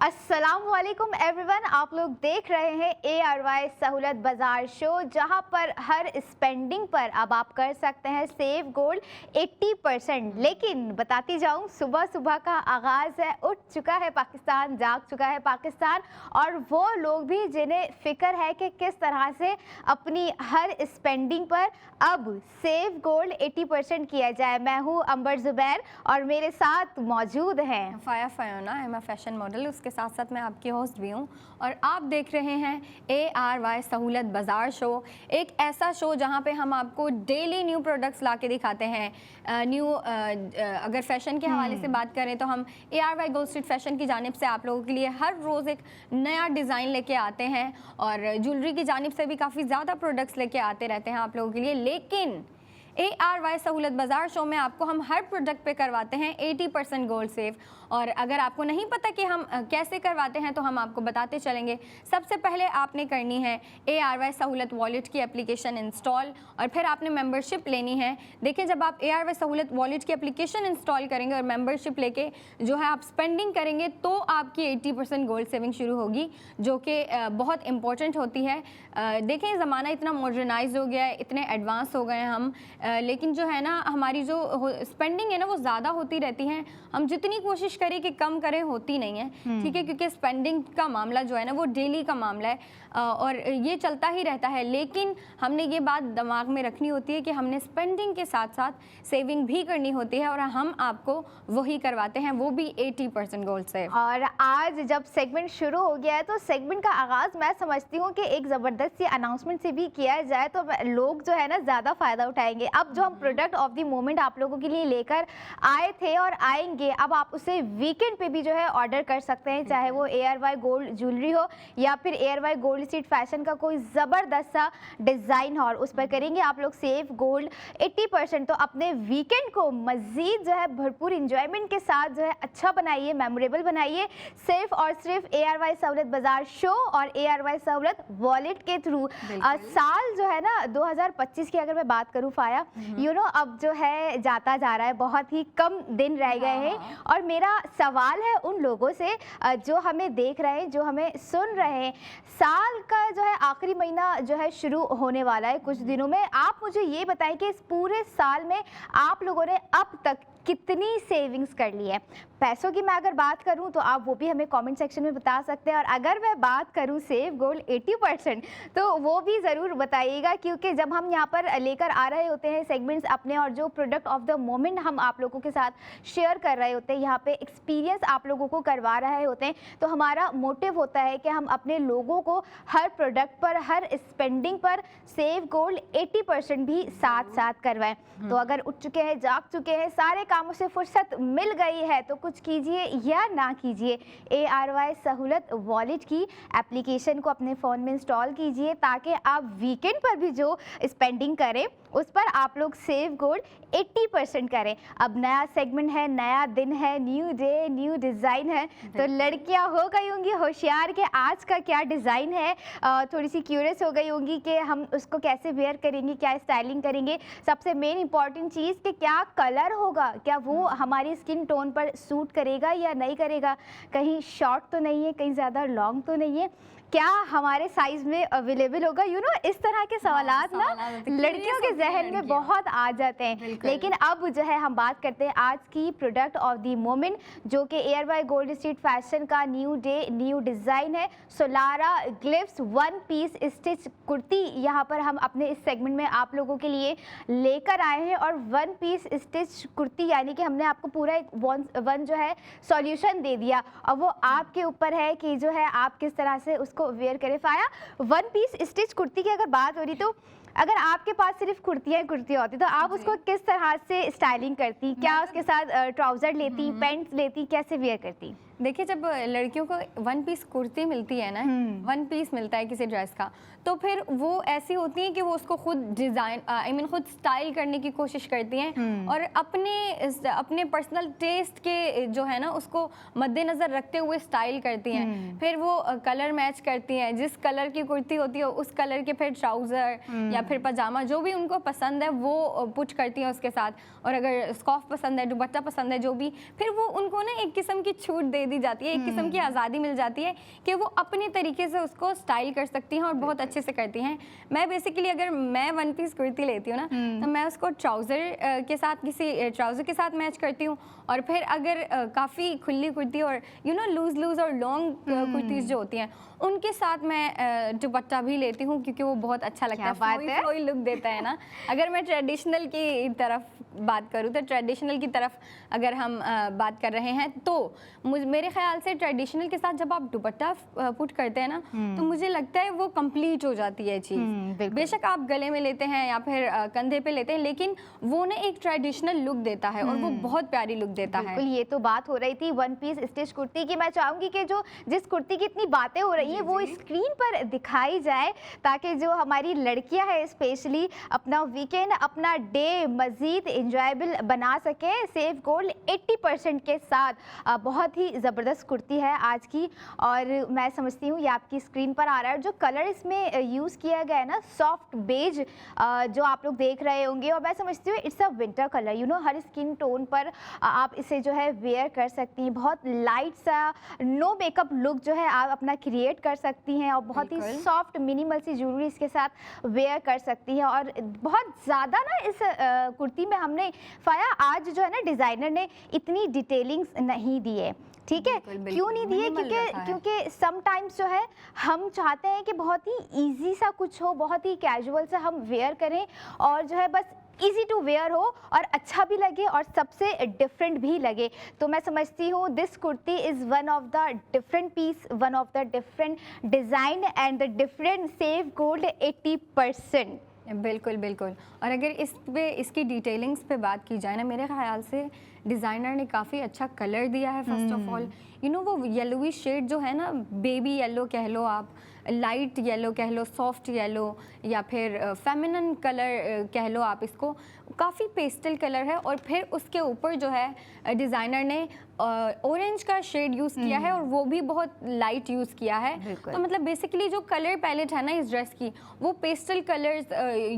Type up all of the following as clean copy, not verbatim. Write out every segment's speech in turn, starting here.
अस्सलामुअलैकुम एवरीवन, आप लोग देख रहे हैं ARY सहूलत बाजार शो, जहां पर हर स्पेंडिंग पर अब आप कर सकते हैं सेव गोल्ड 80%। लेकिन बताती जाऊं, सुबह सुबह का आगाज़ है, उठ चुका है पाकिस्तान, जाग चुका है पाकिस्तान, और वो लोग भी जिन्हें फिक्र है कि किस तरह से अपनी हर स्पेंडिंग पर अब सेव गोल्ड 80% किया जाए। मैं हूं अंबर जुबैर और मेरे साथ मौजूद हैं फाया फयोना, एम फैशन मॉडल। उसके साथ साथ मैं आपकी होस्ट भी हूँ और आप देख रहे हैं ARY सहूलत बाज़ार शो, एक ऐसा शो जहाँ पे हम आपको डेली न्यू प्रोडक्ट्स ला के दिखाते हैं। अगर फैशन के हवाले से बात करें तो हम ARY गोल्ड स्ट्रीट फैशन की जानिब से आप लोगों के लिए हर रोज़ एक नया डिज़ाइन लेके आते हैं और ज्वेलरी की जानिब से भी काफ़ी ज़्यादा प्रोडक्ट्स लेके आते रहते हैं आप लोगों के लिए। लेकिन ARY सहूलत बाज़ार शो में आपको हम हर प्रोडक्ट पे करवाते हैं 80% गोल्ड सेव। और अगर आपको नहीं पता कि हम कैसे करवाते हैं तो हम आपको बताते चलेंगे। सबसे पहले आपने करनी है ARY सहूलत वॉलेट की एप्लीकेशन इंस्टॉल और फिर आपने मेंबरशिप लेनी है। देखिए, जब आप ARY सहूलत वॉलेट की एप्लीकेशन इंस्टॉल करेंगे और मेंबरशिप लेके जो है आप स्पेंडिंग करेंगे तो आपकी 80% गोल्ड सेविंग शुरू होगी, जो कि बहुत इंपॉर्टेंट होती है। देखें, ज़माना इतना मॉडर्नाइज हो गया है, इतने एडवांस हो गए हैं हम, लेकिन जो है ना हमारी जो स्पेंडिंग है ना वो ज़्यादा होती रहती है। हम जितनी कोशिश करें कि कम करें होती नहीं है, ठीक है, क्योंकि स्पेंडिंग का मामला जो है ना वो डेली का मामला है और ये चलता ही रहता है। लेकिन हमने ये बात दिमाग में रखनी होती है कि हमने स्पेंडिंग के साथ साथ सेविंग भी करनी होती है और हम आपको वही करवाते हैं, वो भी 80% गोल्ड से। और आज जब सेगमेंट शुरू हो गया है तो सेगमेंट का आगाज़ मैं समझती हूँ कि एक ज़बरदस्त सी अनाउंसमेंट से भी किया जाए तो लोग जो है ना ज़्यादा फ़ायदा उठाएंगे। अब जो हम प्रोडक्ट ऑफ द मोमेंट आप लोगों के लिए लेकर आए थे और आएंगे, अब आप उसे वीकेंड पे भी जो है ऑर्डर कर सकते हैं, चाहे वो ARY गोल्ड ज्वेलरी हो या फिर ARY गोल्ड स्ट्रीट फैशन का कोई ज़बरदस्त सा डिज़ाइन हो और उस पर करेंगे आप लोग सेव गोल्ड 80%। तो अपने वीकेंड को मज़ीद जो है भरपूर इंजॉयमेंट के साथ जो है अच्छा बनाइए, मेमोरेबल बनाइए, सिर्फ और सिर्फ ARY सहूलत बाज़ार शो और ARY सहूलत वॉलेट के थ्रू। साल जो है ना 2025 की अगर मैं बात करूँ फाया, अब जो है जाता जा रहा है, बहुत ही कम दिन रह गए हैं और मेरा सवाल है उन लोगों से जो हमें देख रहे हैं, जो हमें सुन रहे हैं, साल का जो है आखिरी महीना जो है शुरू होने वाला है कुछ दिनों में। आप मुझे ये बताएं कि इस पूरे साल में आप लोगों ने अब तक कितनी सेविंग्स कर ली है। पैसों की मैं अगर बात करूं तो आप वो भी हमें कमेंट सेक्शन में बता सकते हैं, और अगर मैं बात करूं सेव गोल्ड 80% तो वो भी ज़रूर बताइएगा, क्योंकि जब हम यहां पर लेकर आ रहे होते हैं सेगमेंट्स अपने और जो प्रोडक्ट ऑफ द मोमेंट हम आप लोगों के साथ शेयर कर रहे होते हैं, यहाँ पे एक्सपीरियंस आप लोगों को करवा रहे होते हैं, तो हमारा मोटिव होता है कि हम अपने लोगों को हर प्रोडक्ट पर, हर स्पेंडिंग पर सेव गोल्ड 80% भी साथ साथ करवाएं। तो अगर उठ चुके हैं, जाग चुके हैं, सारे कामों से फुर्सत मिल गई है तो कुछ कीजिए या ना कीजिए, ARY सहूलत वॉलेट की एप्लीकेशन को अपने फ़ोन में इंस्टॉल कीजिए ताकि आप वीकेंड पर भी जो स्पेंडिंग करें उस पर आप लोग सेव गोल्ड 80% करें। अब नया सेगमेंट है, नया दिन है, न्यू डे, न्यू डिज़ाइन है, तो लड़कियां हो गई होंगी होशियार कि आज का क्या डिज़ाइन है, थोड़ी सी क्यूरियस हो गई होंगी कि हम उसको कैसे वेयर करेंगे, क्या स्टाइलिंग करेंगे। सबसे मेन इंपॉर्टेंट चीज़ कि क्या कलर होगा, क्या वो हमारी स्किन टोन पर सूट करेगा या नहीं करेगा, कहीं शॉर्ट तो नहीं है, कहीं ज़्यादा लॉन्ग तो नहीं है, क्या हमारे साइज में अवेलेबल होगा। इस तरह के सवालात ना लड़कियों के जहन में बहुत आ जाते हैं। लेकिन अब जो है हम बात करते हैं आज की प्रोडक्ट ऑफ द मोमेंट, जो कि ARY गोल्ड स्ट्रीट फैशन का न्यू डे न्यू डिज़ाइन है, Solara glyphs 1 piece stitch kurti. यहाँ पर हम अपने इस सेगमेंट में आप लोगों के लिए लेकर आए हैं और 1 पीस स्टिच कुर्ती, यानी कि हमने आपको पूरा एक वन जो है सॉल्यूशन दे दिया और वो आपके ऊपर है कि जो है आप किस तरह से उसको वेयर करे। फाया, 1 पीस स्टिच कुर्ती की अगर बात हो रही तो अगर आपके पास सिर्फ कुर्तियाँ होती तो आप उसको किस तरह से स्टाइलिंग करती, क्या उसके साथ ट्राउज़र लेती, पैंट्स लेती, कैसे वेयर करती? देखिए, जब लड़कियों को 1 पीस कुर्ती मिलती है ना, 1 पीस मिलता है किसी ड्रेस का, तो फिर वो ऐसी होती हैं कि वो उसको खुद डिज़ाइन खुद स्टाइल करने की कोशिश करती हैं और अपने पर्सनल टेस्ट के जो है ना उसको मद्देनज़र रखते हुए स्टाइल करती हैं। फिर वो कलर मैच करती हैं, जिस कलर की कुर्ती होती है उस कलर के फिर ट्राउज़र या फिर पजामा जो भी उनको पसंद है वो पुट करती हैं उसके साथ। और अगर स्कार्फ पसंद है, दुपट्टा पसंद है, जो भी, फिर वो उनको ना एक किस्म की छूट दे दे दी जाती है, एक किस्म की आज़ादी मिल जाती है कि वो अपने तरीके से उसको स्टाइल कर सकती हैं और बहुत अच्छे से करती हैं। मैं बेसिकली अगर मैं वन पीस कुर्ती लेती हूँ ना, तो मैं उसको ट्राउज़र के साथ, किसी ट्राउज़र के साथ मैच करती हूँ, और फिर अगर काफ़ी खुली कुर्ती और लूज़ और लॉन्ग कुर्तीज़ जो होती हैं उनके साथ मैं दुपट्टा भी लेती हूँ, क्योंकि वो बहुत अच्छा लगता है, फ्लोई लुक देता है ना। अगर मैं ट्रेडिशनल की तरफ बात करूँ तो ट्रेडिशनल की तरफ अगर हम बात कर रहे हैं तो मेरे ख्याल से ट्रेडिशनल के साथ जब आप दुपट्टा पुट करते हैं ना, तो मुझे लगता है वो कंप्लीट हो जाती है चीज़। बेशक आप गले में लेते हैं या फिर कंधे पे लेते हैं, लेकिन वो ना एक ट्रेडिशनल लुक देता है और वो बहुत प्यारी लुक देता है। बिल्कुल, ये तो बात हो रही थी वन पीस स्टिच कुर्ती की। मैं चाहूंगी कि जो जिस कुर्ती की इतनी बातें हो रही हैं वो स्क्रीन पर दिखाई जाए, ताकि जो हमारी लड़कियां हैं स्पेशली अपना वीकेंड, अपना डे मज़ीद इंजॉयबल बना सकें। सेफ गोल्ड 80% के साथ बहुत ही ज़बरदस्त कुर्ती है आज की, और मैं समझती हूँ ये आपकी स्क्रीन पर आ रहा है। जो कलर इसमें यूज़ किया गया है ना, सॉफ्ट बेज, जो आप लोग देख रहे होंगे, और मैं समझती हूँ it's a winter colour, her skin tone पर आप इसे जो है वेयर कर सकती हैं। बहुत लाइट सा नो मेकअप लुक जो है आप अपना क्रिएट कर सकती हैं, और बहुत ही सॉफ्ट मिनिमल सी ज्वेलरी इसके साथ वेयर कर सकती हैं। और बहुत ज़्यादा ना इस कुर्ती में हमने पाया आज जो है ना डिज़ाइनर ने इतनी डिटेलिंग्स नहीं दी है, ठीक है। क्यों नहीं दिए? क्योंकि समटाइम्स जो है हम चाहते हैं कि बहुत ही इजी सा कुछ हो, बहुत ही कैजुअल सा हम वेयर करें, और जो है बस इजी टू वेयर हो और अच्छा भी लगे और सबसे डिफरेंट भी लगे। तो मैं समझती हूँ this kurti is one of the different piece, one of the different design and the different save gold 80%। बिल्कुल बिल्कुल। और अगर इसकी डिटेलिंग्स पे बात की जाए ना, मेरे ख्याल से डिज़ाइनर ने काफ़ी अच्छा कलर दिया है। फर्स्ट ऑफ ऑल वो येलोवी शेड जो है ना, बेबी येलो कह लो आप, लाइट येलो कह लो, सॉफ्ट येलो, या फिर फेमिनिन कलर कह लो आप इसको, काफ़ी पेस्टल कलर है। और फिर उसके ऊपर जो है डिज़ाइनर ने ऑरेंज का शेड यूज़ किया है, और वो भी बहुत लाइट यूज़ किया है। तो मतलब बेसिकली जो कलर पैलेट है ना इस ड्रेस की, वो पेस्टल कलर्स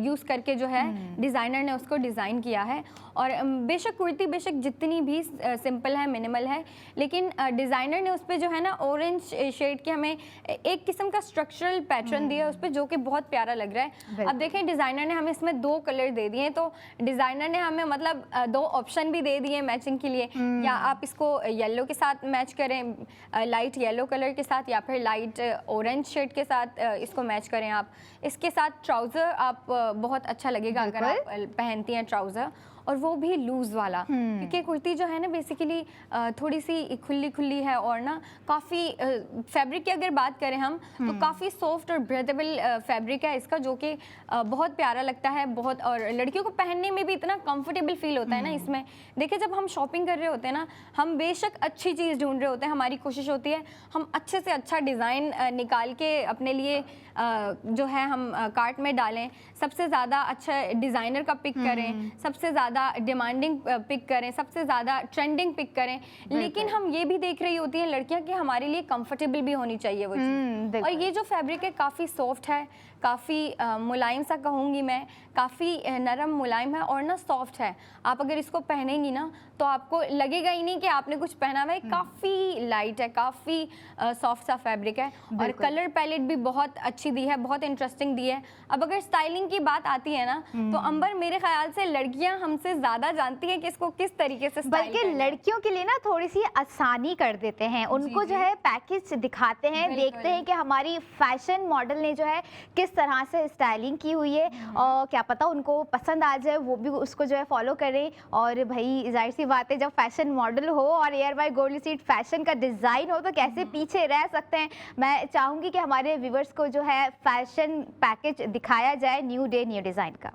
यूज़ करके जो है डिज़ाइनर ने उसको डिज़ाइन किया है। और बेशक कुर्ती बेशक जितनी भी सिंपल है, मिनिमल है, लेकिन डिज़ाइनर ने उस पर जो है ना ऑरेंज शेड की हमें एक किस्म का स्ट्रक्चरल पैटर्न दिया है उस पर, जो कि बहुत प्यारा लग रहा है। अब देखें डिज़ाइनर ने हमें इसमें 2 कलर दे दिए हैं, तो डिज़ाइनर ने हमें मतलब 2 ऑप्शन भी दे दिए मैचिंग के लिए। या आप इसको येलो के साथ मैच करें, लाइट येलो कलर के साथ, या फिर लाइट ऑरेंज शेड के साथ इसको मैच करें आप। इसके साथ ट्राउज़र आप बहुत अच्छा लगेगा अगर आप पहनती हैं ट्राउज़र, और वो भी लूज़ वाला, क्योंकि कुर्ती जो है ना बेसिकली थोड़ी सी खुली खुली है, और ना काफ़ी फैब्रिक की अगर बात करें हम तो काफ़ी सॉफ्ट और ब्रेथेबल फैब्रिक है इसका, जो कि बहुत प्यारा लगता है बहुत। और लड़कियों को पहनने में भी इतना कंफर्टेबल फील होता है ना इसमें। देखिए जब हम शॉपिंग कर रहे होते हैं ना, हम बेशक अच्छी चीज़ ढूंढ रहे होते हैं, हमारी कोशिश होती है हम अच्छे से अच्छा डिज़ाइन निकाल के अपने लिए जो है हम कार्ट में डालें, सबसे ज़्यादा अच्छा डिज़ाइनर का पिक करें, सबसे ज़्यादा डिमांडिंग पिक करें, सबसे ज़्यादा ट्रेंडिंग पिक करें। लेकिन हम ये भी देख रही होती हैं लड़कियां कि हमारे लिए कंफर्टेबल भी होनी चाहिए वो चीज़। और ये जो फैब्रिक है काफ़ी सॉफ्ट है, काफ़ी मुलायम सा कहूँगी मैं, काफ़ी नरम मुलायम है और ना सॉफ्ट है। आप अगर इसको पहनेंगी ना तो आपको लगेगा ही नहीं कि आपने कुछ पहना हुआ है। काफ़ी लाइट है, काफ़ी सॉफ्ट सा फैब्रिक है, और कलर पैलेट भी बहुत अच्छी दी है, बहुत इंटरेस्टिंग दी है। अब अगर स्टाइलिंग की बात आती है ना, तो अंबर मेरे ख्याल से लड़कियां हमसे ज़्यादा जानती हैं कि इसको किस तरीके से स्टाइल बल्कि लड़कियों के लिए ना थोड़ी सी आसानी कर देते हैं, उनको जो है पैकेज दिखाते हैं, देखते हैं कि हमारी फैशन मॉडल ने जो है किस तरह से स्टाइलिंग की हुई है, और क्या पता उनको पसंद आ जाए, वो भी उसको जो है फॉलो करें। और भाई जाहिर सी बात है, जब फैशन मॉडल हो और air by gold seed fashion का डिज़ाइन हो तो कैसे पीछे रह सकते हैं। मैं चाहूँगी कि हमारे व्यूवर्स को जो है फैशन पैकेज दिखाया जाए न्यू डे न्यू डिज़ाइन का।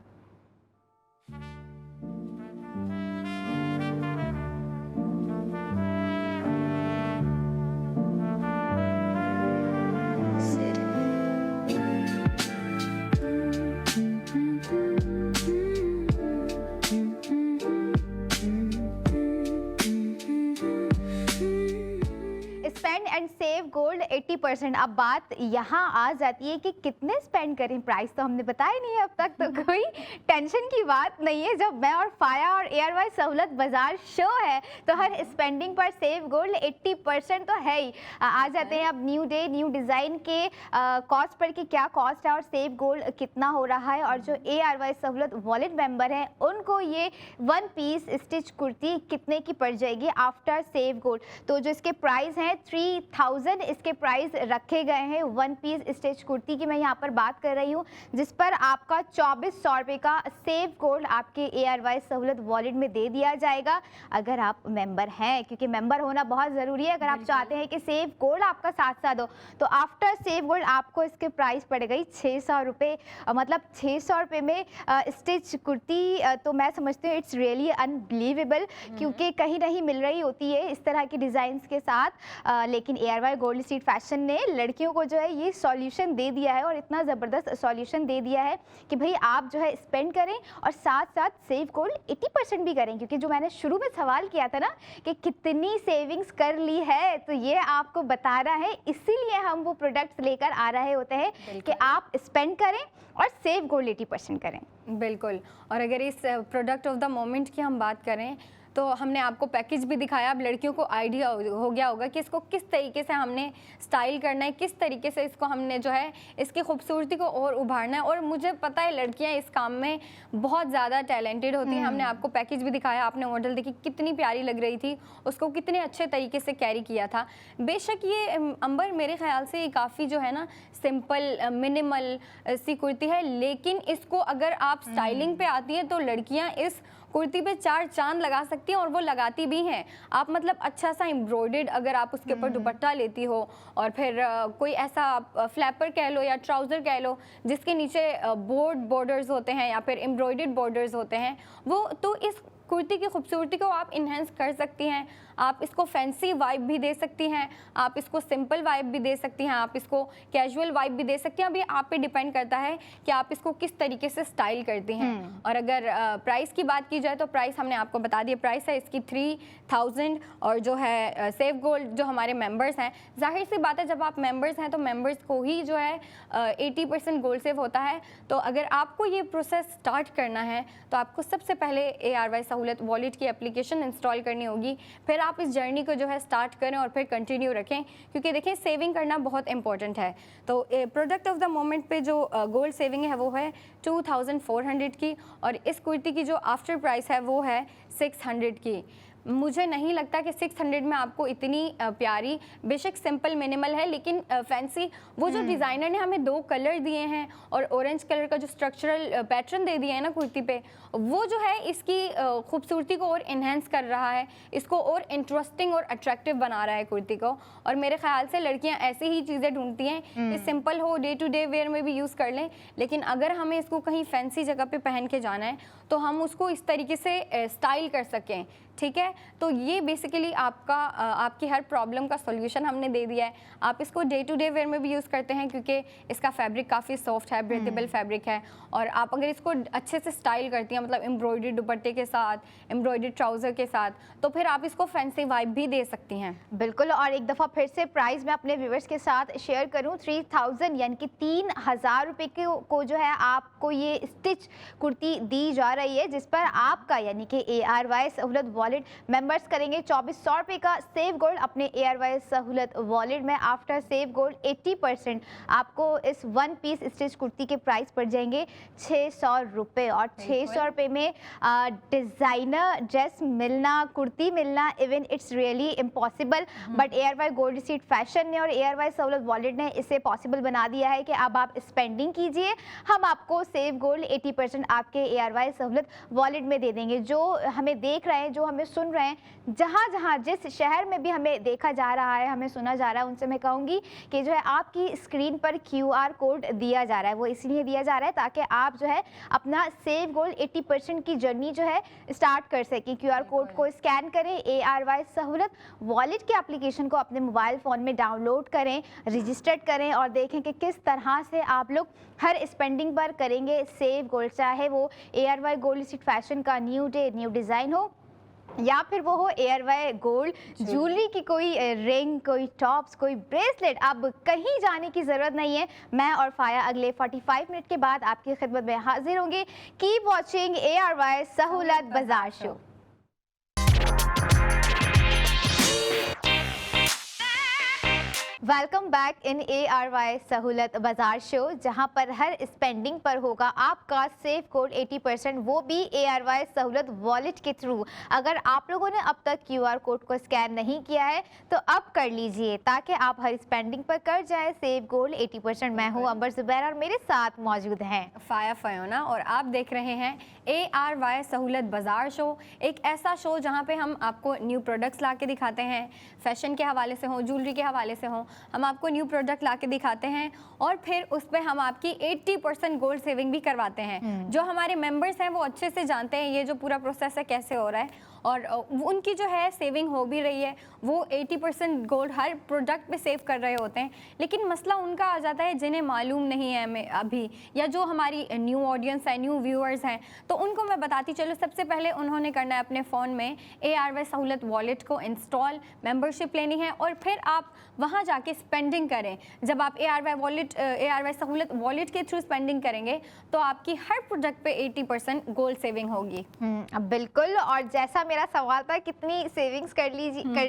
Spend and save gold 80%। अब बात यहाँ आ जाती है कि कितने स्पेंड करें, प्राइस तो हमने बताया नहीं है अब तक, तो कोई टेंशन की बात नहीं है। जब मैं और फाया और ARY सहूलत बाजार शो है तो हर स्पेंडिंग पर सेव गोल्ड 80% तो है ही। आ जाते हैं अब न्यू डे न्यू डिज़ाइन के कॉस्ट पर कि क्या कॉस्ट है और सेव गोल्ड कितना हो रहा है। और जो ARY सहूलत वॉलेट मेंबर हैं उनको ये 1 पीस स्टिच कुर्ती कितने की पड़ जाएगी आफ्टर सेव गोल्ड। तो जो इसके प्राइस हैं 3000 इसके प्राइस रखे गए हैं 1 पीस स्टिच कुर्ती की मैं यहाँ पर बात कर रही हूँ, जिस पर आपका 2400 रुपये का सेव गोल्ड आपके ARY सहूलत वॉलेट में दे दिया जाएगा अगर आप मेंबर हैं, क्योंकि मेंबर होना बहुत ज़रूरी है। अगर आप चाहते हैं कि सेव गोल्ड आपका साथ साथ हो तो आफ्टर सेव गोल्ड आपको इसके प्राइस पड़ गई 600 रुपये। मतलब 600 रुपये में स्टिच कुर्ती तो मैं समझती हूँ इट्स रियली अनबिलीवेबल, क्योंकि कहीं नहीं मिल रही होती है इस तरह की डिज़ाइंस के साथ। लेकिन ARY गोल्ड स्ट्रीट फैशन ने लड़कियों को जो है ये सॉल्यूशन दे दिया है और इतना ज़बरदस्त सॉल्यूशन दे दिया है कि भाई आप जो है स्पेंड करें और साथ साथ सेव गोल्ड 80% भी करें। क्योंकि जो मैंने शुरू में सवाल किया था ना कि कितनी सेविंग्स कर ली है, तो ये आपको बता रहा है, इसीलिए हम वो प्रोडक्ट्स लेकर आ रहे होते हैं कि आप स्पेंड करें और सेव गोल्ड 80% करें। बिल्कुल। और अगर इस प्रोडक्ट ऑफ द मोमेंट की हम बात करें तो हमने आपको पैकेज भी दिखाया। अब लड़कियों को आइडिया हो गया होगा कि इसको किस तरीके से हमने स्टाइल करना है, किस तरीके से इसको हमने जो है इसकी खूबसूरती को और उभारना है। और मुझे पता है लड़कियां इस काम में बहुत ज़्यादा टैलेंटेड होती हैं। हमने आपको पैकेज भी दिखाया, आपने मॉडल देखी कितनी प्यारी लग रही थी, उसको कितने अच्छे तरीके से कैरी किया था। बेशक ये अंबर मेरे ख्याल से काफ़ी जो है ना सिंपल मिनिमल सी कुर्ती है, लेकिन इसको अगर आप स्टाइलिंग पे आती हैं तो लड़कियाँ इस कुर्ती पे 4 चांद लगा सकती हैं और वो लगाती भी हैं। आप मतलब अच्छा सा एम्ब्रॉयडर्ड अगर आप उसके ऊपर दुपट्टा लेती हो और फिर कोई ऐसा फ्लैपर कह लो या ट्राउज़र कह लो जिसके नीचे बॉर्डर्स होते हैं या फिर एम्ब्रॉयडर्ड बॉर्डर्स होते हैं, वो तो इस कुर्ती की खूबसूरती को आप इन्हेंस कर सकती हैं। आप इसको फैंसी वाइब भी दे सकती हैं, आप इसको सिंपल वाइब भी दे सकती हैं, आप इसको कैजुअल वाइब भी दे सकती हैं। अभी आप पे डिपेंड करता है कि आप इसको किस तरीके से स्टाइल करती हैं। और अगर प्राइस की बात की जाए तो प्राइस हमने आपको बता दिया, प्राइस है इसकी 3000। और जो है सेव गोल्ड जो हमारे मेंबर्स हैं, जाहिर सी बात है जब आप मेंबर्स हैं तो मेंबर्स को ही जो है 80% गोल्ड सेव होता है। तो अगर आपको ये प्रोसेस स्टार्ट करना है तो आपको सबसे पहले ARY सहूलत वॉलेट की एप्लीकेशन इंस्टॉल करनी होगी, फिर आप इस जर्नी को जो है स्टार्ट करें और फिर कंटिन्यू रखें, क्योंकि देखिए सेविंग करना बहुत इंपॉर्टेंट है। तो प्रोडक्ट ऑफ द मोमेंट पे जो गोल्ड सेविंग है वो है 2400 की और इस कुर्ती की जो आफ्टर प्राइस है वो है 600 की। मुझे नहीं लगता कि 600 में आपको इतनी प्यारी, बेशक सिंपल मिनिमल है लेकिन फैंसी, वो जो डिज़ाइनर ने हमें 2 कलर दिए हैं और ऑरेंज कलर का जो स्ट्रक्चरल पैटर्न दे दिया है ना कुर्ती पे, वो जो है इसकी खूबसूरती को और इन्हेंस कर रहा है, इसको और इंटरेस्टिंग और अट्रैक्टिव बना रहा है कुर्ती को। और मेरे ख्याल से लड़कियां ऐसी ही चीज़ें ढूंढती हैं कि सिंपल हो, डे टू डे वेयर में भी यूज़ कर लें, लेकिन अगर हमें इसको कहीं फैंसी जगह पे पहन के जाना है तो हम उसको इस तरीके से स्टाइल कर सकें। ठीक है, तो ये बेसिकली आपकी हर प्रॉब्लम का सॉल्यूशन हमने दे दिया है। आप इसको डे टू डे वेयर में भी यूज़ करते हैं क्योंकि इसका फैब्रिक काफ़ी सॉफ्ट है, ब्रेथेबल फैब्रिक है। और आप अगर इसको अच्छे से स्टाइल करती हैं, मतलब एम्ब्रॉयडर्ड दुपट्टे के साथ, एम्ब्रॉयडर्ड ट्राउज़र के साथ, तो फिर आप इसको फैंसी वाइब भी दे सकती हैं। बिल्कुल। और एक दफ़ा फिर से प्राइस मैं अपने व्यूवर्स के साथ शेयर करूं, 3000 यानी कि 3000 रुपये को जो है आपको ये स्टिच कुर्ती दी जा रही है, जिस पर आपका यानी कि ARY सहूलत वॉलेट मेंबर्स करेंगे 2400 रुपये का सेव गोल्ड अपने ARY सहूलत वॉलेट में। आफ्टर सेव गोल्ड 80% आपको इस 1 पीस स्टिच कुर्ती के प्राइस पड़ जाएंगे 600 रुपये। और 600 रुपये में डिज़ाइनर ड्रेस मिलना, कुर्ती मिलना, even it's really impossible, but ARY gold street fashion ने और ARY सहूलत वॉलेट ने इसे पॉसिबल बना दिया है कि अब आप स्पेंडिंग कीजिए, हम आपको सेव गोल्ड 80% आपके ARY सहूलत वॉलेट में दे देंगे। जो हमें देख रहे हैं, जो हमें सुन रहे हैं, जहाँ जहाँ जिस शहर में भी हमें देखा जा रहा है, हमें सुना जा रहा है, उनसे मैं कहूँगी कि जो है आपकी स्क्रीन पर QR कोड दिया जा रहा है। वो इसलिए दिया जा रहा है ताकि आप जो है अपना सेव गोल्ड 80% की जर्नी जो है स्टार्ट कर सकें। QR कोड को स्कैन करें, ARY सहूलत वॉलेट के एप्लीकेशन को अपने मोबाइल फ़ोन में डाउनलोड करें, रजिस्टर्ड करें और देखें कि किस तरह से आप लोग हर स्पेंडिंग पर करेंगे सेव गोल्ड, चाहे वो ARY गोल्ड स्ट्रीट फैशन का न्यू डे न्यू डिज़ाइन हो या फिर वो हो एयरवाई गोल्ड ज्वेलरी की कोई रिंग, कोई टॉप्स, कोई ब्रेसलेट, अब कहीं जाने की ज़रूरत नहीं है। मैं और फाया अगले 45 मिनट के बाद आपकी खिदमत में हाजिर होंगे। कीप वॉचिंग ARY सहूलत बाजार show. Welcome back in ARY सहूलत बाजार शो, जहां पर हर स्पेंडिंग पर होगा आपका सेफ कोड 80%, वो भी ARY सहूलत वॉलेट के थ्रू। अगर आप लोगों ने अब तक QR कोड को स्कैन नहीं किया है तो अब कर लीजिए, ताकि आप हर स्पेंडिंग पर कर जाए सेफ गोल्ड 80%। मैं हूं अंबर जुबैर और मेरे साथ मौजूद हैं फाया फयोना, और आप देख रहे हैं ARY सहूलत बाजार शो, एक ऐसा शो जहां पे हम आपको न्यू प्रोडक्ट्स ला के दिखाते हैं। फैशन के हवाले से हो, ज्वेलरी के हवाले से हो, हम आपको न्यू प्रोडक्ट ला के दिखाते हैं और फिर उस पर हम आपकी 80% गोल्ड सेविंग भी करवाते हैं। जो हमारे मेंबर्स हैं वो अच्छे से जानते हैं ये जो पूरा प्रोसेस है कैसे हो रहा है, और उनकी जो है सेविंग हो भी रही है। वो 80% गोल्ड हर प्रोडक्ट पे सेव कर रहे होते हैं। लेकिन मसला उनका आ जाता है जिन्हें मालूम नहीं है हमें अभी, या जो हमारी न्यू ऑडियंस है, न्यू व्यूअर्स हैं, तो उनको मैं बताती चलो। सबसे पहले उन्होंने करना है अपने फ़ोन में ARY सहूलत वॉलेट को इंस्टॉल, मेंबरशिप लेनी है और फिर आप वहाँ जाके स्पेंडिंग करें। जब आप ARY सहूलत वॉलेट के थ्रू स्पेंडिंग करेंगे तो आपकी हर प्रोडक्ट पे 80% गोल्ड सेविंग होगी। अब बिल्कुल, और जैसा मेरा सवाल था कितनी सेविंग्स कर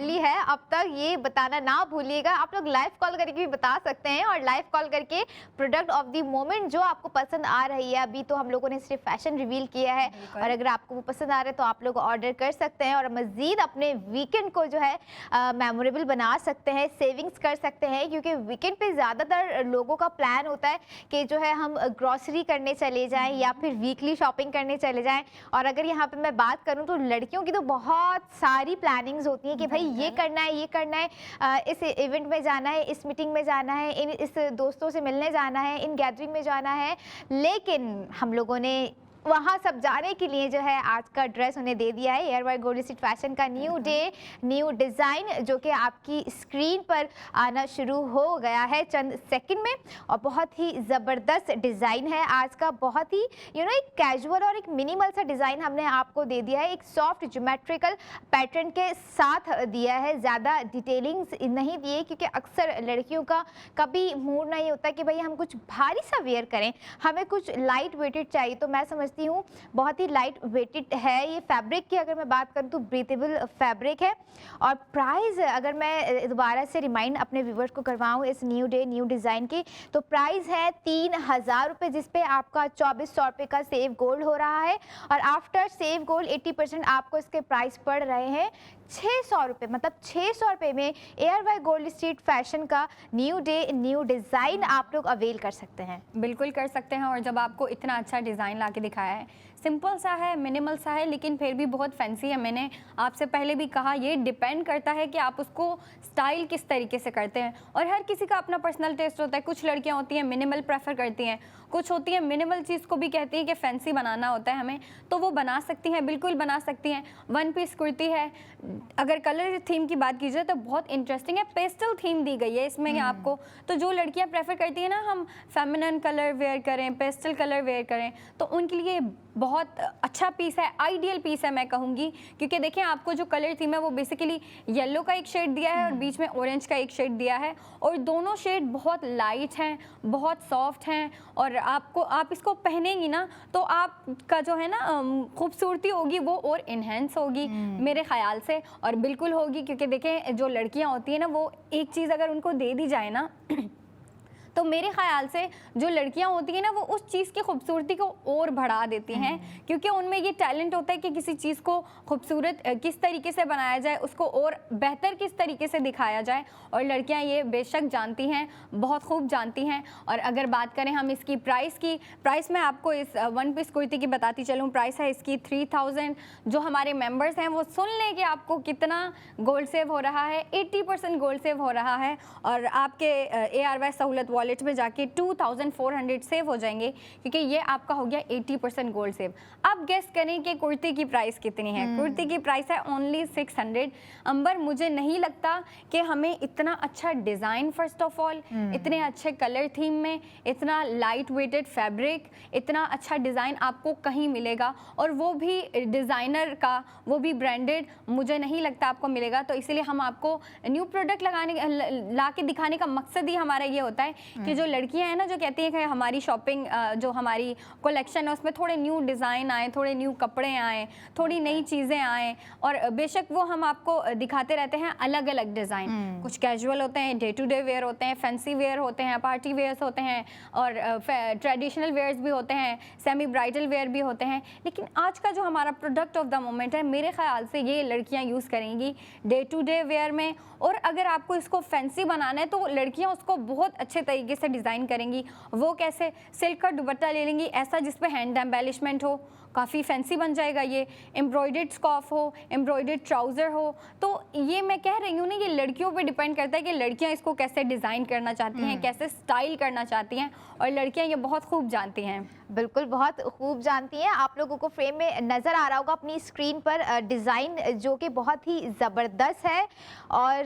ली है अब तक, ये बताना ना भूलिएगा। आप लोग लाइव कॉल करके भी बता सकते हैं, और लाइव कॉल करके प्रोडक्ट ऑफ द मोमेंट जो आपको पसंद आ रही है, अभी तो हम लोगों ने सिर्फ फैशन रिवील किया है, और अगर आपको वो पसंद आ रहा है तो आप लोग ऑर्डर कर सकते हैं और मज़ीद अपने वीकेंड को जो है मेमोरेबल बना सकते हैं, सेविंग्स कर सकते हैं। क्योंकि वीकेंड पे ज़्यादातर लोगों का प्लान होता है कि जो है हम ग्रॉसरी करने चले जाएँ या फिर वीकली शॉपिंग करने चले जाएँ। और अगर यहाँ पर मैं बात करूँ तो लड़कियों की तो बहुत सारी प्लानिंग्स होती हैं कि भाई ये करना है, ये करना है, इस इवेंट में जाना है, इस मीटिंग में जाना है, इस दोस्तों से मिलने जाना है, इन गैदरिंग में जाना है। लेकिन हम लोगों ने वहाँ सब जाने के लिए जो है आज का ड्रेस उन्हें दे दिया है। ARY गोल्ड स्ट्रीट फैशन का न्यू डे, न्यू डिज़ाइन, जो कि आपकी स्क्रीन पर आना शुरू हो गया है चंद सेकंड में, और बहुत ही ज़बरदस्त डिज़ाइन है आज का। बहुत ही एक कैजुअल और एक मिनिमल सा डिज़ाइन हमने आपको दे दिया है, एक सॉफ्ट ज्योमेट्रिकल पैटर्न के साथ दिया है। ज़्यादा डिटेलिंग्स नहीं दिए, क्योंकि अक्सर लड़कियों का कभी मूड नहीं होता कि भाई हम कुछ भारी सा वेयर करें, हमें कुछ लाइट वेटेड चाहिए। तो मैं समझती हूँ बहुत ही लाइट वेटेड है ये। फैब्रिक की अगर मैं बात करूँ तो ब्रीथेबल फैब्रिक है। और प्राइस अगर मैं दोबारा से रिमाइंड अपने व्यूवर्स को करवाऊँ इस न्यू डे न्यू डिज़ाइन की, तो प्राइस है 3000 रुपये, जिसपे आपका 2400 रुपये का सेव गोल्ड हो रहा है। और आफ्टर सेव गोल्ड 80% आपको इसके प्राइस पड़ रहे हैं 600 रुपये। मतलब 600 रुपये में ARY गोल्ड स्ट्रीट फैशन का न्यू डे न्यू डिज़ाइन आप लोग अवेल कर सकते हैं। बिल्कुल कर सकते हैं। और जब आपको इतना अच्छा डिज़ाइन ला के दिखाया है, सिंपल सा है, मिनिमल सा है, लेकिन फिर भी बहुत फैंसी है। मैंने आपसे पहले भी कहा, ये डिपेंड करता है कि आप उसको स्टाइल किस तरीके से करते हैं, और हर किसी का अपना पर्सनल टेस्ट होता है। कुछ लड़कियां होती हैं मिनिमल प्रेफर करती हैं, कुछ होती हैं मिनिमल चीज़ को भी कहती हैं कि फैंसी बनाना होता है हमें, तो वो बना सकती हैं, बिल्कुल बना सकती हैं। वन पीस कुर्ती है। अगर कलर थीम की बात कीजिए तो बहुत इंटरेस्टिंग है, पेस्टल थीम दी गई है इसमें आपको। तो जो लड़कियां प्रेफर करती हैं ना हम फेमिनिन कलर वेयर करें, पेस्टल कलर वेयर करें, तो उनके लिए बहुत अच्छा पीस है, आइडियल पीस है मैं कहूँगी। क्योंकि देखें आपको जो कलर थीम है वो बेसिकली येलो का एक शेड दिया है और बीच में ऑरेंज का एक शेड दिया है, और दोनों शेड बहुत लाइट हैं, बहुत सॉफ्ट हैं, और आप इसको पहनेंगी ना तो आपका जो है ना खूबसूरती होगी वो और इन्हेंस होगी मेरे ख्याल से। और बिल्कुल होगी, क्योंकि देखें जो लड़कियां होती हैं ना, वो एक चीज़ अगर उनको दे दी जाए ना तो मेरे ख्याल से जो लड़कियां होती हैं ना वो उस चीज़ की खूबसूरती को और बढ़ा देती हैं, क्योंकि उनमें ये टैलेंट होता है कि किसी चीज़ को खूबसूरत किस तरीके से बनाया जाए, उसको और बेहतर किस तरीके से दिखाया जाए। और लड़कियां ये बेशक जानती हैं, बहुत खूब जानती हैं। और अगर बात करें हम इसकी प्राइस मैं आपको इस वन पीस कुर्ती की बताती चलूँ। प्राइस है इसकी 3000। जो हमारे मेम्बर्स हैं वो सुन लें कि आपको कितना गोल्ड सेव हो रहा है। 80% गोल्ड सेव हो रहा है। और आपके ARY सहूलत वॉलेट में जाके 2400 सेव हो जाएंगे, क्योंकि ये आपका हो गया 80% गोल्ड सेव। अब गेस करें कि कुर्ती की प्राइस कितनी है। कुर्ती की प्राइस है ओनली 600। अंबर, मुझे नहीं लगता कि हमें इतना अच्छा डिज़ाइन, फर्स्ट ऑफ ऑल इतने अच्छे कलर थीम में, इतना लाइट वेटेड फैब्रिक, इतना अच्छा डिज़ाइन आपको कहीं मिलेगा, और वो भी डिज़ाइनर का, वो भी ब्रांडेड, मुझे नहीं लगता आपको मिलेगा। तो इसीलिए हम आपको न्यू प्रोडक्ट ला के दिखाने का मकसद ही हमारा ये होता है कि जो लड़कियां हैं ना, जो कहती हैं कि हमारी शॉपिंग, जो हमारी कलेक्शन है उसमें थोड़े न्यू डिज़ाइन आए, थोड़े न्यू कपड़े आए, थोड़ी नई चीज़ें आएँ, और बेशक वो हम आपको दिखाते रहते हैं अलग अलग डिज़ाइन। कुछ कैजुअल होते हैं, डे टू डे वेयर होते हैं, फैंसी वेयर होते हैं, पार्टी वेयर्स होते हैं, और ट्रेडिशनल वेयर्स भी होते हैं, सेमी ब्राइडल वेयर भी होते हैं। लेकिन आज का जो हमारा प्रोडक्ट ऑफ द मोमेंट है, मेरे ख्याल से ये लड़कियां यूज़ करेंगी डे टू डे वेयर में। और अगर आपको इसको फैंसी बनाना है तो लड़कियां उसको बहुत अच्छे तरीके से डिज़ाइन करेंगी। वो कैसे? सिल्क का दुपट्टा ले लेंगी ऐसा जिसपे हैंड एम्बेलिशमेंट हो, काफ़ी फैंसी बन जाएगा ये। एम्ब्रॉयडर्ड स्कार्फ हो, एम्ब्रॉयडर्ड ट्राउज़र हो। तो ये मैं कह रही हूँ ना, ये लड़कियों पे डिपेंड करता है कि लड़कियाँ इसको कैसे डिज़ाइन करना चाहती हैं, कैसे स्टाइल करना चाहती हैं, और लड़कियाँ ये बहुत खूब जानती हैं। बिल्कुल, बहुत खूब जानती हैं। आप लोगों को फ्रेम में नज़र आ रहा होगा अपनी स्क्रीन पर डिज़ाइन, जो कि बहुत ही ज़बरदस्त है, और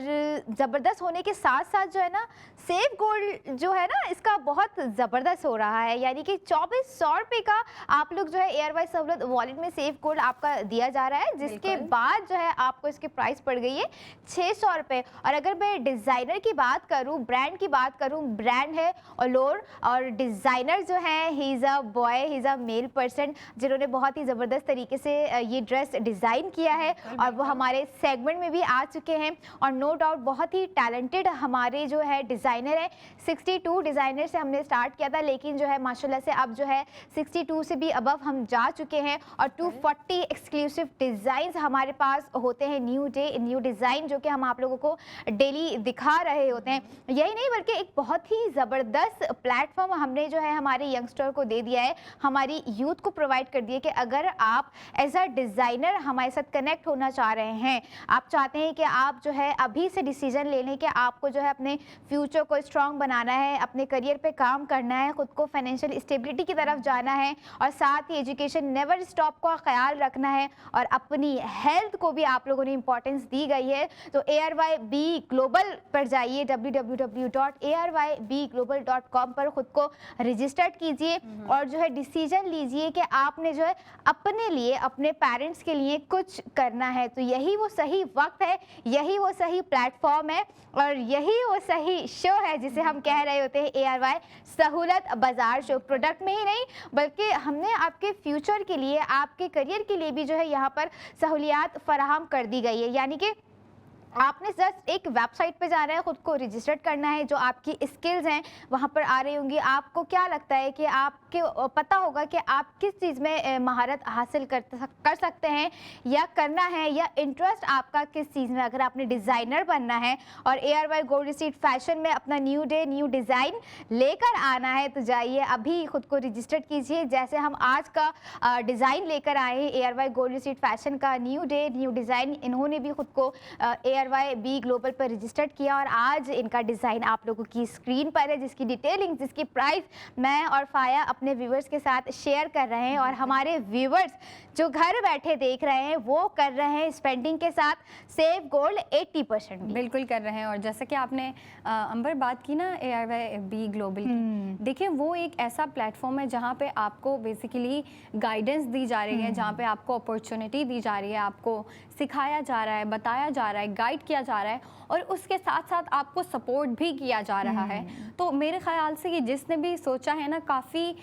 ज़बरदस्त होने के साथ साथ जो है ना, सेफ गोल्ड जो है ना, इसका बहुत ज़बरदस्त हो रहा है। यानी कि 2400 रुपये का आप लोग जो है एयरवाइज सहूलत वॉलेट में सेफ गोल्ड आपका दिया जा रहा है, जिसके बाद जो है आपको इसकी प्राइस पड़ गई है 600 रुपये। और अगर मैं डिज़ाइनर की बात करूँ, ब्रांड की बात करूँ, ब्रांड है ओलोर, और डिज़ाइनर जो है he is a boy, he is a male person, जिन्होंने बहुत ही ज़बरदस्त तरीके से ये ड्रेस डिज़ाइन किया है, और वो हमारे सेगमेंट में भी आ चुके हैं, और नो डाउट बहुत ही टैलेंटेड हमारे जो है डिज़ाइनर है। 62 डिज़ाइनर से हमने स्टार्ट किया था, लेकिन जो है माशाल्लाह से अब जो है 62 से भी अबव हम जा चुके हैं, और 240 एक्सक्लूसिव डिज़ाइंस हमारे पास होते हैं, न्यू डे न्यू डिज़ाइन, जो कि हम आप लोगों को डेली दिखा रहे होते हैं। यही नहीं, बल्कि एक बहुत ही ज़बरदस्त प्लेटफॉर्म हमने जो है हमारे यंगस्टर को दे दिया है, हमारी यूथ को प्रोवाइड कर दिया कि अगर आप एज अ डिज़ाइनर हमारे साथ कनेक्ट होना चाह रहे हैं, आप चाहते हैं कि आप जो है अभी से डिसीजन ले लें कि आपको जो है अपने फ्यूचर को स्ट्रॉन्ग बनाना है, अपने करियर पे काम करना है, खुद को फाइनेंशियल स्टेबिलिटी की तरफ जाना है, और साथ ही एजुकेशन नेवर स्टॉप का ख्याल रखना है, और अपनी हेल्थ को भी आप लोगों ने इंपॉर्टेंस दी गई है। तो ARYB ग्लोबल पर जाइए, www.aryBglobal.com पर खुद को रजिस्टर्ड कीजिए, और जो है डिसीजन लीजिए कि आपने जो है अपने लिए, अपने पेरेंट्स के लिए कुछ करना है। तो यही वो सही वक्त है, यही वो सही प्लेटफॉर्म है, और यही वो सही शो है जिसे हम कह रहे होते हैं ARY सहूलत बाजार शो। प्रोडक्ट में ही नहीं, बल्कि हमने आपके फ्यूचर के लिए, आपके करियर के लिए भी जो है यहाँ पर सहूलियात फराहम कर दी गई है। यानी कि आपने जस्ट एक वेबसाइट पे जाना है, खुद को रजिस्टर्ड करना है, जो आपकी स्किल्स हैं वहाँ पर आ रही होंगी। आपको क्या लगता है कि आपके पता होगा कि आप किस चीज़ में महारत हासिल कर सकते हैं या करना है, या इंटरेस्ट आपका किस चीज़ में। अगर आपने डिज़ाइनर बनना है और ARY गोल्ड स्ट्रीट फैशन में अपना न्यू डे न्यू डिज़ाइन लेकर आना है, तो जाइए अभी खुद को रजिस्टर्ड कीजिए। जैसे हम आज का डिज़ाइन लेकर आए हैं ARY गोल्ड स्ट्रीट फैशन का न्यू डे न्यू डिज़ाइन, इन्होंने भी खुद को ARYB ग्लोबल पर रजिस्टर्ड किया, और आज इनका डिज़ाइन आप लोगों की स्क्रीन पर है, जिसकी डिटेलिंग, जिसकी प्राइस मैं और फाया अपने व्यूवर्स के साथ शेयर कर रहे हैं। और हमारे व्यूवर्स जो घर बैठे देख रहे हैं, वो कर रहे हैं स्पेंडिंग के साथ सेव गोल्ड 80%। बिल्कुल कर रहे हैं। और जैसे कि आपने अंबर बात की ना ARYB ग्लोबल की, देखिए वो एक ऐसा प्लेटफॉर्म है जहाँ पे आपको बेसिकली गाइडेंस दी जा रही है, जहाँ पे आपको अपॉर्चुनिटी दी जा रही है, आपको सिखाया जा रहा है, बताया जा रहा है, गाइड किया जा रहा है, और उसके साथ साथ आपको सपोर्ट भी किया जा रहा है। तो मेरे ख्याल से ये जिसने भी सोचा है ना, काफ़ी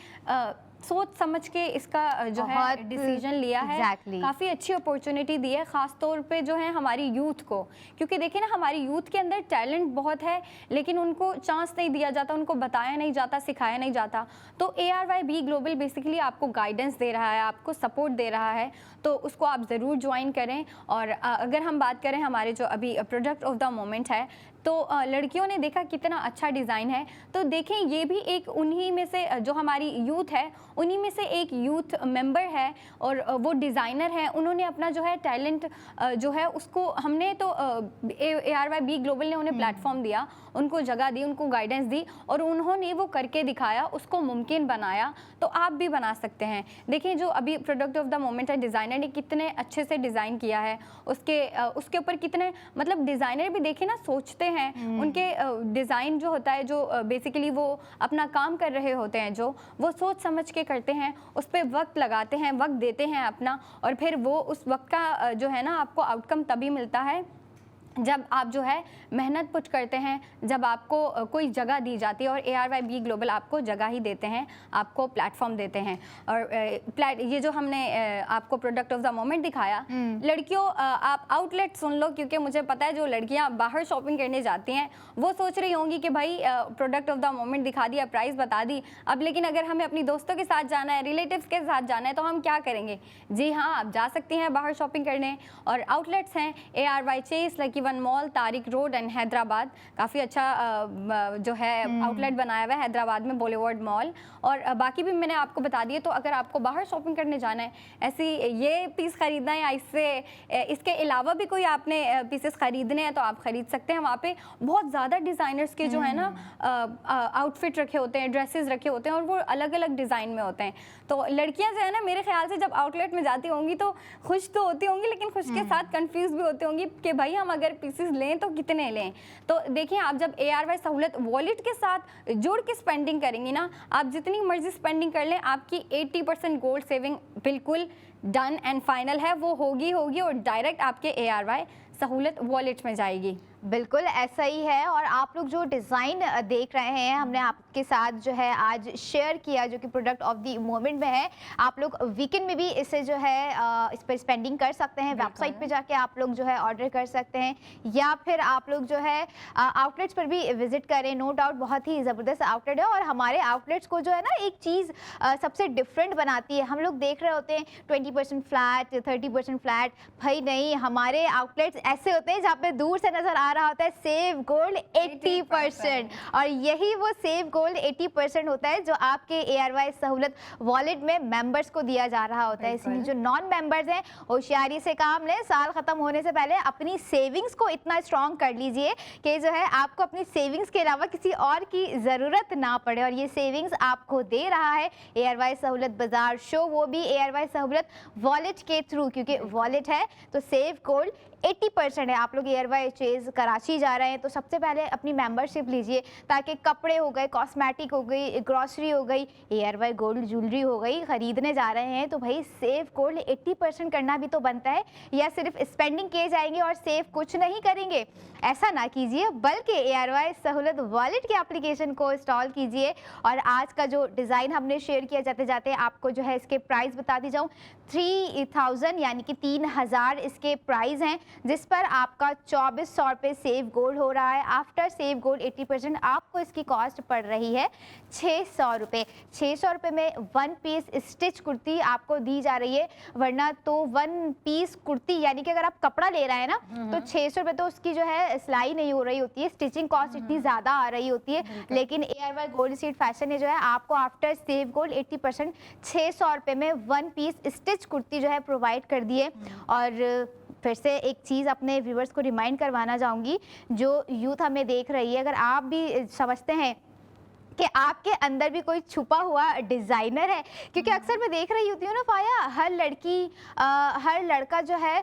सोच समझ के इसका जो है डिसीजन लिया है। काफ़ी अच्छी अपॉर्चुनिटी दी है, ख़ास तौर पे जो है हमारी यूथ को, क्योंकि देखिए ना हमारी यूथ के अंदर टैलेंट बहुत है, लेकिन उनको चांस नहीं दिया जाता, उनको बताया नहीं जाता, सिखाया नहीं जाता। तो ARYB ग्लोबल बेसिकली आपको गाइडेंस दे रहा है, आपको सपोर्ट दे रहा है, तो उसको आप ज़रूर ज्वाइन करें। और अगर हम बात करें हमारे जो अभी प्रोडक्ट ऑफ द मोमेंट है, तो लड़कियों ने देखा कितना अच्छा डिज़ाइन है, तो देखें ये भी एक उन्हीं में से जो हमारी यूथ है उन्हीं में से एक यूथ मेंबर है और वो डिज़ाइनर है। उन्होंने अपना जो है टैलेंट जो है उसको हमने तो ARYB ग्लोबल ने उन्हें प्लेटफॉर्म दिया, उनको जगह दी, उनको गाइडेंस दी और उन्होंने वो करके दिखाया, उसको मुमकिन बनाया। तो आप भी बना सकते हैं। देखिए जो अभी प्रोडक्ट ऑफ द मोमेंट है, डिज़ाइनर ने कितने अच्छे से डिज़ाइन किया है, उसके ऊपर कितने मतलब डिज़ाइनर भी देखिए ना सोचते हैं, उनके डिज़ाइन जो होता है, जो बेसिकली वो अपना काम कर रहे होते हैं, जो वो सोच समझ के करते हैं, उस पर वक्त लगाते हैं, वक्त देते हैं अपना, और फिर वो उस वक्त का जो है ना आपको आउटकम तभी मिलता है जब आप जो है मेहनत पुट करते हैं, जब आपको कोई जगह दी जाती है। और ARYB ग्लोबल आपको जगह ही देते हैं, आपको प्लेटफॉर्म देते हैं। और ये जो हमने आपको प्रोडक्ट ऑफ द मोमेंट दिखाया, लड़कियों आप आउटलेट सुन लो, क्योंकि मुझे पता है जो लड़कियां बाहर शॉपिंग करने जाती हैं वो सोच रही होंगी कि भाई प्रोडक्ट ऑफ द मोमेंट दिखा दिया, प्राइस बता दी, अब लेकिन अगर हमें अपनी दोस्तों के साथ जाना है, रिलेटिव्स के साथ जाना है, तो हम क्या करेंगे? जी हाँ, आप जा सकती हैं बाहर शॉपिंग करने। और आउटलेट्स हैं ARY chase, lucky one mall, Tariq road and Hyderabad. काफ़ी अच्छा जो है आउटलेट बनाया हुआ है हैदराबाद में, बॉलीवुड मॉल। और बाकी भी मैंने आपको बता दिए। तो अगर आपको बाहर शॉपिंग करने जाना है, ऐसी ये पीस खरीदना है या इसके अलावा भी कोई आपने पीसेस खरीदने हैं, तो आप खरीद सकते हैं। वहाँ पे बहुत ज़्यादा डिज़ाइनर्स के जो है ना आउटफिट रखे होते हैं, ड्रेसेस रखे होते हैं, और वो अलग अलग डिज़ाइन में होते हैं। तो लड़कियाँ जो है ना, मेरे ख्याल से जब आउटलेट में जाती होंगी तो खुश तो होती होंगी, लेकिन खुश के साथ कंफ्यूज भी होती होंगी कि भाई हम अगर पीसेस लें तो कितने लें। तो देखिए, आप जब ARY सहूलत वॉलेट के साथ जोड़ के स्पेंडिंग करेंगी ना, आप जितनी मर्जी स्पेंडिंग कर लें, आपकी 80% गोल्ड सेविंग बिल्कुल डन एंड फाइनल है, वो होगी और डायरेक्ट आपके ARY सहूलत वॉलेट में जाएगी। बिल्कुल ऐसा ही है। और आप लोग जो डिज़ाइन देख रहे हैं, हमने आपके साथ जो है आज शेयर किया, जो कि प्रोडक्ट ऑफ द मोमेंट में है। आप लोग वीकेंड में भी इसे जो है इस पर स्पेंडिंग कर सकते हैं। वेबसाइट पे जाके आप लोग जो है ऑर्डर कर सकते हैं, या फिर आप लोग जो है आउटलेट्स पर भी विजिट करें। नो डाउट बहुत ही ज़बरदस्त आउटलेट है। और हमारे आउटलेट्स को जो है ना एक चीज़ सबसे डिफरेंट बनाती है। हम लोग देख रहे होते हैं 20% फ्लैट, 30% फ्लैट। भाई नहीं, हमारे आउटलेट्स ऐसे होते हैं जहाँ पे दूर से नज़र आ रहा होता है सेव गोल्ड 80%। और यही वो सेव गोल्ड 80% होता है जो आपके ARY सहूलत वॉलेट में मेंबर्स को दिया जा रहा होता है। इसलिए जो नॉन मेंबर्स हैं, होशियारी से काम लें। साल खत्म होने से पहले अपनी सेविंग्स को इतना स्ट्रॉन्ग कर लीजिए कि जो है आपको अपनी सेविंग्स के अलावा किसी और की ज़रूरत ना पड़े। और ये सेविंग्स आपको दे रहा है ARY सहूलत बाजार शो, वो भी ARY सहूलत वॉलेट के थ्रू, क्योंकि वॉलेट है तो सेव गोल्ड 80% है। आप लोग ARY चेज कराची जा रहे हैं तो सबसे पहले अपनी मेंबरशिप लीजिए, ताकि कपड़े हो गए, कॉस्मेटिक हो गई, ग्रॉसरी हो गई, ARY गोल्ड ज्वेलरी हो गई, खरीदने जा रहे हैं तो भाई सेव गोल्ड 80% करना भी तो बनता है। या सिर्फ स्पेंडिंग किए जाएंगे और सेव कुछ नहीं करेंगे, ऐसा ना कीजिए, बल्कि ARY सहूलत वॉलेट की एप्लीकेशन को इंस्टॉल कीजिए। और आज का जो डिज़ाइन हमने शेयर किया, जाते जाते आपको जो है इसके प्राइस बता दी जाऊँ, 3000 यानी कि 3000 इसके प्राइस हैं, जिस पर आपका 2400 रुपये सेव गोल्ड हो रहा है। आफ्टर सेव गोल्ड 80% आपको इसकी कॉस्ट पड़ रही है 600 रुपये। 600 रुपये में 1 पीस स्टिच कुर्ती आपको दी जा रही है। वरना तो 1 पीस कुर्ती यानी कि अगर आप कपड़ा ले रहे हैं ना, तो 600 रुपये तो उसकी जो है सिलाई नहीं हो रही होती है, स्टिचिंग कॉस्ट इतनी ज़्यादा आ रही होती है। लेकिन ARY गोल्ड सीड फैशन ने जो है आपको आफ्टर सेव गोल्ड 80% 600 रुपये में 1 पीस स्टिच कुर्ती जो है प्रोवाइड कर दी है। और फिर से एक चीज़ अपने व्यूवर्स को रिमाइंड करवाना चाहूँगी, जो यूथ हमें देख रही है, अगर आप भी समझते हैं कि आपके अंदर भी कोई छुपा हुआ डिज़ाइनर है, क्योंकि अक्सर मैं देख रही होती हूँ ना पाया, हर लड़की हर लड़का जो है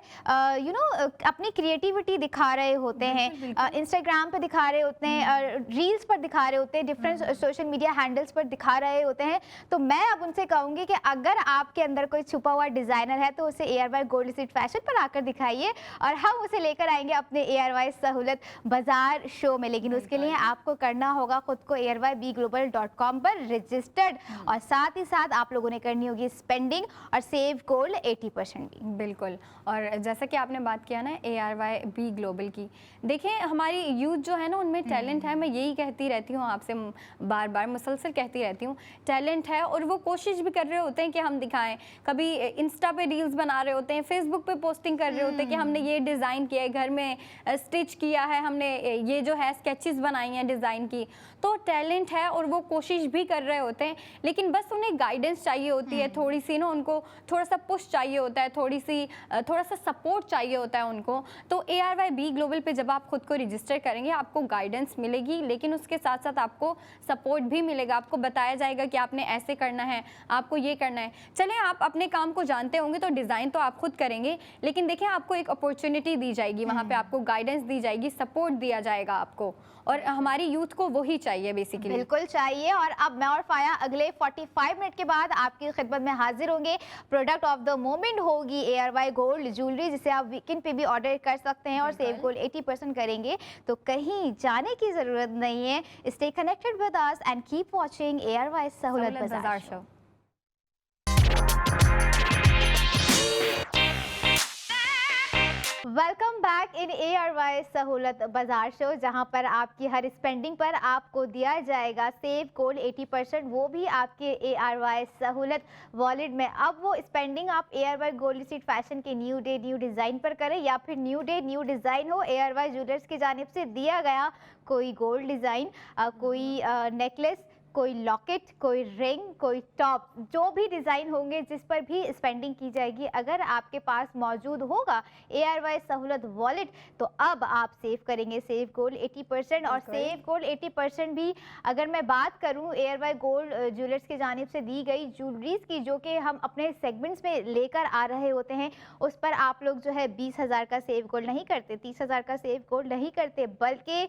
अपनी क्रिएटिविटी दिखा रहे होते हैं, इंस्टाग्राम पे दिखा रहे होते हैं, रील्स पर दिखा रहे होते हैं, डिफरेंट सोशल मीडिया हैंडल्स पर दिखा रहे होते हैं। तो मैं अब उनसे कहूँगी कि अगर आपके अंदर कोई छुपा हुआ डिज़ाइनर है तो उसे ARY गोल्ड सीड फैशन पर आकर दिखाइए, और हम उसे लेकर आएंगे अपने ARY सहूलत बाजार शो में। लेकिन उसके लिए आपको करना होगा खुद को ARYBglobal.com पर रजिस्टर्ड, और साथ ही साथ आप लोगों ने करनी होगी स्पेंडिंग और सेव गोल्ड 80% भी। बिल्कुल। और जैसा कि आपने बात किया ना ARYB ग्लोबल की, देखिए हमारी यूथ जो है ना, उनमें टैलेंट है। मैं यही कहती रहती हूँ आपसे, बार बार मुसलसल कहती रहती हूँ, टैलेंट है और वो कोशिश भी कर रहे होते हैं कि हम दिखाएं। कभी इंस्टा पे रील्स बना रहे होते हैं, फेसबुक पे पोस्टिंग कर रहे होते हैं कि हमने ये डिज़ाइन किया है, घर में स्टिच किया है, हमने ये जो है स्केचेस बनाई हैं डिज़ाइन की। तो टैलेंट है और वो कोशिश भी कर रहे होते हैं, लेकिन बस उन्हें गाइडेंस चाहिए होती है, थोड़ी सी ना उनको थोड़ा सा पुश चाहिए होता है, थोड़ा सा सपोर्ट चाहिए होता है उनको। तो ARYB ग्लोबल पे जब आप खुद को रजिस्टर करेंगे आपको गाइडेंस मिलेगी, लेकिन उसके साथ साथ आपको सपोर्ट भी मिलेगा। आपको बताया जाएगा कि आपने ऐसे करना है, आपको ये करना है। चलें, आप अपने काम को जानते होंगे तो डिज़ाइन तो आप खुद करेंगे, लेकिन देखिए आपको एक अपॉर्चुनिटी दी जाएगी, वहाँ पे आपको गाइडेंस दी जाएगी, सपोर्ट दिया जाएगा आपको, और हमारी यूथ को वही चाहिए बेसिकली। बिल्कुल चाहिए। और अब मैं और फाया अगले 45 मिनट के बाद आपकी खिदमत में हाजिर होंगे। प्रोडक्ट ऑफ द मोमेंट होगी ARY गोल्ड ज्वेलरी, जिसे आप वीकेंड पे भी ऑर्डर कर सकते हैं और सेव गोल्ड 80% करेंगे, तो कहीं जाने की जरूरत नहीं है। Stay connected with us and keep watching ARY सहूलत बाजार show. Welcome back in ARY सहूलत बाजार शो, जहां पर आपकी हर स्पेंडिंग पर आपको दिया जाएगा सेव गोल्ड 80%, वो भी आपके ARY सहूलत वॉलेट में। अब वो स्पेंडिंग आप ARY गोल्ड स्ट्रीट फैशन के न्यू डे न्यू डिज़ाइन पर करें या फिर न्यू डे न्यू डिज़ाइन हो, ARY ज्वेलर्स की जानिब से दिया गया कोई गोल्ड डिज़ाइन, कोई नेकलेस, कोई लॉकेट, कोई रिंग, कोई टॉप, जो भी डिज़ाइन होंगे, जिस पर भी स्पेंडिंग की जाएगी, अगर आपके पास मौजूद होगा ARY सहूलत वॉलेट, तो अब आप सेव करेंगे सेव गोल्ड 80%। और सेव गोल्ड 80% भी अगर मैं बात करूं ARY गोल्ड ज्वेलर्स की जानिब से दी गई ज्वेलरीज की, जो कि हम अपने सेगमेंट्स में लेकर आ रहे होते हैं, उस पर आप लोग जो है 20,000 का सेव गोल्ड नहीं करते, 30,000 का सेव गोल्ड नहीं करते, बल्कि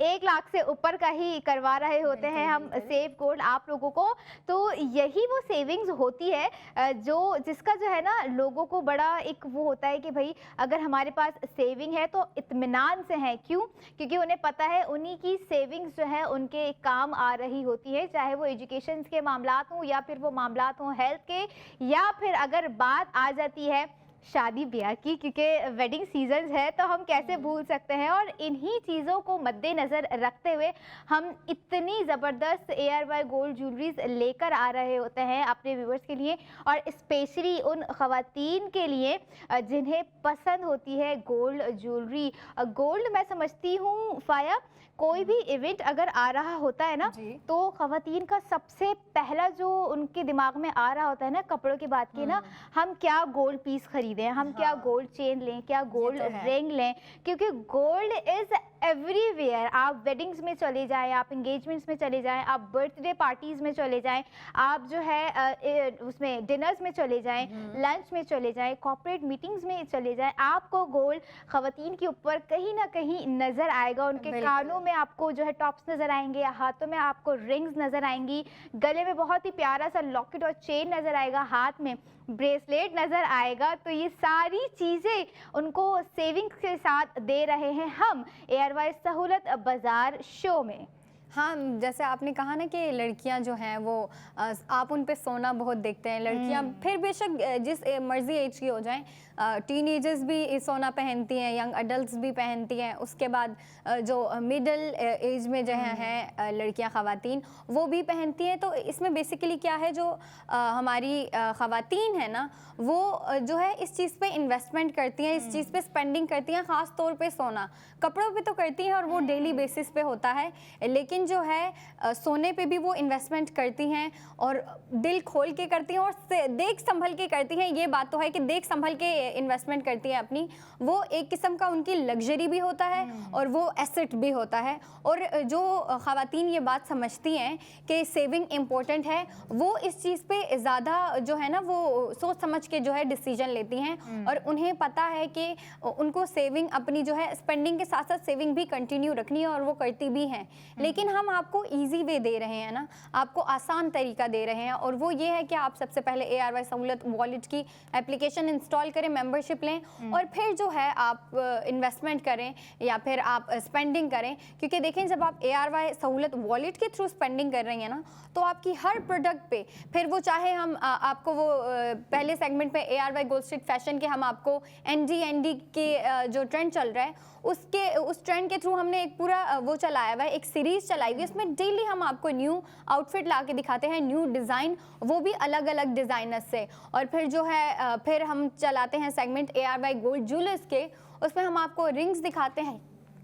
1 लाख से ऊपर का ही करवा रहे होते हैं हम सेव गोल्ड आप लोगों को। तो यही वो सेविंग्स होती है जो जिसका जो है ना लोगों को बड़ा एक वो होता है कि भाई अगर हमारे पास सेविंग है तो इत्मीनान से है। क्यों? क्योंकि उन्हें पता है उन्हीं की सेविंग्स जो है उनके काम आ रही होती है, चाहे वो एजुकेशन के मामलात हों या फिर वो मामलात हों हेल्थ के, या फिर अगर बात आ जाती है शादी ब्याह की, क्योंकि वेडिंग सीजन है तो हम कैसे भूल सकते हैं। और इन्हीं चीज़ों को मद्देनज़र रखते हुए हम इतनी ज़बरदस्त ARY गोल्ड ज्वेलरीज लेकर आ रहे होते हैं अपने व्यूवर्स के लिए, और स्पेशली उन ख़वातीन के लिए जिन्हें पसंद होती है गोल्ड ज्वेलरी। गोल्ड मैं समझती हूँ फाया, कोई भी इवेंट अगर आ रहा होता है ना, तो ख़वातीन का सबसे पहला जो उनके दिमाग में आ रहा होता है ना, कपड़ों की बात की ना, हम क्या गोल्ड पीस खरीदें, हम क्या गोल्ड चेन लें, क्या गोल्ड रिंग लें, क्योंकि गोल्ड इज़ एवरीवेयर। आप वेडिंग्स में चले जाएं, आप इंगेजमेंट्स में चले जाएं, आप बर्थडे पार्टीज़ में चले जाएं, आप जो है उसमें डिनर्स में चले जाएं, लंच में चले जाएं, कॉर्पोरेट मीटिंग्स में चले जाएं, आपको गोल्ड ख़वातीन के ऊपर कहीं ना कहीं नज़र आएगा। उनके कानों में आपको जो है टॉप्स नज़र आएंगे, हाथों में आपको रिंग्स नज़र आएंगी, गले में बहुत ही प्यारा सा लॉकेट और चेन नज़र आएगा, हाथ में ब्रेसलेट नज़र आएगा। तो ये सारी चीज़ें उनको सेविंग्स के साथ दे रहे हैं हम ARY सहूलत बाजार शो में। हाँ, जैसे आपने कहा ना कि लड़कियां जो हैं वो आप उन पे सोना बहुत देखते हैं। लड़कियां फिर बेशक जिस मर्जी एज की हो जाएं, टीनेजर्स भी सोना पहनती हैं, यंग अडल्ट्स भी पहनती हैं, उसके बाद जो मिडिल एज में जो हैं लड़कियां ख़वातीन वो भी पहनती हैं। तो इसमें बेसिकली क्या है, जो हमारी ख़वातीन है ना, वो जो है इस चीज़ पे इन्वेस्टमेंट करती हैं, इस चीज़ पे स्पेंडिंग करती हैं, ख़ास तौर पे सोना। कपड़ों पे तो करती हैं और वो डेली बेसिस पे होता है, लेकिन जो है सोने पे भी वो इन्वेस्टमेंट करती हैं और दिल खोल के करती हैं और देख संभल के करती हैं। ये बात तो है कि देख संभल के इन्वेस्टमेंट करती हैं अपनी, वो एक किस्म का उनकी लग्जरी भी होता है और वो एसेट भी होता है। और जो ख़वातीन ये बात समझती हैं कि सेविंग इम्पोर्टेंट है, वो इस चीज़ पे ज़्यादा जो है ना वो सोच समझ के जो है डिसीजन लेती हैं, और उन्हें पता है कि उनको सेविंग अपनी जो है स्पेंडिंग के साथ साथ सेविंग भी कंटिन्यू रखनी है, और वो करती भी हैं। लेकिन हम आपको ईजी वे दे रहे हैं ना, आपको आसान तरीका दे रहे हैं, और वो ये है कि आप सबसे पहले ARY सहूलत वॉलेट की एप्लीकेशन इंस्टॉल करें, मेंबरशिप लें, और फिर जो है आप इन्वेस्टमेंट करें या फिर आप स्पेंडिंग करें। क्योंकि देखें, जब आप ARY सहूलत वॉलेट के थ्रू स्पेंडिंग कर रही हैं ना, तो आपकी हर प्रोडक्ट पे, फिर वो चाहे हम आपको वो पहले सेगमेंट पे ARY गोल्ड स्ट्रीट फैशन के हम आपको ND के जो ट्रेंड चल रहा है उस ट्रेंड के थ्रू हमने एक पूरा वो चलाया हुआ है, एक सीरीज चलाई हुई है। इसमें डेली हम आपको न्यू आउटफिट ला के दिखाते हैं, न्यू डिज़ाइन, वो भी अलग अलग डिज़ाइनर्स से। और फिर जो है फिर हम चलाते हैं सेगमेंट ARY गोल्ड ज्वेलर्स के, उसमें हम आपको रिंग्स दिखाते हैं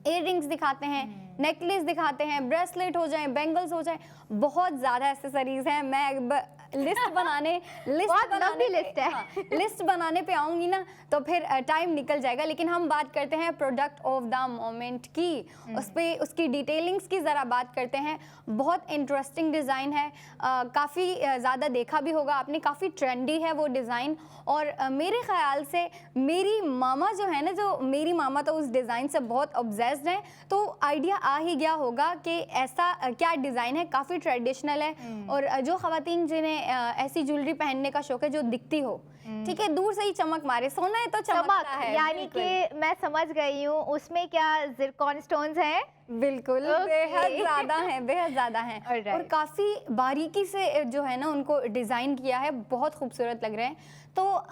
इयररिंग्स दिखाते हैं, नेकलेस दिखाते हैं, ब्रेसलेट हो जाए, बैंगल्स हो जाए, बहुत ज़्यादा एक्सेसरीज हैं। मैं लिस्ट बनाने लिस्ट है। हाँ, लिस्ट बनाने पे आऊँगी ना तो फिर टाइम निकल जाएगा। लेकिन हम बात करते हैं प्रोडक्ट ऑफ द मोमेंट की, उस पर उसकी डिटेलिंग्स की ज़रा बात करते हैं। बहुत इंटरेस्टिंग डिज़ाइन है, काफ़ी ज़्यादा देखा भी होगा आपने, काफ़ी ट्रेंडी है वो डिज़ाइन। और मेरे ख्याल से मेरी मामा जो है ना, जो मेरी मामा तो उस डिज़ाइन से बहुत ऑब्सेस्ड हैं, तो आइडिया आ ही गया होगा कि ऐसा क्या डिज़ाइन है, काफ़ी ट्रेडिशनल है। और जो ख़वातीन जिन्हें ऐसी ज्वेलरी पहनने का शौक है जो दिखती हो, ठीक है, दूर से ही चमक मारे, सोना है तो चमकता है, यानी कि मैं समझ गई हूँ उसमें क्या ज़िरकॉन स्टोन्स हैं। बिल्कुल बेहद ज़्यादा हैं, बेहद ज़्यादा हैं। Alright. और काफ़ी बारीकी से जो है ना उनको डिज़ाइन किया है, बहुत खूबसूरत लग रहे हैं। तो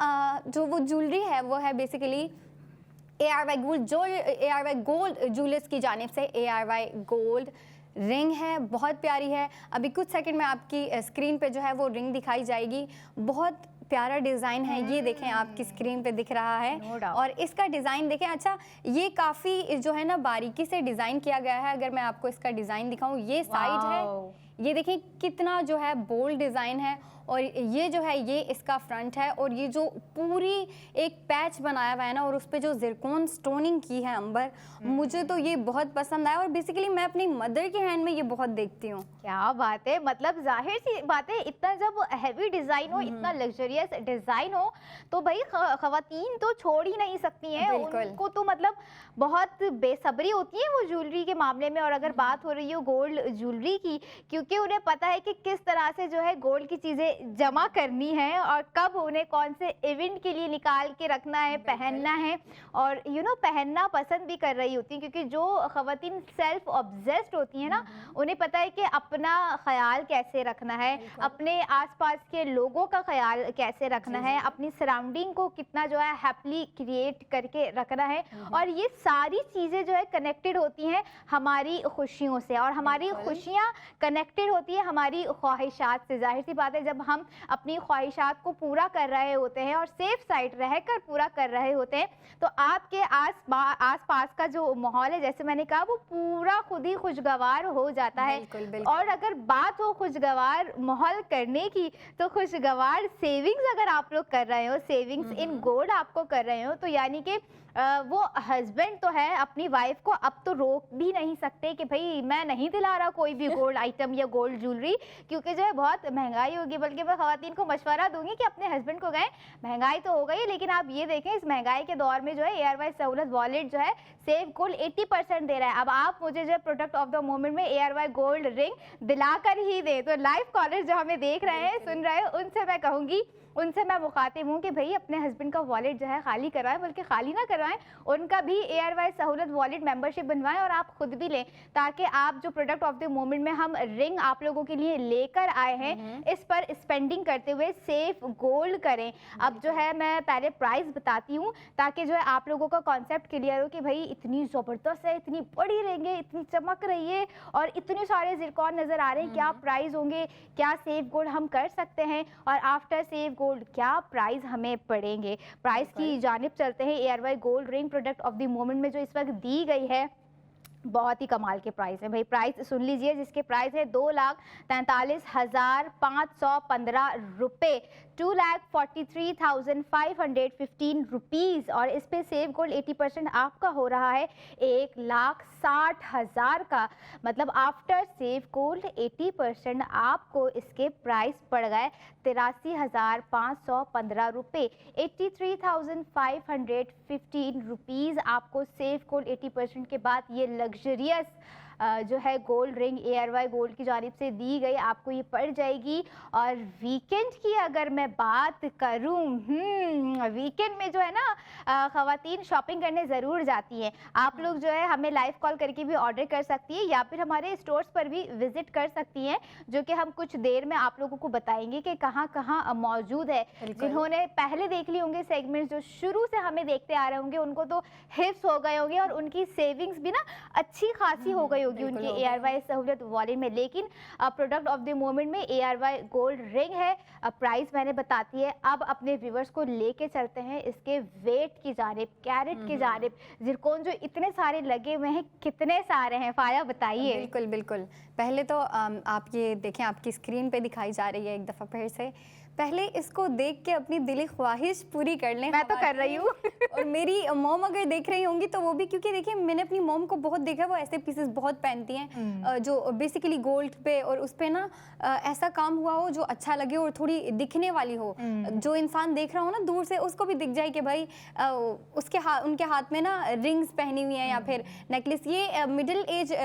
जो वो ज्वेलरी है वो है बेसिकली ARY गोल्ड ज्वेलर्स की जानिब से। ARY गोल्ड रिंग है, बहुत प्यारी है। अभी कुछ सेकंड में आपकी स्क्रीन पे जो है वो रिंग दिखाई जाएगी। बहुत प्यारा डिज़ाइन है, ये देखें आपकी स्क्रीन पे दिख रहा है। No doubt. और इसका डिज़ाइन देखें, अच्छा ये काफ़ी जो है ना बारीकी से डिज़ाइन किया गया है। अगर मैं आपको इसका डिज़ाइन दिखाऊं, ये साइड Wow. है, ये देखें कितना जो है बोल्ड डिज़ाइन है। और ये जो है ये इसका फ्रंट है, और ये जो पूरी एक पैच बनाया हुआ है ना, और उस पे जो ज़िरकॉन स्टोनिंग की है अंबर, मुझे तो ये बहुत पसंद आया। और बेसिकली मैं अपनी मदर के हैंड में ये बहुत देखती हूँ। क्या बात है, मतलब जाहिर सी बात है, इतना जब हैवी डिजाइन हो, इतना लग्जरियस डिजाइन हो, तो भाई खवातीन तो छोड़ ही नहीं सकती हैं। बिल्कुल। उनको तो मतलब बहुत बेसब्री होती है वो ज्वेलरी के मामले में। और अगर बात हो रही हो गोल्ड ज्वेलरी की, क्योंकि उन्हें पता है कि किस तरह से जो है गोल्ड की चीजें जमा करनी है और कब उन्हें कौन से इवेंट के लिए निकाल के रखना है, पहनना है, और पहनना पसंद भी कर रही होती हैं। क्योंकि जो खवातीन सेल्फ ऑब्सेस्ड होती हैं ना, उन्हें पता है कि अपना ख्याल कैसे रखना है, अपने आसपास के लोगों का ख्याल कैसे रखना है, अपनी सराउंडिंग को कितना जो है हैप्पीली क्रिएट करके रखना है। और ये सारी चीज़ें जो है कनेक्टेड होती हैं हमारी खुशियों से, और हमारी खुशियाँ कनेक्टेड होती है हमारी ख्वाहिशात से। जाहिर सी बात है, जब हम अपनी ख्वाहिशात को पूरा कर रहे होते हैं और सेफ साइड रहकर पूरा कर रहे होते हैं, तो आपके आस पास का जो माहौल है, जैसे मैंने कहा, वो पूरा खुद ही खुशगवार हो जाता है। बिल्कुल, बिल्कुल। और अगर बात हो खुशगवार माहौल करने की, तो खुशगवार सेविंग्स अगर आप लोग कर रहे हो, सेविंग्स इन गोल्ड आपको कर रहे हो, तो यानी कि वो हस्बैंड तो है अपनी वाइफ को अब तो रोक भी नहीं सकते कि भाई मैं नहीं दिला रहा कोई भी गोल्ड आइटम या गोल्ड ज्वेलरी, क्योंकि जो है बहुत महंगाई होगी। बल्कि मैं खवातीन को मशवरा दूंगी कि अपने हस्बैंड को कहें, महंगाई तो हो गई, लेकिन आप ये देखें इस महंगाई के दौर में जो है ARY सहूलत वॉलेट जो है सेव गोल्ड 80% दे रहा है। अब आप मुझे जो है प्रोडक्ट ऑफ द मोमेंट में ARY गोल्ड रिंग दिलाकर ही दे। तो लाइव कॉलर जो हमें देख रहे हैं, सुन रहे हैं, उनसे मैं कहूँगी, उनसे मैं मुखातिब हूँ कि भाई अपने हस्बैंड का वॉलेट जो है खाली करवाएं, बल्कि खाली ना करवाएं, उनका भी ARY सहूलत वॉलेट मेंबरशिप बनवाएं और आप खुद भी लें, ताकि आप जो प्रोडक्ट ऑफ द मोमेंट में हम रिंग आप लोगों के लिए लेकर आए हैं, इस पर स्पेंडिंग करते हुए सेफ गोल्ड करें। अब जो है मैं पहले प्राइस बताती हूँ, ताकि जो है आप लोगों का कॉन्सेप्ट क्लियर हो कि भाई इतनी ज़बरदस्त है, इतनी बड़ी रिंग है, इतनी चमक रही है और इतने सारे ज़िरकॉन नज़र आ रहे हैं, क्या प्राइस होंगे, क्या सेफ गोल्ड हम कर सकते हैं, और आफ्टर सेफ गोल्ड क्या प्राइस हमें पड़ेंगे। प्राइस की जानिब चलते हैं। ARY gold ring product of the moment में जो इस वक्त दी गई है, बहुत ही कमाल के प्राइस है भाई। प्राइस सुन लीजिए, जिसके प्राइस है 2,43,515 रुपये, 2,43,515 रुपीज़। और इस पे सेव गोल्ड 80% आपका हो रहा है 1,60,000 का। मतलब आफ्टर सेव गोल्ड 80% आपको इसके प्राइस पड़ गए 83,515 रुपये, 83,515 रुपीज़ आपको सेव गोल्ड 80% के बाद ये लग्जरियस जो है गोल्ड रिंग ARY गोल्ड की जानिब से दी गई आपको ये पड़ जाएगी। और वीकेंड की अगर मैं बात करूं, वीकेंड में जो है ना खवातीन शॉपिंग करने ज़रूर जाती हैं। आप लोग जो है हमें लाइव कॉल करके भी ऑर्डर कर सकती है, या फिर हमारे स्टोर्स पर भी विजिट कर सकती हैं, जो कि हम कुछ देर में आप लोगों को बताएंगे कि कहाँ कहाँ मौजूद है। जिन्होंने पहले देख ली होंगे सेगमेंट्स, जो शुरू से हमें देखते आ रहे होंगे, उनको तो हिफ्स हो गए होंगे और उनकी सेविंग्स भी ना अच्छी खासी हो गई होगी बिल्कुल उनकी हो गई। ARY सहूलियत वॉलेट में। लेकिन प्रोडक्ट ऑफ द मोमेंट में ARY गोल्ड रिंग है। प्राइस मैंने बताती है। अब अपने व्यूवर्स को लेके चलते हैं इसके वेट की जानिब, कैरेट की जानिब। जिरकॉन जो इतने सारे लगे हुए हैं, कितने सारे हैं फाया, बताइए। बिल्कुल बिल्कुल। पहले तो आप ये देखें, आपकी स्क्रीन पे दिखाई जा रही है एक दफ़ा फिर से। पहले इसको देख के अपनी दिली ख्वाहिश पूरी कर लें। मैं तो कर रही हूँ। और मेरी मॉम अगर देख रही होंगी तो वो भी, क्योंकि देखिए मैंने अपनी मॉम को बहुत देखा है, वो ऐसे पीसेस बहुत पहनती हैं जो बेसिकली गोल्ड पे और उस पे ना ऐसा काम हुआ हो जो अच्छा लगे और थोड़ी दिखने वाली हो। जो इंसान देख रहा हो ना दूर से, उसको भी दिख जाए कि भाई उनके हाथ में ना रिंग्स पहनी हुई हैं या फिर नेकलेस। ये मिडिल एज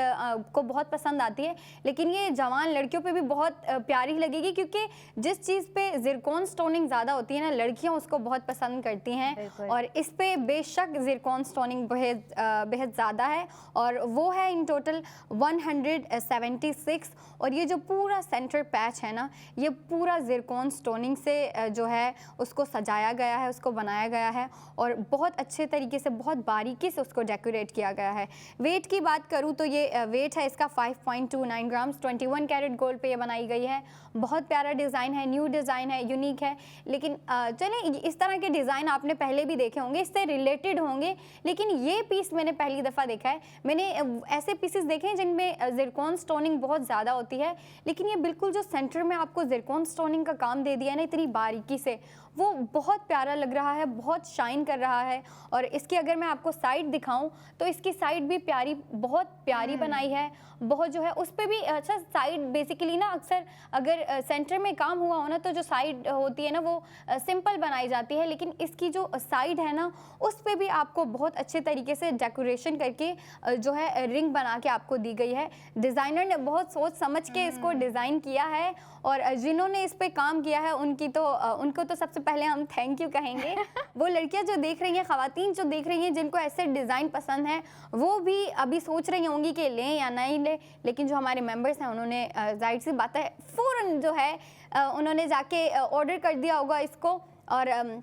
को बहुत पसंद आती है, लेकिन ये जवान लड़कियों पे भी बहुत प्यारी लगेगी, क्योंकि जिस चीज़ पे जिरकॉन स्टोनिंग ज़्यादा होती है ना, लड़कियां उसको बहुत पसंद करती हैं। और इस पे बेशक जिरकॉन स्टोनिंग बेहद ज़्यादा है, और वो है इन टोटल 176। और ये जो पूरा सेंटर पैच है ना, ये पूरा जिरकॉन स्टोनिंग से जो है उसको सजाया गया है, उसको बनाया गया है, और बहुत अच्छे तरीके से, बहुत बारीकी से उसको डेकोरेट किया गया है। वेट की बात करूँ तो ये वेट है इसका 5.29 ग्राम्स, 21 कैरेट गोल्ड पे ये बनाई गई है। बहुत प्यारा डिज़ाइन है, न्यू डिज़ाइन है, यूनिक है। लेकिन चलें, इस तरह के डिज़ाइन आपने पहले भी देखे होंगे, इससे रिलेटेड होंगे, लेकिन ये पीस मैंने पहली दफ़ा देखा है। मैंने ऐसे पीसेस देखे हैं जिनमें जिरकॉन स्टोनिंग बहुत ज़्यादा होती है, लेकिन ये बिल्कुल जो सेंटर में आपको जिरकॉन स्टोनिंग का काम दे दिया है ना इतनी बारीकी से, वो बहुत प्यारा लग रहा है, बहुत शाइन कर रहा है। और इसकी अगर मैं आपको साइड दिखाऊं तो इसकी साइड भी प्यारी, बहुत प्यारी बनाई है। बहुत जो है उस पर भी अच्छा, साइड बेसिकली ना अक्सर अगर सेंटर में काम हुआ हो ना तो जो साइड होती है ना वो सिंपल बनाई जाती है, लेकिन इसकी जो साइड है ना उस पर भी आपको बहुत अच्छे तरीके से डेकोरेशन करके जो है रिंग बना के आपको दी गई है। डिज़ाइनर ने बहुत सोच समझ के इसको डिज़ाइन किया है, और जिन्होंने इस पे काम किया है उनको तो सबसे पहले हम थैंक यू कहेंगे। वो लड़कियां जो देख रही हैं, ख़वातीन जो देख रही हैं, जिनको ऐसे डिज़ाइन पसंद है, वो भी अभी सोच रही होंगी कि लें या नहीं लें, लेकिन जो हमारे मेंबर्स हैं उन्होंने जाहिर सी बात है फ़ौरन जो है उन्होंने जाके ऑर्डर कर दिया होगा इसको। और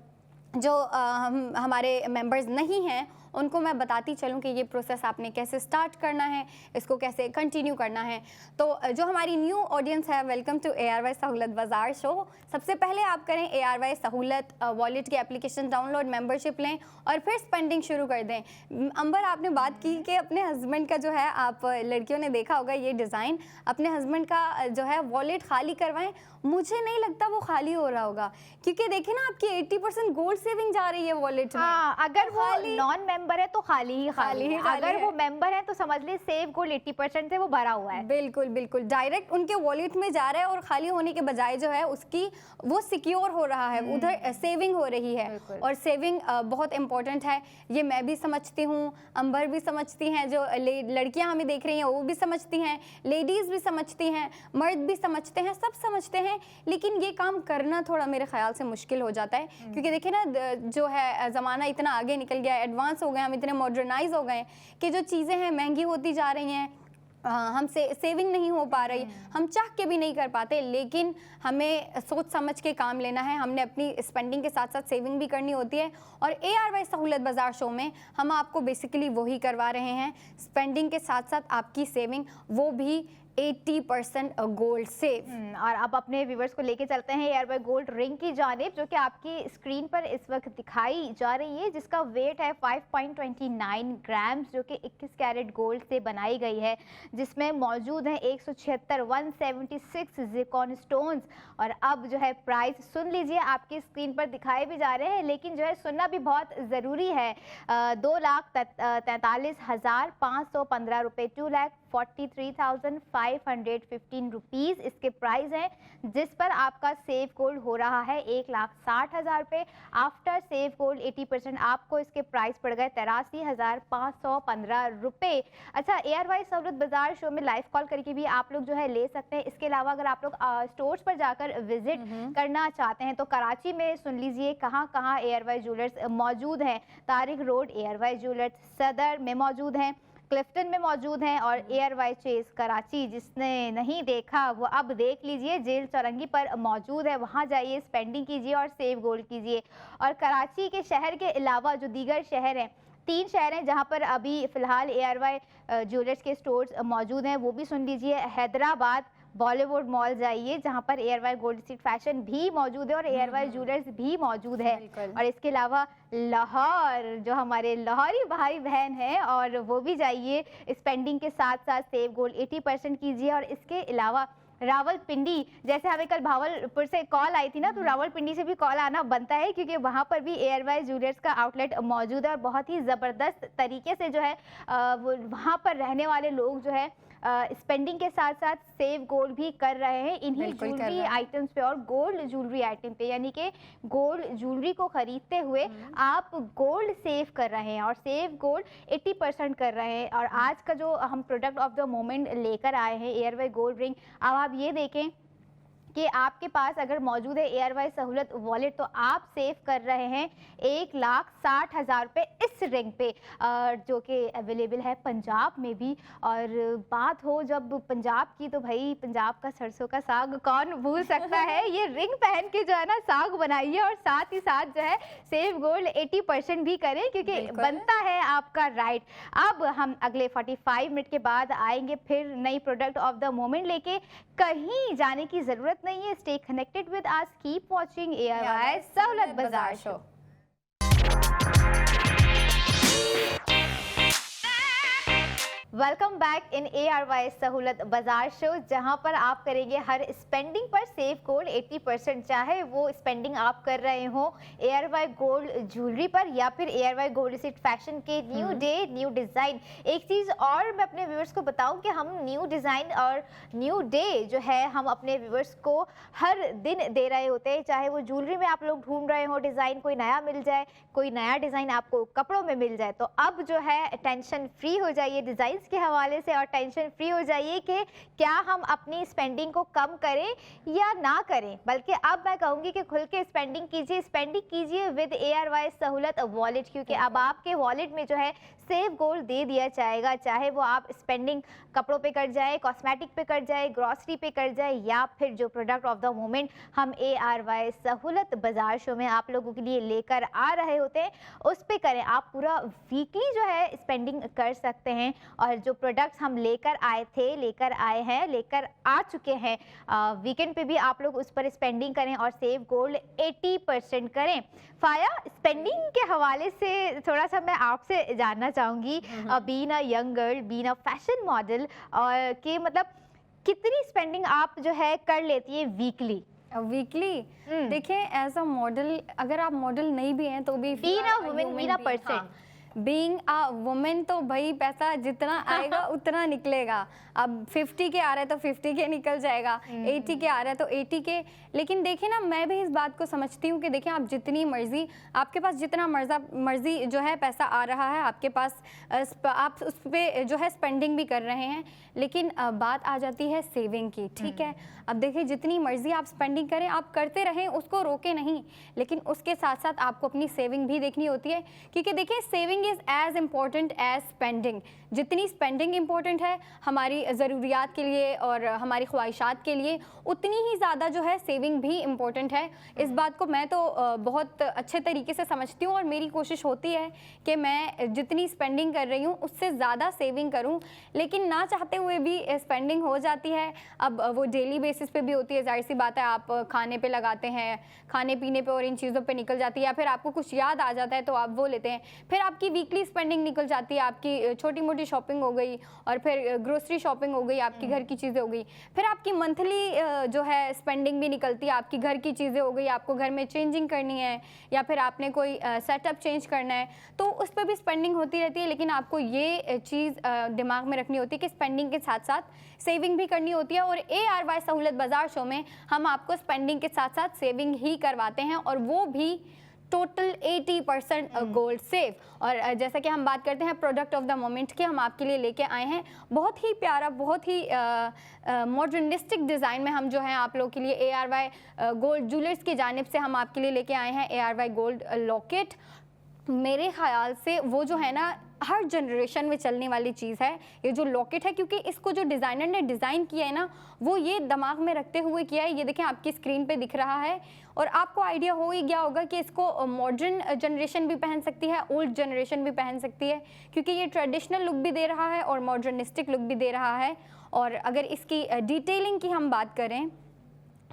जो हमारे मेंबर्स नहीं हैं उनको मैं बताती चलूँ कि ये प्रोसेस आपने कैसे स्टार्ट करना है, इसको कैसे कंटिन्यू करना है। तो जो हमारी न्यू ऑडियंस है, वेलकम टू ARY सहूलत बाज़ार शो। सबसे पहले आप करें ARY सहूलत वॉलेट की एप्लीकेशन डाउनलोड, मेंबरशिप लें और फिर स्पेंडिंग शुरू कर दें। अंबर, आपने बात की कि अपने हस्बैंड का जो है, आप लड़कियों ने देखा होगा ये डिज़ाइन, अपने हस्बैंड का जो है वॉलेट खाली करवाएं। मुझे नहीं लगता वो खाली हो रहा होगा, क्योंकि देखें ना आपकी 80% गोल्ड सेविंग जा रही है वॉलेट में। हाँ, अगर वो नॉन मेंबर है तो खाली ही खाली है। अगर वो मेंबर है तो समझ ले सेव गोल्ड 80% से वो भरा हुआ है। बिल्कुल बिल्कुल, डायरेक्ट उनके वॉलेट में जा रहा है, और खाली होने के बजाय जो है उसकी वो सिक्योर हो रहा है, उधर सेविंग हो रही है। और सेविंग बहुत इंपॉर्टेंट है, ये मैं भी समझती हूँ, अंबर भी समझती हैं, जो लड़कियाँ हमें देख रही हैं वो भी समझती हैं, लेडीज़ भी समझती हैं, मर्द भी समझते हैं, सब समझते हैं। लेकिन ये काम करना थोड़ा मेरे ख्याल से मुश्किल हो जाता है, क्योंकि देखिए ना जो है ज़माना इतना आगे निकल गया है, एडवांस हो गए, हम इतने मॉडर्नाइज हो गए कि जो चीज़ें हैं महंगी होती जा रही हैं, हमसे सेविंग नहीं हो पा रही, हम चाह के भी नहीं कर पाते। लेकिन हमें सोच समझ के काम लेना है, हमने अपनी स्पेंडिंग के साथ साथ सेविंग भी करनी होती है। और ARY सहूलत बाज़ार शो में हम आपको बेसिकली वही करवा रहे हैं, स्पेंडिंग के साथ साथ आपकी सेविंग, वो भी 80% गोल्ड सेव। और अब अपने व्यूवर्स को लेके चलते हैं ARY गोल्ड रिंग की जानिब, जो कि आपकी स्क्रीन पर इस वक्त दिखाई जा रही है, जिसका वेट है 5.29 ग्राम्स, जो कि 21 कैरेट गोल्ड से बनाई गई है, जिसमें मौजूद हैं 176 जिरकॉन स्टोन्स। और अब जो है प्राइस सुन लीजिए, आपकी स्क्रीन पर दिखाए भी जा रहे हैं, लेकिन जो है सुनना भी बहुत ज़रूरी है। 2,43,515 रुपये, 2,43,515 रुपीज़ इसके प्राइस हैं, जिस पर आपका सेव गोल्ड हो रहा है 1,60,000 रुपये। आफ्टर सेव गोल्ड 80% आपको इसके प्राइस पड़ गए 83,515 रुपये। अच्छा, ARY सहूलत बाज़ार शो में लाइव कॉल करके भी आप लोग जो है ले सकते हैं। इसके अलावा अगर आप लोग स्टोर्स पर जाकर विजिट करना चाहते हैं तो कराची में सुन लीजिए कहाँ कहाँ ARY ज्वेलर्स मौजूद हैं। तारिक रोड ARY ज्वेलर्स, सदर में मौजूद हैं, क्लिफ्टन में मौजूद हैं, और ARY चेस कराची, जिसने नहीं देखा वो अब देख लीजिए, जेल चौरंगी पर मौजूद है, वहाँ जाइए, स्पेंडिंग कीजिए और सेव गोल्ड कीजिए। और कराची के शहर के अलावा जो दीगर शहर हैं, 3 शहर हैं जहां पर अभी फ़िलहाल ARY ज्वेलर्स के स्टोर्स मौजूद हैं, वो भी सुन लीजिए। हैदराबाद बॉलीवुड मॉल जाइए जहां पर ARY गोल्ड स्ट्रीट फैशन भी मौजूद है और ARY ज्वेलर्स भी मौजूद है। बिल्कुल। और इसके अलावा लाहौर, जो हमारे लाहौरी भाई बहन हैं, और वो भी जाइए। स्पेंडिंग के साथ साथ सेव गोल्ड 80% कीजिए। और इसके अलावा रावलपिंडी, जैसे हमें कल भावलपुर से कॉल आई थी ना, तो रावलपिंडी से भी कॉल आना बनता है क्योंकि वहाँ पर भी ARY ज्वेलर्स का आउटलेट मौजूद है और बहुत ही ज़बरदस्त तरीके से जो है वो वहाँ पर रहने वाले लोग जो है स्पेंडिंग के साथ साथ सेव गोल्ड भी कर रहे हैं इन्हीं बिल्कुल कर ज्वेलरी रहे हैं। आइटम्स पे और गोल्ड ज्वेलरी आइटम पे, यानी कि गोल्ड ज्वेलरी को खरीदते हुए आप गोल्ड सेव कर रहे हैं और सेव गोल्ड 80% कर रहे हैं। और आज का जो हम प्रोडक्ट ऑफ द मोमेंट लेकर आए हैं ARY गोल्ड रिंग, अब आप ये देखें कि आपके पास अगर मौजूद है ARY सहूलत वॉलेट तो आप सेव कर रहे हैं 1,60,000 रुपये इस रिंग पे, जो कि अवेलेबल है पंजाब में भी। और बात हो जब पंजाब की, तो भाई पंजाब का सरसों का साग कौन भूल सकता है। ये रिंग पहन के जो है ना साग बनाइए और साथ ही साथ जो है सेव गोल्ड 80% भी करें क्योंकि बिल्कुल। बनता है आपका राइट। अब हम अगले 45 मिनट के बाद आएंगे फिर नई प्रोडक्ट ऑफ द मोमेंट लेके। कहीं जाने की जरूरत नहीं है। Stay connected with us, keep watching ARY सहूलत बाजार show. Welcome back in ARY सहूलत बाजार शो, जहां पर आप करेंगे हर स्पेंडिंग पर सेव गोल्ड 80%, चाहे वो स्पेंडिंग आप कर रहे हो ARY गोल्ड ज्वेलरी पर या फिर ARY गोल्ड स्ट्रीट फैशन के न्यू डे न्यू डिज़ाइन। एक चीज़ और मैं अपने व्यूअर्स को बताऊं कि हम न्यू डिज़ाइन और न्यू डे जो है हम अपने व्यूअर्स को हर दिन दे रहे होते हैं, चाहे वो ज्वेलरी में आप लोग ढूंढ रहे हो डिज़ाइन, कोई नया मिल जाए, कोई नया डिज़ाइन आपको कपड़ों में मिल जाए, तो अब जो है टेंशन फ्री हो जाइए डिज़ाइन के हवाले से और टेंशन फ्री हो जाइए कि क्या हम अपनी स्पेंडिंग को कम करें या ना करें, बल्कि अब मैं कहूँगी कि खुल के स्पेंडिंग कीजिए विद ARY सहूलत वॉलेट, क्योंकि अब आपके वॉलेट में जो है सेव गोल्ड दे दिया जाएगा, चाहे वो आप स्पेंडिंग कपड़ों पे कर जाए, कॉस्मेटिक पे कर जाए, ग्रॉसरी पे कर जाए, या फिर जो प्रोडक्ट ऑफ द मोमेंट हम ARY सहूलत बाजार शो में आप लोगों के लिए लेकर आ रहे होते हैं उस पे करें। आप पूरा वीकली जो है स्पेंडिंग कर सकते हैं और जो प्रोडक्ट्स हम लेकर आ चुके हैं वीकेंड पे भी आप लोग उस पर स्पेंडिंग करें और सेव गोल्ड 80% करें। फाया, स्पेंडिंग के हवाले से थोड़ा सा मैं आपसे जानना चाहूँगी, being a young girl, being a fashion model, और कि मतलब कितनी स्पेंडिंग आप जो है कर लेती है वीकली? देखिए एज अ मॉडल, अगर आप मॉडल नहीं भी हैं तो भी being a women, being a person, being a women तो भाई पैसा जितना आएगा उतना निकलेगा। अब 50 के आ रहा है तो 50 के निकल जाएगा, 80 के आ रहा है तो 80 के। लेकिन देखिए ना, मैं भी इस बात को समझती हूँ कि देखिए आप जितनी मर्जी, आपके पास जितना मर्जी जो है पैसा आ रहा है आपके पास, आप उस पर जो है स्पेंडिंग भी कर रहे हैं, लेकिन बात आ जाती है सेविंग की। ठीक है, अब देखिए जितनी मर्जी आप स्पेंडिंग करें, आप करते रहें, उसको रोके नहीं, लेकिन उसके साथ साथ आपको अपनी सेविंग भी देखनी होती है, क्योंकि देखिए saving is as important as spending. जितनी स्पेंडिंग इम्पॉर्टेंट है हमारी ज़रूरियात के लिए और हमारी ख्वाहिशात के लिए, उतनी ही ज़्यादा जो है सेविंग भी इम्पॉर्टेंट है। इस बात को मैं तो बहुत अच्छे तरीके से समझती हूँ और मेरी कोशिश होती है कि मैं जितनी स्पेंडिंग कर रही हूँ उससे ज़्यादा सेविंग करूँ, लेकिन ना चाहते हुए भी स्पेंडिंग हो जाती है। अब वो डेली बेसिस पे भी होती है, जाहिर सी बात है, आप खाने पे लगाते हैं, खाने पीने पे और इन चीज़ों पे निकल जाती है, या फिर आपको कुछ याद आ जाता है तो आप वो लेते हैं, फिर आपकी वीकली स्पेंडिंग निकल जाती है, आपकी छोटी मोटी शॉपिंग हो गई और फिर ग्रोसरी शॉपिंग हो गई, आपकी घर की चीज़ें हो गई, फिर आपकी मंथली जो है स्पेंडिंग भी निकलती है, आपकी घर की चीज़ें हो गई, आपको घर में चेंजिंग करनी है या फिर आपने कोई सेटअप चेंज करना है तो उस पर भी स्पेंडिंग होती रहती है। लेकिन आपको ये चीज़ दिमाग में रखनी होती है कि स्पेंडिंग के साथ साथ सेविंग भी करनी होती है, और ARY सहूलत बाजार शो में हम आपको स्पेंडिंग के साथ साथ सेविंग ही करवाते हैं, और वो भी टोटल 80% गोल्ड सेव। और जैसा कि हम बात करते हैं प्रोडक्ट ऑफ द मोमेंट की, हम आपके लिए लेके आए हैं बहुत ही प्यारा, बहुत ही मॉडर्निस्टिक डिज़ाइन में हम जो है आप लोग के लिए ARY गोल्ड ज्वेलर्स की जानिब से हम आपके लिए लेके आए हैं ARY गोल्ड लॉकेट। मेरे ख्याल से वो जो है ना हर जनरेशन में चलने वाली चीज़ है ये जो लॉकेट है, क्योंकि इसको जो डिज़ाइनर ने डिज़ाइन किया है ना, वो ये दिमाग में रखते हुए किया है। ये देखें, आपकी स्क्रीन पे दिख रहा है और आपको आइडिया हो ही गया होगा कि इसको मॉडर्न जनरेशन भी पहन सकती है, ओल्ड जनरेशन भी पहन सकती है, क्योंकि ये ट्रेडिशनल लुक भी दे रहा है और मॉडर्निस्टिक लुक भी दे रहा है। और अगर इसकी डिटेलिंग की हम बात करें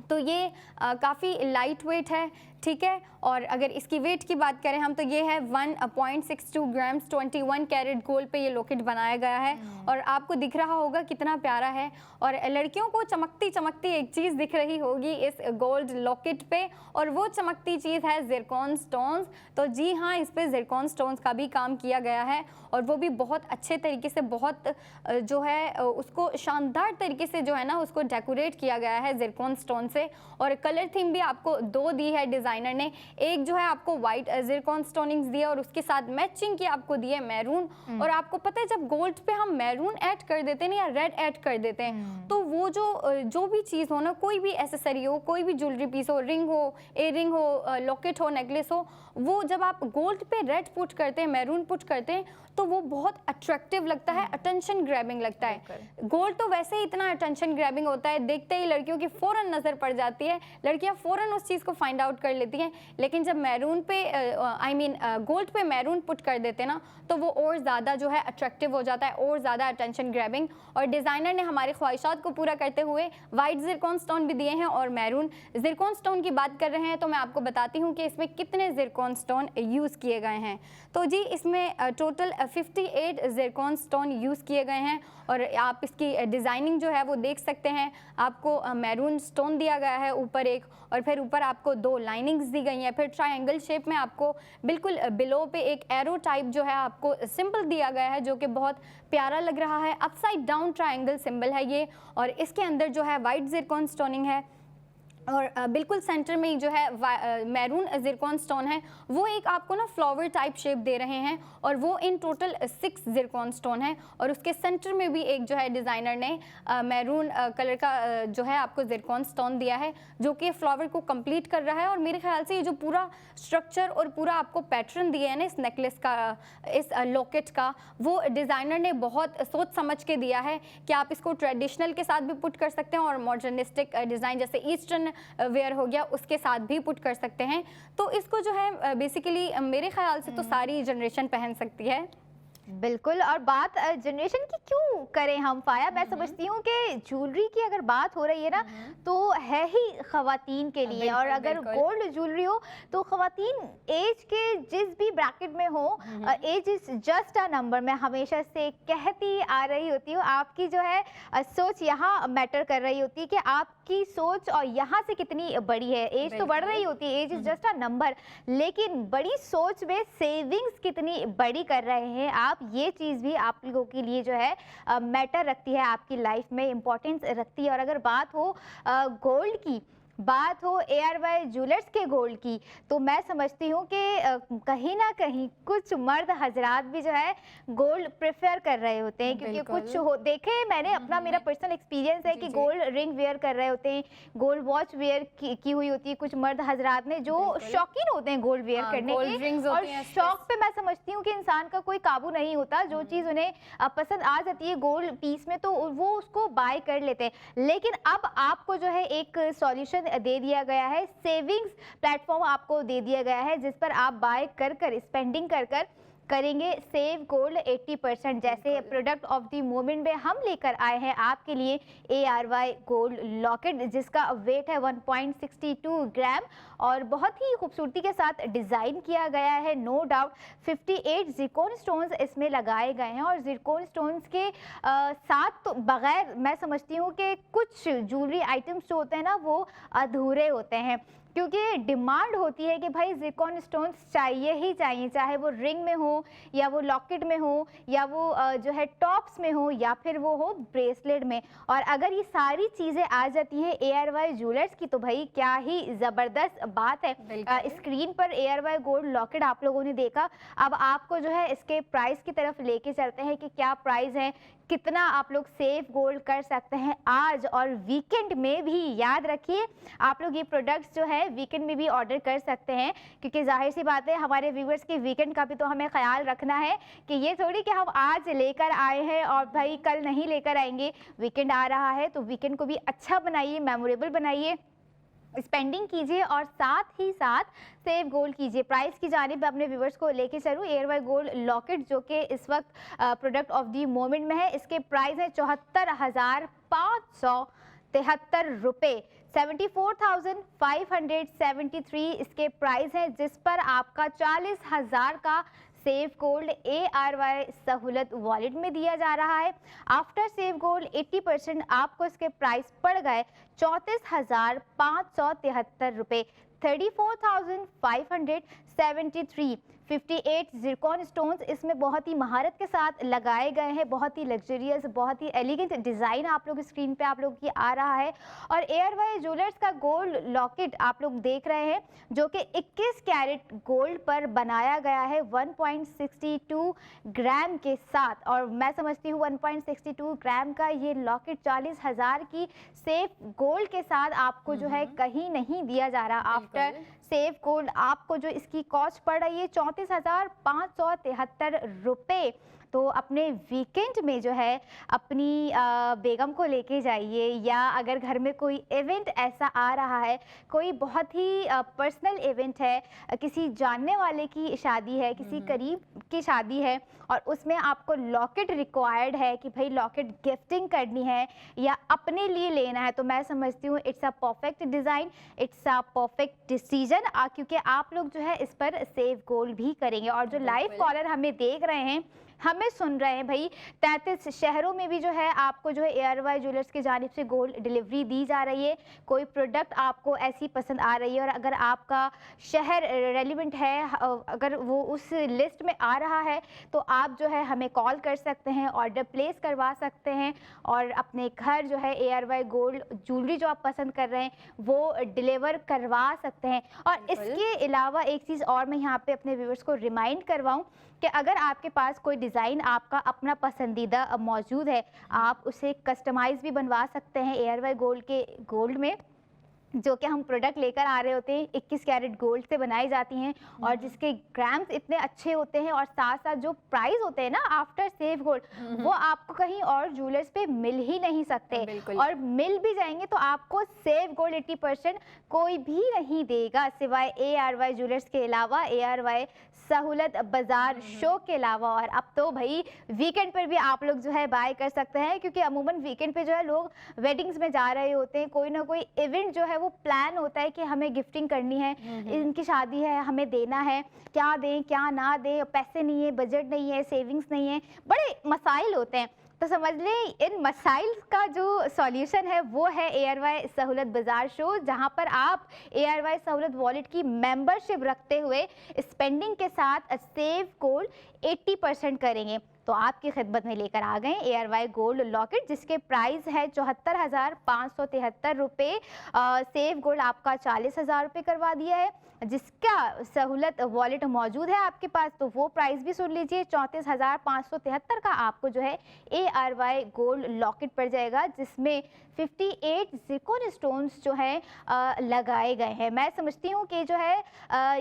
तो ये काफ़ी लाइट वेट है, ठीक है। और अगर इसकी वेट की बात करें हम, तो ये है 1.62 ग्राम्स, 21 कैरेट गोल्ड पे ये लॉकेट बनाया गया है। और आपको दिख रहा होगा कितना प्यारा है, और लड़कियों को चमकती चमकती एक चीज़ दिख रही होगी इस गोल्ड लॉकेट पे, और वो चमकती चीज़ है ज़िरकॉन स्टोन्स। तो जी हाँ, इस पे ज़िरकॉन स्टोन्स का भी काम किया गया है, और वो भी बहुत अच्छे तरीके से, बहुत जो है उसको शानदार तरीके से जो है ना उसको डेकोरेट किया गया है ज़िरकॉन स्टोन से। और कलर थीम भी आपको दो दी है डिज़ाइनर ने, एक जो है आपको वाइट ज़िरकॉन स्टोनिंग्स दी है और उसके साथ मैचिंग की आपको दी है मैरून। और आपको पता है जब गोल्ड पे हम मैरून ऐड कर देते हैं ना, या रेड ऐड कर देते हैं, तो वो जो भी चीज़ हो ना, कोई भी एसेसरी हो, कोई भी ज्वेलरी पीस हो, रिंग हो, इयररिंग हो, लॉकेट हो, नेकलेस हो, वो जब आप गोल्ड पे रेड पुट करते हैं, मैरून पुट करते हैं, तो वो बहुत अट्रैक्टिव लगता है, अटेंशन ग्रैबिंग लगता है। गोल्ड तो वैसे ही इतना अटेंशन ग्रैबिंग होता है, देखते ही लड़कियों की फ़ौरन नज़र पड़ जाती है, लड़कियां फ़ौरन उस चीज़ को फाइंड आउट कर लेती हैं। लेकिन जब मैरून पे गोल्ड पे मैरून पुट कर देते हैं ना, तो वो और ज़्यादा जो है अट्रैक्टिव हो जाता है, और ज़्यादा अटेंशन ग्रैबिंग। और डिज़ाइनर ने हमारी ख्वाहिशात को पूरा करते हुए वाइट ज़िरकॉन स्टोन भी दिए हैं और मैरून ज़िरकॉन स्टोन की बात कर रहे हैं, तो मैं आपको बताती हूँ कि इसमें कितने ज़िरकॉन स्टोन यूज़ किए गए हैं। तो जी, इसमें टोटल 58 ज़िरकॉन स्टोन यूज़ किए गए हैं, और आप इसकी डिज़ाइनिंग जो है वो देख सकते हैं। आपको मैरून स्टोन दिया गया है ऊपर एक, और फिर ऊपर आपको 2 लाइनिंग्स दी गई हैं। फिर ट्रायंगल शेप में आपको बिल्कुल बिलो पे एक एरो टाइप जो है आपको सिंबल दिया गया है, जो कि बहुत प्यारा लग रहा है। अपसाइड डाउन ट्रायंगल सिंबल है ये, और इसके अंदर जो है वाइट ज़िरकॉन स्टोनिंग है, और बिल्कुल सेंटर में जो है मैरून ज़िरकॉन स्टोन है, वो एक आपको ना फ्लावर टाइप शेप दे रहे हैं, और वो इन टोटल 6 ज़िरकॉन स्टोन है। और उसके सेंटर में भी एक जो है डिज़ाइनर ने मैरून कलर का जो है आपको ज़िरकॉन स्टोन दिया है, जो कि फ्लावर को कंप्लीट कर रहा है। और मेरे ख्याल से ये जो पूरा स्ट्रक्चर और पूरा आपको पैटर्न दिया है ना इस नेकलेस का, इस लॉकेट का, वो डिज़ाइनर ने बहुत सोच समझ के दिया है कि आप इसको ट्रेडिशनल के साथ भी पुट कर सकते हैं, और मॉडर्निस्टिक डिज़ाइन जैसे ईस्टर्न वेयर हो गया उसके साथ भी पुट कर सकते हैं। तो इसको जो है बेसिकली मेरे ख्याल से तो सारी जनरेशन पहन सकती है। बिल्कुल। और बात जनरेशन की क्यों करें हम फाया, मैं समझती हूँ कि ज्वेलरी की अगर बात हो रही है ना, तो है ही ख़वातीन के लिए। और अगर गोल्ड ज्वेलरी हो तो ख़वातीन एज के जिस भी ब्रैकेट में हो, age is just a number, मैं हमेशा से कहती आ रही होती हूँ। आपकी जो है सोच यहाँ मैटर कर रही होती है कि आपकी सोच और यहाँ से कितनी बड़ी है। एज तो बढ़ रही होती है, age is just a number, लेकिन बड़ी सोच में सेविंग्स कितनी बड़ी कर रहे हैं आप, ये चीज़ भी आप लोगों के लिए जो है मैटर रखती है, आपकी लाइफ में इम्पोर्टेंस रखती है। और अगर बात हो गोल्ड की, बात हो ARY ज्वेलर्स के गोल्ड की, तो मैं समझती हूँ कि कहीं ना कहीं कुछ मर्द हजरात भी जो है गोल्ड प्रेफर कर रहे होते हैं, क्योंकि कुछ हो देखे मैंने अपना, मेरा पर्सनल एक्सपीरियंस है कि गोल्ड रिंग वेयर कर रहे होते हैं, गोल्ड वॉच वेयर की हुई होती है कुछ मर्द हजरात ने, जो शौकीन होते हैं गोल्ड वेयर करने के। और शौक पे मैं समझती हूँ कि इंसान का कोई काबू नहीं होता, जो चीज़ उन्हें पसंद आ जाती है गोल्ड पीस में, तो वो उसको बाय कर लेते हैं। लेकिन अब आपको जो है एक सॉल्यूशन दे दिया गया है, सेविंग्स प्लेटफॉर्म आपको दे दिया गया है, जिस पर आप बाय कर स्पेंडिंग कर करेंगे सेव गोल्ड 80%। जैसे प्रोडक्ट ऑफ द मोमेंट में हम लेकर आए हैं आपके लिए ARY गोल्ड लॉकेट, जिसका वेट है 1.62 ग्राम और बहुत ही खूबसूरती के साथ डिज़ाइन किया गया है। नो डाउट 58 ज़िरकॉन स्टोन्स इसमें लगाए गए हैं, और ज़िरकॉन स्टोन्स के साथ तो बगैर मैं समझती हूँ कि कुछ ज्वेलरी आइटम्स जो होते हैं ना, वो अधूरे होते हैं, क्योंकि डिमांड होती है कि भाई ज़िरकॉन स्टोन्स चाहिए ही चाहिए, चाहे वो रिंग में हो, या वो लॉकेट में हो, या वो जो है टॉप्स में हो, या फिर वो हो ब्रेसलेट में। और अगर ये सारी चीज़ें आ जाती हैं ARY ज्वेलर्स की, तो भाई क्या ही ज़बरदस्त बात है। स्क्रीन पर ARY गोल्ड लॉकेट आप लोगों ने देखा, अब आपको जो है इसके प्राइस की तरफ लेके चलते हैं कि क्या प्राइस है, कितना आप लोग सेव गोल्ड कर सकते हैं आज और वीकेंड में भी। याद रखिए आप लोग ये प्रोडक्ट्स जो है वीकेंड में भी ऑर्डर कर सकते हैं, क्योंकि जाहिर सी बात है हमारे व्यूवर्स के वीकेंड का भी तो हमें ख्याल रखना है कि ये थोड़ी कि हम आज लेकर आए हैं और भाई कल नहीं लेकर आएंगे। वीकेंड आ रहा है तो वीकेंड को भी अच्छा बनाइए, मेमोरेबल बनाइए, स्पेंडिंग कीजिए और साथ ही साथ सेव गोल्ड कीजिए। प्राइस की जानिब अपने व्यूवर्स को लेके चलूँ, एयरवाई गोल्ड लॉकेट जो कि इस वक्त प्रोडक्ट ऑफ द मोमेंट में है, इसके प्राइस है 74,573 रुपये, 74,573 इसके प्राइस हैं, जिस पर आपका 40,000 का सेव गोल्ड ARY सहूलत वॉलेट में दिया जा रहा है। आफ्टर सेव गोल्ड 80% आपको इसके प्राइस पड़ गए 34,573 रुपये, 34,573। 58 जिरकॉन स्टोन्स इसमें बहुत ही महारत के साथ लगाए गए हैं, बहुत ही लग्जरियस, बहुत ही एलिगेंट डिज़ाइन आप लोग स्क्रीन पे आप लोग की आ रहा है। और ARY ज्वेलर्स का गोल्ड लॉकेट आप लोग देख रहे हैं जो कि 21 कैरेट गोल्ड पर बनाया गया है 1.62 ग्राम के साथ। और मैं समझती हूँ 1.62 ग्राम का ये लॉकेट 40,000 की सेफ गोल्ड के साथ आपको जो है कहीं नहीं दिया जा रहा। आफ्टर सेफ गोल्ड आपको जो इसकी कॉस्ट पड़ रही है 34,573 रुपये। तो अपने वीकेंड में जो है अपनी बेगम को लेके जाइए, या अगर घर में कोई इवेंट ऐसा आ रहा है, कोई बहुत ही पर्सनल इवेंट है, किसी जानने वाले की शादी है, किसी करीब की शादी है और उसमें आपको लॉकेट रिक्वायर्ड है कि भाई लॉकेट गिफ्टिंग करनी है या अपने लिए लेना है, तो मैं समझती हूँ it's a perfect design, it's a perfect decision, क्योंकि आप लोग जो है इस पर सेव गोल्ड भी करेंगे। और जो लाइव कॉलर हमें देख रहे हैं, हमें सुन रहे हैं भाई, 33 शहरों में भी जो है आपको जो है ARY ज्वेलर्स की जानिब से गोल्ड डिलीवरी दी जा रही है। कोई प्रोडक्ट आपको ऐसी पसंद आ रही है और अगर आपका शहर रेलिवेंट है, अगर वो उस लिस्ट में आ रहा है, तो आप जो है हमें कॉल कर सकते हैं, ऑर्डर प्लेस करवा सकते हैं और अपने घर जो है ARY गोल्ड ज्वेलरी जो आप पसंद कर रहे हैं वो डिलीवर करवा सकते हैं। और इसके अलावा एक चीज़ और मैं यहाँ पे अपने व्यूअर्स को रिमाइंड करवाऊँ कि अगर आपके पास कोई डिज़ाइन आपका अपना पसंदीदा मौजूद है, आप उसे कस्टमाइज़ भी बनवा सकते हैं ARY गोल्ड के गोल्ड में, जो कि हम प्रोडक्ट लेकर आ रहे होते हैं 21 कैरेट गोल्ड से बनाई जाती हैं और जिसके ग्राम्स इतने अच्छे होते हैं और साथ साथ जो प्राइस होते हैं ना आफ्टर सेव गोल्ड, वो आपको कहीं और ज्वेलर्स पे मिल ही नहीं सकते, और मिल भी जाएंगे तो आपको सेव गोल्ड 80% कोई भी नहीं देगा सिवाय ARY ज्वेलर्स के अलावा, ARY सहूलत बाजार शो के अलावा। और अब तो भाई वीकेंड पर भी आप लोग जो है बाय कर सकते हैं, क्योंकि अमूमन वीकेंड पे जो है लोग वेडिंग्स में जा रहे होते हैं, कोई ना कोई इवेंट जो है वो प्लान होता है कि हमें गिफ्टिंग करनी है, इनकी शादी है, हमें देना है, क्या दें क्या ना दें, पैसे नहीं है, बजट नहीं है, सेविंग्स नहीं है, बड़े मसाइल होते हैं। तो समझ लें इन मसाइल का जो सॉल्यूशन है वो है ARY सहूलत बाजार शो, जहां पर आप ARY सहूलत वॉलेट की मेंबरशिप रखते हुए स्पेंडिंग के साथ सेव गोल्ड 80% करेंगे। तो आपकी खिदमत में लेकर आ गए ARY गोल्ड लॉकेट, जिसके प्राइस है 74,573 रुपये। सेव गोल्ड आपका 40,000 रुपये करवा दिया है, जिसका सहूलत वॉलेट मौजूद है आपके पास, तो वो प्राइस भी सुन लीजिए, 34,573 का आपको जो है ARY गोल्ड लॉकेट पड़ जाएगा, जिसमें 58 जिरकॉन स्टोन्स जो है लगाए गए हैं। मैं समझती हूँ कि जो है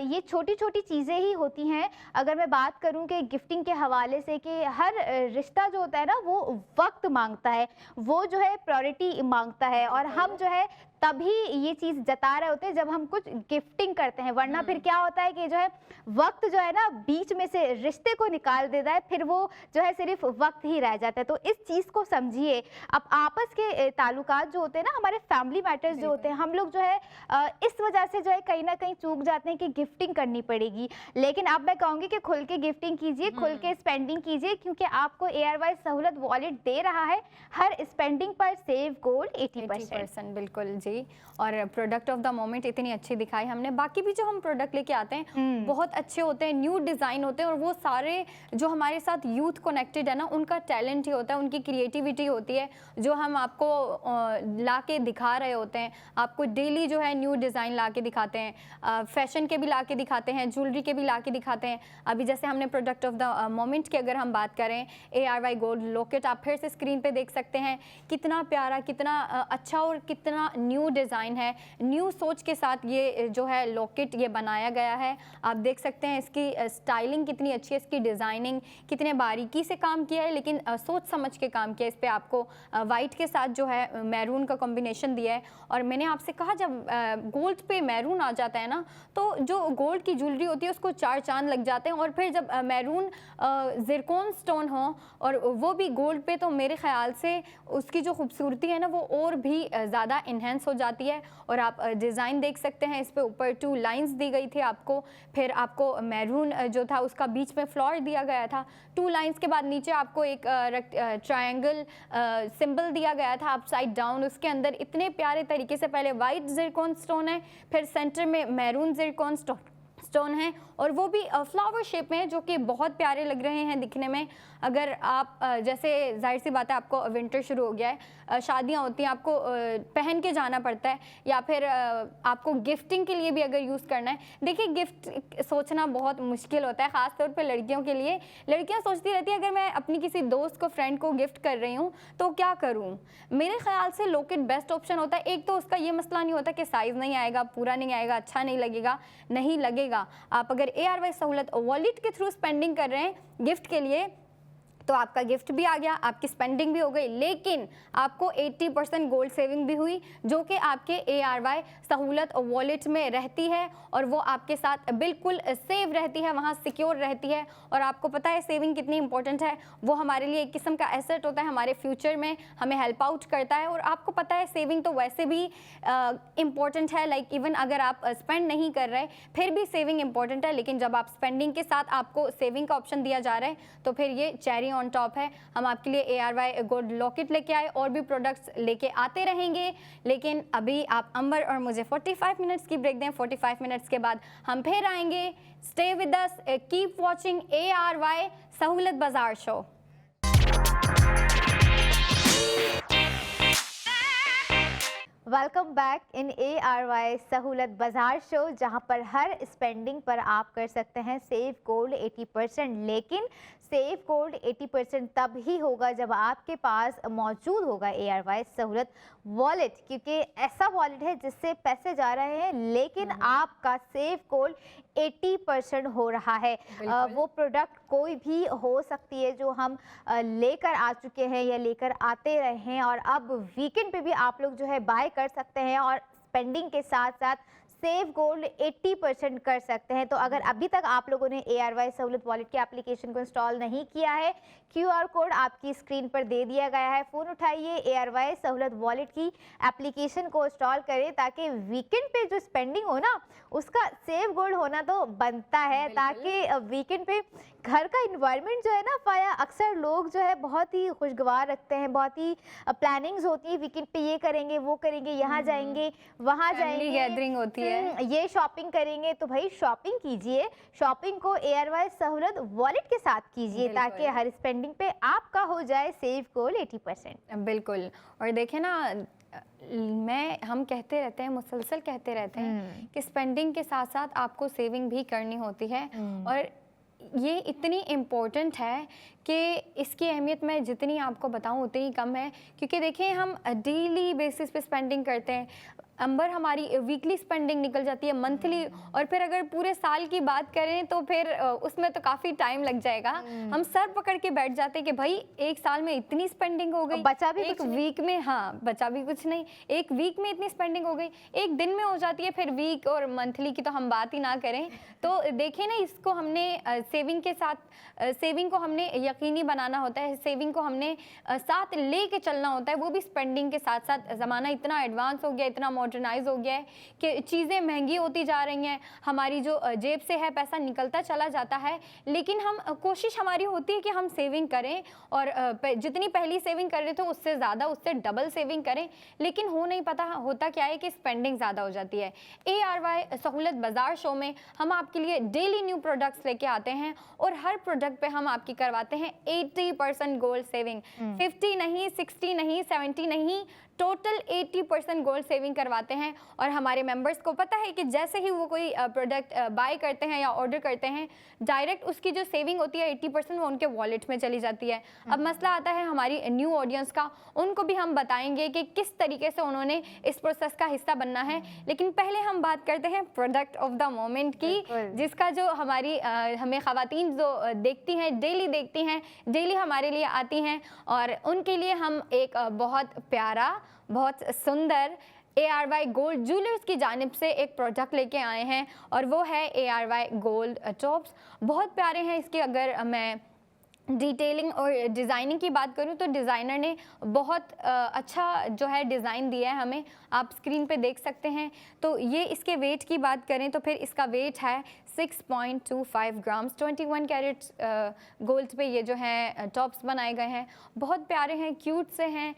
ये छोटी छोटी चीज़ें ही होती हैं। अगर मैं बात करूँ कि गिफ्टिंग के हवाले से, कि हर रिश्ता जो होता है ना वो वक्त मांगता है, वो जो है प्रायोरिटी मांगता है, और हम जो है तभी ये चीज़ जता रहे होते हैं जब हम कुछ गिफ्टिंग करते हैं, वरना फिर क्या होता है कि जो है वक्त जो है ना बीच में से रिश्ते को निकाल देता है, फिर वो जो है सिर्फ वक्त ही रह जाता है। तो इस चीज़ को समझिए। अब आपस के ताल्लुकात जो होते हैं ना, हमारे फैमिली मैटर्स जो होते हैं, हम लोग जो है इस वजह से जो है कहीं ना कहीं चूक जाते हैं कि गिफ्टिंग करनी पड़ेगी, लेकिन अब मैं कहूँगी कि खुल के गिफ्टिंग कीजिए, खुल के स्पेंडिंग कीजिए, क्योंकि आपको ARY सहूलत वॉलेट दे रहा है हर स्पेंडिंग पर सेव गोल्ड 80%। बिल्कुल जी। गई और प्रोडक्ट ऑफ द मोमेंट इतनी अच्छी दिखाई हमने। बाकी भी जो हम प्रोडक्ट लेके आते हैं बहुत अच्छे होते हैं, न्यू डिज़ाइन होते हैं, और वो सारे जो हमारे साथ यूथ कनेक्टेड है ना, उनका टैलेंट ही होता है, उनकी क्रिएटिविटी होती है जो हम आपको ला के दिखा रहे होते हैं। आपको डेली जो है न्यू डिज़ाइन ला के दिखाते हैं, फैशन के भी ला के दिखाते हैं, ज्वेलरी के भी ला के दिखाते हैं। अभी जैसे हमने प्रोडक्ट ऑफ द मोमेंट की अगर हम बात करें, ARY गोल्ड लॉकेट, आप फिर से स्क्रीन पे देख सकते हैं कितना प्यारा, कितना अच्छा और कितना न्यू डिज़ाइन है। न्यू सोच के साथ ये जो है लॉकेट ये बनाया गया है। आप देख सकते हैं इसकी स्टाइलिंग कितनी अच्छी है, इसकी डिज़ाइनिंग कितने बारीकी से काम किया है, लेकिन सोच समझ के काम किया है। इस पर आपको वाइट के साथ जो है मैरून का कॉम्बिनेशन दिया है। और मैंने आपसे कहा जब गोल्ड पे मैरून आ जाता है ना, तो जो गोल्ड की ज्वेलरी होती है उसको चार चांद लग जाते हैं। और फिर जब मैरून ज़िरकॉन स्टोन हो और वो भी गोल्ड पे, तो मेरे ख्याल से उसकी जो खूबसूरती है ना वो और भी ज़्यादा इन्हेंस हो जाती है। और आप डिज़ाइन देख सकते हैं, इस पे ऊपर 2 लाइंस दी गई थी आपको, फिर आपको मैरून जो था उसका बीच में फ्लावर दिया गया था। 2 लाइंस के बाद नीचे आपको एक ट्रायंगल सिंबल दिया गया था अपसाइड डाउन। उसके अंदर इतने प्यारे तरीके से पहले वाइट ज़िरकॉन स्टोन है, फिर सेंटर में मैरून ज़िरकॉन स्टोन है, और वो भी फ्लावर शेप में है, जो कि बहुत प्यारे लग रहे हैं दिखने में। अगर आप जैसे जाहिर सी बात है आपको विंटर शुरू हो गया है, शादियां होती हैं, आपको पहन के जाना पड़ता है, या फिर आपको गिफ्टिंग के लिए भी अगर यूज़ करना है। देखिए गिफ्ट सोचना बहुत मुश्किल होता है, ख़ास तौर पे लड़कियों के लिए। लड़कियां सोचती रहती है अगर मैं अपनी किसी दोस्त को, फ्रेंड को गिफ्ट कर रही हूँ तो क्या करूँ। मेरे ख्याल से लॉकेट बेस्ट ऑप्शन होता है। एक तो उसका ये मसला नहीं होता कि साइज़ नहीं आएगा, पूरा नहीं आएगा, अच्छा नहीं लगेगा, नहीं लगेगा। आप अगर ARY सहूलत वॉलेट के थ्रू स्पेंडिंग कर रहे हैं गिफ्ट के लिए, तो आपका गिफ्ट भी आ गया, आपकी स्पेंडिंग भी हो गई, लेकिन आपको 80% गोल्ड सेविंग भी हुई, जो कि आपके ARY सहूलत वॉलेट में रहती है, और वो आपके साथ बिल्कुल सेव रहती है, वहाँ सिक्योर रहती है। और आपको पता है सेविंग कितनी इंपॉर्टेंट है, वो हमारे लिए एक किस्म का एसेट होता है, हमारे फ्यूचर में हमें हेल्प आउट करता है। और आपको पता है सेविंग तो वैसे भी इम्पॉर्टेंट है, लाइक इवन अगर आप स्पेंड नहीं कर रहे फिर भी सेविंग इंपॉर्टेंट है, लेकिन जब आप स्पेंडिंग के साथ आपको सेविंग का ऑप्शन दिया जा रहा है तो फिर ये चेरी ऑन टॉप है। हम आपके लिए ARY गोल्ड लॉकेट लेके आए, और भी प्रोडक्ट्स लेके आते रहेंगे, लेकिन अभी आप अंबर और मुझे 45 मिनट्स की ब्रेक दें। 45 मिनट्स के बाद हम फिर आएंगे। Stay with us, keep watching ARY सहूलत बाजार show. Welcome back in ARY सहूलत बाजार शो, जहां पर हर स्पेंडिंग पर आप कर सकते हैं सेव गोल्ड 80%। लेकिन सेव गोल्ड 80% तब ही होगा जब आपके पास मौजूद होगा ARY सहूलत वॉलेट, क्योंकि ऐसा वॉलेट है जिससे पैसे जा रहे हैं लेकिन आपका सेव गोल्ड 80% हो रहा है। वो प्रोडक्ट कोई भी हो सकती है जो हम लेकर आ चुके हैं या लेकर आते रहे हैं, और अब वीकेंड पे भी आप लोग जो है बाय कर सकते हैं और स्पेंडिंग के साथ साथ सेव गोल्ड 80% कर सकते हैं। तो अगर अभी तक आप लोगों ने ARY सहूलत वॉलेट की एप्लीकेशन को इंस्टॉल नहीं किया है, QR कोड आपकी स्क्रीन पर दे दिया गया है। फ़ोन उठाइए, ARY सहूलत वॉलेट की एप्लीकेशन को इंस्टॉल करें, ताकि वीकेंड पे जो स्पेंडिंग हो ना उसका सेव गोल्ड होना तो बनता है, ताकि वीकेंड पे घर का इन्वायरमेंट जो है ना फाया, अक्सर लोग जो है बहुत ही खुशगवार रखते हैं, बहुत ही प्लानिंग्स होती है वीकेंड पे, ये करेंगे वो करेंगे, यहाँ जाएंगे वहाँ जाएंगे, गैदरिंग होती है, ये शॉपिंग करेंगे। तो भाई शॉपिंग कीजिए, शॉपिंग को ARY सहूलत वॉलेट के साथ कीजिए, ताकि हर स्पेंडिंग पे आपका हो जाए सेव गोल्ड 80%। बिल्कुल। और देखें ना, हम कहते रहते हैं, मुसलसल कहते रहते हैं कि स्पेंडिंग के साथ साथ आपको सेविंग भी करनी होती है, और ये इतनी इम्पोर्टेंट है कि इसकी अहमियत मैं जितनी आपको बताऊं उतनी ही कम है। क्योंकि देखिए हम डेली बेसिस पे स्पेंडिंग करते हैं, अंबर हमारी वीकली स्पेंडिंग निकल जाती है, मंथली, और फिर अगर पूरे साल की बात करें तो फिर उसमें तो काफ़ी टाइम लग जाएगा। हम सर पकड़ के बैठ जाते हैं कि भाई एक साल में इतनी स्पेंडिंग हो गई, बचा भी एक वीक में, हाँ बचा भी कुछ नहीं, एक वीक में इतनी स्पेंडिंग हो गई, एक दिन में हो जाती है, फिर वीक और मंथली की तो हम बात ही ना करें। तो देखिए ना, इसको हमने सेविंग के साथ, सेविंग को हमने यकीनी बनाना होता है, सेविंग को हमने साथ ले के चलना होता है, वो भी स्पेंडिंग के साथ साथ। ज़माना इतना एडवांस हो गया, इतना मॉडर्नाइज हो गया है कि चीज़ें महंगी होती जा रही हैं, हमारी जो जेब से है पैसा निकलता चला जाता है, लेकिन हम कोशिश हमारी होती है कि हम सेविंग करें और जितनी पहली सेविंग कर रहे थे उससे ज़्यादा, उससे डबल सेविंग करें, लेकिन हो नहीं पता होता क्या है कि स्पेंडिंग ज़्यादा हो जाती है। ARY सहूलत बाज़ार शो में हम आपके लिए डेली न्यू प्रोडक्ट्स लेके आते हैं और हर प्रोडक्ट पे हम आपकी करवाते हैं 80% गोल्ड सेविंग। 50 नहीं, 60 नहीं, 70 नहीं, टोटल 80% गोल्ड सेविंग करवाते हैं। और हमारे मेंबर्स को पता है कि जैसे ही वो कोई प्रोडक्ट बाय करते हैं या ऑर्डर करते हैं, डायरेक्ट उसकी जो सेविंग होती है 80% वो उनके वॉलेट में चली जाती है। अब मसला आता है हमारी न्यू ऑडियंस का, उनको भी हम बताएंगे कि किस तरीके से उन्होंने इस प्रोसेस का हिस्सा बनना है, लेकिन पहले हम बात करते हैं प्रोडक्ट ऑफ द मोमेंट की, जिसका जो हमारी हमें ख़वातीन जो देखती हैं, डेली हमारे लिए आती हैं, और उनके लिए हम एक बहुत प्यारा, बहुत सुंदर ARY गोल्ड ज्वेलर्स की जानिब से एक प्रोडक्ट लेके आए हैं, और वो है ARY गोल्ड टॉप्स। बहुत प्यारे हैं इसके। अगर मैं डिटेलिंग और डिज़ाइनिंग की बात करूं तो डिज़ाइनर ने बहुत अच्छा जो है डिज़ाइन दिया है हमें, आप स्क्रीन पे देख सकते हैं। तो ये इसके वेट की बात करें तो फिर इसका वेट है 6.25 ग्राम्स। 21 कैरेट्स गोल्ड पे ये जो है टॉप्स बनाए गए हैं, बहुत प्यारे हैं, क्यूट से हैं,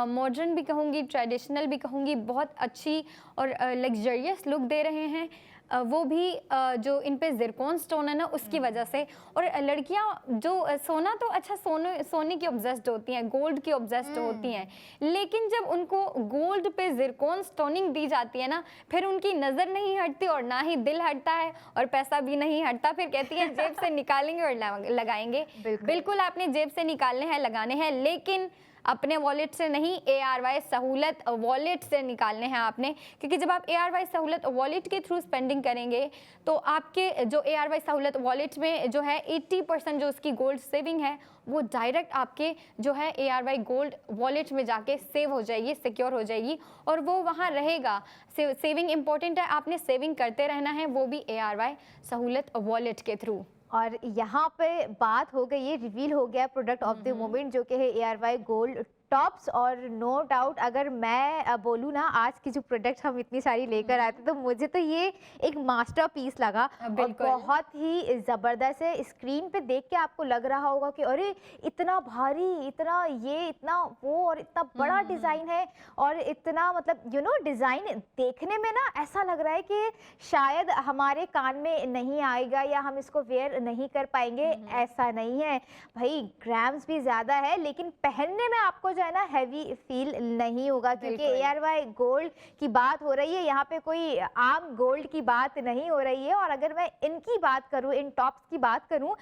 मॉडर्न भी कहूँगी, ट्रेडिशनल भी कहूँगी, बहुत अच्छी और लग्जरियस लुक दे रहे हैं। वो भी जो इन पे ज़िरकॉन स्टोन है ना उसकी वजह से। और लड़कियां जो सोना तो अच्छा सोने की ऑब्सेस्ड होती हैं, गोल्ड की ऑब्सेस्ड होती हैं, लेकिन जब उनको गोल्ड पे ज़िरकॉन स्टोनिंग दी जाती है ना, फिर उनकी नज़र नहीं हटती और ना ही दिल हटता है और पैसा भी नहीं हटता। फिर कहती है जेब से निकालेंगे और लगाएंगे। बिल्कुल आपने जेब से निकालने हैं, लगाने हैं, लेकिन अपने वॉलेट से नहीं, ARY सहूलत वॉलेट से निकालने हैं आपने। क्योंकि जब आप ARY सहूलत वॉलेट के थ्रू स्पेंडिंग करेंगे तो आपके जो ARY सहूलत वॉलेट में जो है 80% जो उसकी गोल्ड सेविंग है वो डायरेक्ट आपके जो है ARY गोल्ड वॉलेट में जाके सेव हो जाएगी, सिक्योर हो जाएगी, और वो वहाँ रहेगा। सेविंग इंपॉर्टेंट है, आपने सेविंग करते रहना है, वो भी ARY सहूलत वॉलेट के थ्रू। और यहाँ पे बात हो गई, ये रिवील हो गया प्रोडक्ट ऑफ द मोमेंट जो कि है ARY गोल्ड टॉप्स। और नो डाउट अगर मैं बोलूँ ना, आज की जो प्रोडक्ट हम इतनी सारी लेकर आए थे तो मुझे तो ये एक मास्टरपीस लगा और बहुत ही ज़बरदस्त है। स्क्रीन पे देख के आपको लग रहा होगा कि अरे इतना भारी, इतना ये, इतना वो, और इतना बड़ा डिज़ाइन है, और इतना मतलब डिज़ाइन देखने में ना ऐसा लग रहा है कि शायद हमारे कान में नहीं आएगा या हम इसको वेयर नहीं कर पाएंगे। ऐसा नहीं है भाई, ग्राम्स भी ज़्यादा है लेकिन पहनने में आपको जो है ना हैवी फील नहीं होगा, क्योंकि ARY गोल्ड की बात हो रही है, यहाँ पे कोई आम गोल्ड की बात नहीं हो रही है। और अगर मैं इनकी बात करूँ, इन टॉप्स की बात करूँ,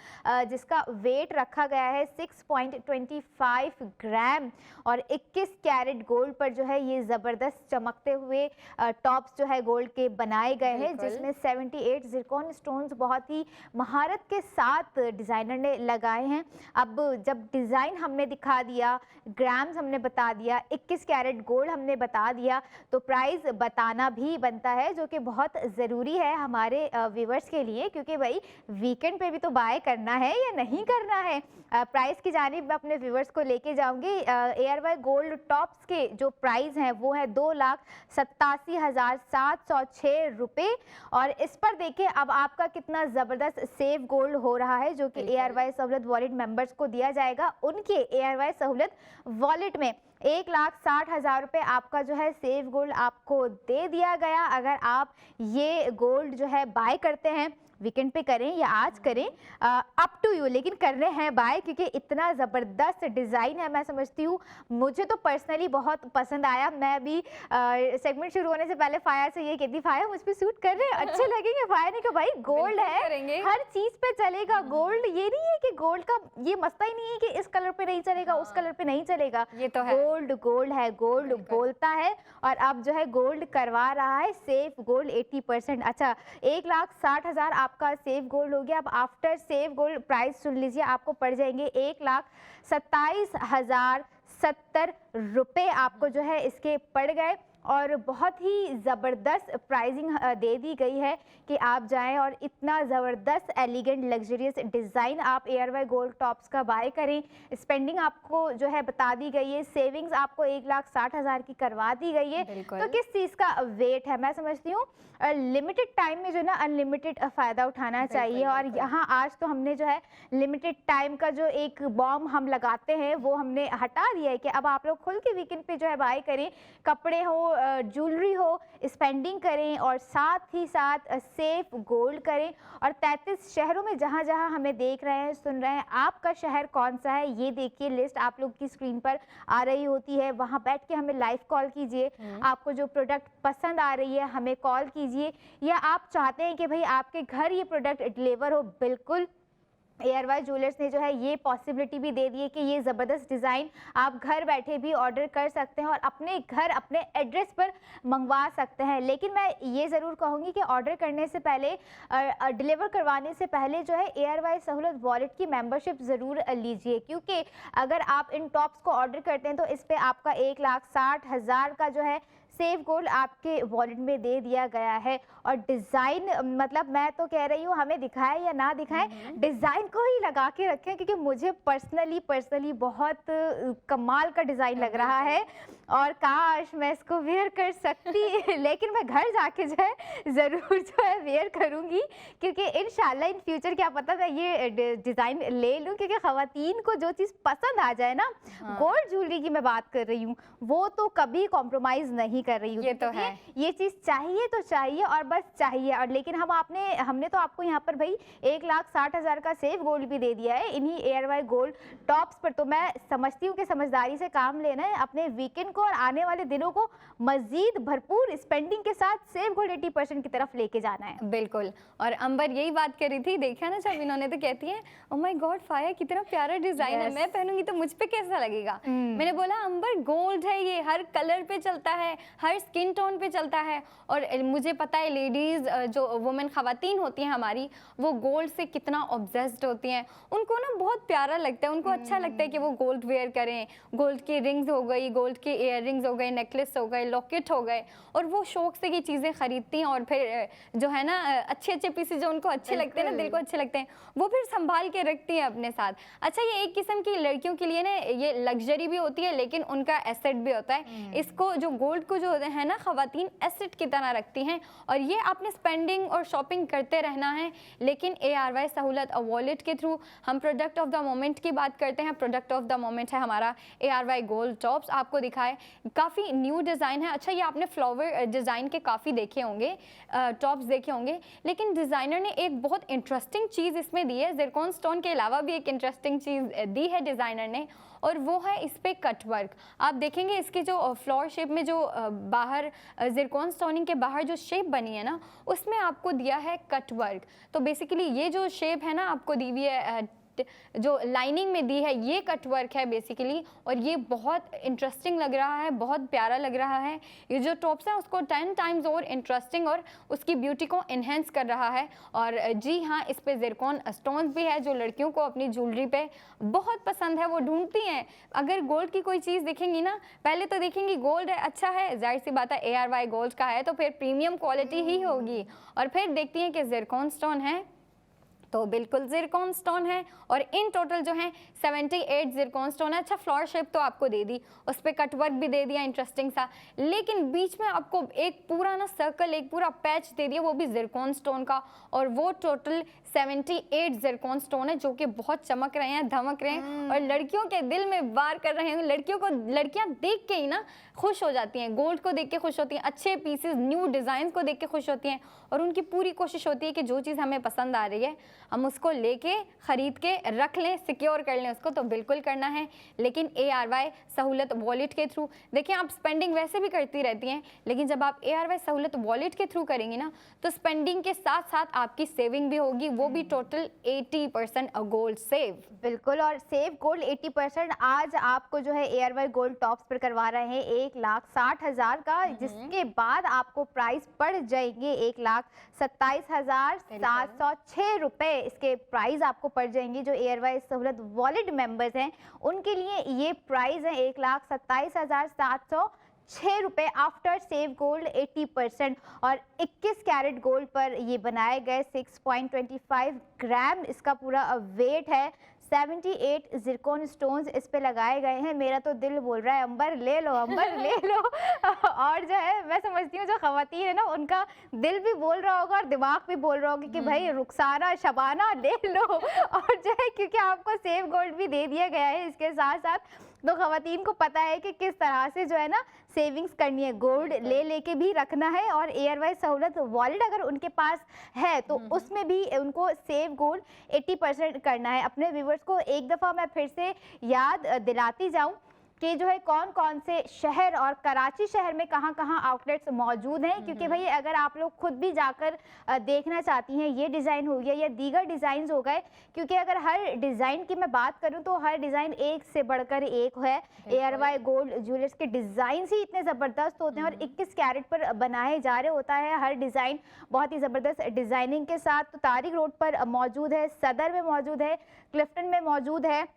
जिसका वेट रखा गया है 6.25 ग्राम और 21 कैरेट गोल्ड पर जो है ये ज़बरदस्त चमकते हुए टॉप्स जो है गोल्ड के बनाए गए हैं, जिसमें 78 ज़िरकॉन स्टोन्स बहुत ही महारत के साथ डिज़ाइनर ने लगाए हैं। अब जब डिज़ाइन हमने दिखा दिया, ग्राम्स हमने बता दिया, 21 कैरेट गोल्ड हमने बता दिया, तो प्राइस बताना भी बनता है, जो कि बहुत ज़रूरी है हमारे व्यूवर्स के लिए, क्योंकि भाई वीकेंड पे भी तो बाय करना है या नहीं करना है। प्राइस की जानिब मैं अपने व्यूवर्स को लेके जाऊंगी। ARY गोल्ड टॉप्स के जो प्राइस हैं वो है 2,87,706 रुपये। और इस पर देखिए अब आपका कितना ज़बरदस्त सेव गोल्ड हो रहा है, जो कि ARY सहूलत वॉलेट मेंबर्स को दिया जाएगा। उनके ARY सहूलत वॉलेट में 1,60,000 रुपये आपका जो है सेव गोल्ड आपको दे दिया गया। अगर आप ये गोल्ड जो है बाय करते हैं, वीकेंड पे करें या आज करें, अप टू यू, लेकिन कर रहे हैं बाय, क्योंकि इतना ज़बरदस्त डिज़ाइन है। मैं समझती हूँ, मुझे तो पर्सनली बहुत पसंद आया। मैं भी सेगमेंट शुरू होने से पहले फायर से ये कहती, फायर मुझ पर सूट कर रहे हैं, अच्छे लगेंगे। फायर ने कहा भाई गोल्ड है, हर चीज़ पे चलेगा गोल्ड। ये नहीं है कि गोल्ड का ये मसला ही नहीं है कि इस कलर पे नहीं चलेगा, उस कलर पे नहीं चलेगा। ये तो है, गोल्ड है, गोल्ड बोलता है। और अब जो है गोल्ड करवा रहा है सेफ गोल्ड 80%। अच्छा, 1,60,000 आपका सेव गोल्ड हो गया। अब आफ्टर सेव गोल्ड प्राइस सुन लीजिए, आपको पड़ जाएंगे 1,27,070 रुपये आपको जो है इसके पड़ गए। और बहुत ही ज़बरदस्त प्राइसिंग दे दी गई है कि आप जाएं और इतना ज़बरदस्त एलिगेंट लग्जरियस डिज़ाइन आप ARY गोल्ड टॉप्स का बाय करें। स्पेंडिंग आपको जो है बता दी गई है, सेविंग्स आपको 1,60,000 की करवा दी गई है। तो किस चीज़ का वेट है? मैं समझती हूँ लिमिटेड टाइम में जो है ना अनलिमिटेड फ़ायदा उठाना चाहिए। और यहाँ आज तो हमने जो है लिमिटेड टाइम का जो एक बॉम्ब हम लगाते हैं वो हमने हटा दिया है कि अब आप लोग खुल के वीकेंड पे जो है बाय करें, कपड़े हो, ज्वेलरी हो, स्पेंडिंग करें और साथ ही साथ सेफ गोल्ड करें। और 33 शहरों में जहाँ जहाँ हमें देख रहे हैं, सुन रहे हैं, आपका शहर कौन सा है ये देखिए, लिस्ट आप लोग की स्क्रीन पर आ रही होती है। वहाँ बैठ के हमें लाइव कॉल कीजिए, आपको जो प्रोडक्ट पसंद आ रही है हमें कॉल कीजिए, या आप चाहते हैं कि भाई आपके घर ये प्रोडक्ट डिलीवर हो, बिल्कुल ARY ज्वेलर्स ने जो है ये पॉसिबिलिटी भी दे दी है कि ये ज़बरदस्त डिज़ाइन आप घर बैठे भी ऑर्डर कर सकते हैं और अपने घर अपने एड्रेस पर मंगवा सकते हैं। लेकिन मैं ये ज़रूर कहूँगी कि ऑर्डर करने से पहले, डिलीवर करवाने से पहले जो है ARY सहूलत वॉलेट की मेंबरशिप ज़रूर लीजिए, क्योंकि अगर आप इन टॉप्स को ऑर्डर करते हैं तो इस पर आपका 1,60,000 का जो है सेफ गोल्ड आपके वॉलेट में दे दिया गया है। और डिज़ाइन, मतलब मैं तो कह रही हूँ हमें दिखाएं या ना दिखाएं, डिज़ाइन को ही लगा के रखें, क्योंकि मुझे पर्सनली बहुत कमाल का डिज़ाइन लग रहा है और काश मैं इसको वेयर कर सकती लेकिन मैं घर जाके जो है ज़रूर जो है वेयर करूँगी, क्योंकि इंशाल्लाह इन फ्यूचर क्या पता मैं ये डिज़ाइन ले लूँ, क्योंकि ख़वातीन को जो चीज़ पसंद आ जाए ना, गोल्ड ज्वेलरी की मैं बात कर रही हूँ, वो तो कभी कॉम्प्रोमाइज़ नहीं कर रही हूँ। ये तो है, ये चीज़ चाहिए तो चाहिए और बस चाहिए। और लेकिन हमने तो आपको यहाँ पर भाई 1,60,000 का सेफ गोल्ड भी दे दिया है इन्हीं ARY गोल्ड टॉप्स पर। तो मैं समझती हूँ कि समझदारी से काम लेना है, अपने वीकेंड को और आने वाले दिनों को मजीद भरपूर स्पेंडिंग के साथ सेफ गोल्ड 80% की तरफ लेके जाना है। बिल्कुल। और अंबर यही बात कर रही थी, देखा ना जब इन्होंने तो कहती है ओ माय गॉड फाया कितना प्यारा डिजाइन है, मैं पहनूंगी तो मुझ पे कैसा लगेगा। मैंने बोला अंबर गोल्ड है, ये हर कलर पे चलता है, हर स्किन टोन पे चलता है। और मुझे पता है लेडीज जो वुमेन खवातीन होती हैं हमारी, वो गोल्ड से कितना ऑब्सेस्ड होती हैं, उनको ना बहुत प्यारा लगता है, उनको अच्छा लगता है कि वो गोल्ड वेयर करें। गोल्ड की रिंग्स हो गई, गोल्ड के ईयर रिंग्स हो गए, नेकलेस हो गए, लॉकेट हो गए, और वो शौक से ये चीज़ें खरीदती हैं और फिर जो है ना अच्छे पीसेस जो उनको अच्छे लगते हैं ना, दिल को अच्छे लगते हैं, वो फिर संभाल के रखती हैं अपने साथ। अच्छा, ये एक किस्म की लड़कियों के लिए ना ये लग्जरी भी होती है लेकिन उनका एसेट भी होता है। इसको जो गोल्ड को जो है ना खवातीन एसेट की तरह रखती हैं और ये आपने स्पेंडिंग और शॉपिंग करते रहना है। लेकिन ARY सहूलत वॉलेट के थ्रू हम प्रोडक्ट ऑफ द मोमेंट की बात करते हैं। प्रोडक्ट ऑफ द मोमेंट है हमारा ARY गोल्ड टॉप्स। आपको दिखाए काफ़ी न्यू डिज़ाइन है। अच्छा, ये आपने फ्लावर डिज़ाइन के काफ़ी देखे होंगे, टॉप्स देखे होंगे, लेकिन डिज़ाइनर ने एक बहुत इंटरेस्टिंग चीज़ इसमें दी है। ज़िरकॉन स्टोन के अलावा भी एक इंटरेस्टिंग चीज़ दी है डिज़ाइनर ने, और वो है इस पे कट वर्क। आप देखेंगे इसकी जो फ्लोर शेप में जो बाहर ज़िरकॉन स्टोनिंग के बाहर जो शेप बनी है ना, उसमें आपको दिया है कट वर्क। तो बेसिकली ये जो शेप है ना आपको दी हुई है, जो लाइनिंग में दी है, ये कट वर्क है बेसिकली, और ये बहुत इंटरेस्टिंग लग रहा है, बहुत प्यारा लग रहा है। ये जो टॉप्स हैं उसको 10 टाइम्स और इंटरेस्टिंग और उसकी ब्यूटी को इन्हेंस कर रहा है। और जी हाँ, इस पे ज़िरकॉन स्टोन्स भी है जो लड़कियों को अपनी ज्वेलरी पे बहुत पसंद है, वो ढूंढती हैं। अगर गोल्ड की कोई चीज़ देखेंगी ना, पहले तो देखेंगी गोल्ड है, अच्छा है, जाहिर सी बात है ARY गोल्ड का है तो फिर प्रीमियम क्वालिटी ही होगी, और फिर देखती हैं कि ज़िरकॉन स्टोन है तो बिल्कुल ज़िरकॉन स्टोन है। और इन टोटल जो है 78 ज़िरकॉन स्टोन है। अच्छा, फ्लावर शेप तो आपको दे दी, उस पर कट वर्क भी दे दिया इंटरेस्टिंग सा, लेकिन बीच में आपको एक पूरा ना सर्कल, एक पूरा पैच दे दिया, वो भी ज़िरकॉन स्टोन का, और वो टोटल 78 ज़िरकॉन स्टोन है जो कि बहुत चमक रहे हैं, धमक रहे हैं और लड़कियों के दिल में वार कर रहे हैं। लड़कियां देख के ही ना खुश हो जाती हैं, गोल्ड को देख के खुश होती हैं, अच्छे पीसेस, न्यू डिज़ाइन को देख के खुश होती हैं, और उनकी पूरी कोशिश होती है कि जो चीज़ हमें पसंद आ रही है हम उसको लेके खरीद के रख लें, सिक्योर कर लें उसको, तो बिल्कुल करना है। लेकिन ARY सहूलत वॉलेट के थ्रू, देखिए आप स्पेंडिंग वैसे भी करती रहती हैं, लेकिन जब आप ARY सहूलत वॉलेट के थ्रू करेंगी ना, तो स्पेंडिंग के साथ साथ आपकी सेविंग भी होगी, वो भी टोटल 80% गोल्ड सेव। बिल्कुल, और सेव गोल्ड 80% आज आपको जो है ARY गोल्ड टॉप्स पर करवा रहे हैं 1,60,000 का, जिसके बाद आपको प्राइस पड़ जाएंगे 1,27,706 रुपए। इसके प्राइस आपको पड़ जाएंगे। जो ARY सहूलत वॉलेट मेंबर्स हैं उनके लिए ये प्राइस है 1,27,706 ₹6 आफ्टर सेव गोल्ड 80%। और 21 कैरेट गोल्ड पर ये बनाए गए 6.25 ग्राम इसका पूरा वेट है। 78 जिरकॉन स्टोन्स इस पे लगाए गए हैं। मेरा तो दिल बोल रहा है अंबर ले लो, अंबर ले लो। और जो है मैं समझती हूँ जो खवातीन है ना उनका दिल भी बोल रहा होगा और दिमाग भी बोल रहा होगा कि भाई रुखसाना शबाना ले लो। और जो है क्योंकि आपको सेव गोल्ड भी दे दिया गया है इसके साथ साथ, तो खवातीन को पता है कि किस तरह से जो है ना सेविंग्स करनी है, गोल्ड ले लेके भी रखना है। और एयरवाइज सहूलत वॉलेट अगर उनके पास है तो उसमें भी उनको सेव गोल्ड 80% करना है। अपने व्यूवर्स को एक दफ़ा मैं फिर से याद दिलाती जाऊं कि जो है कौन कौन से शहर और कराची शहर में कहाँ कहाँ आउटलेट्स मौजूद हैं, क्योंकि भाई अगर आप लोग खुद भी जाकर देखना चाहती हैं, ये डिज़ाइन हो गया या दीगर डिज़ाइन हो गए, क्योंकि अगर हर डिज़ाइन की मैं बात करूं तो हर डिज़ाइन एक से बढ़कर एक है। एयरवाई गोल्ड ज्वेलर्स के डिज़ाइन ही इतने ज़बरदस्त होते हैं और 21 कैरेट पर बनाए जा रहे होता है हर डिज़ाइन बहुत ही ज़बरदस्त डिज़ाइनिंग के साथ। तो तारिक रोड पर मौजूद है, सदर में मौजूद है, क्लिफ्टन में मौजूद है,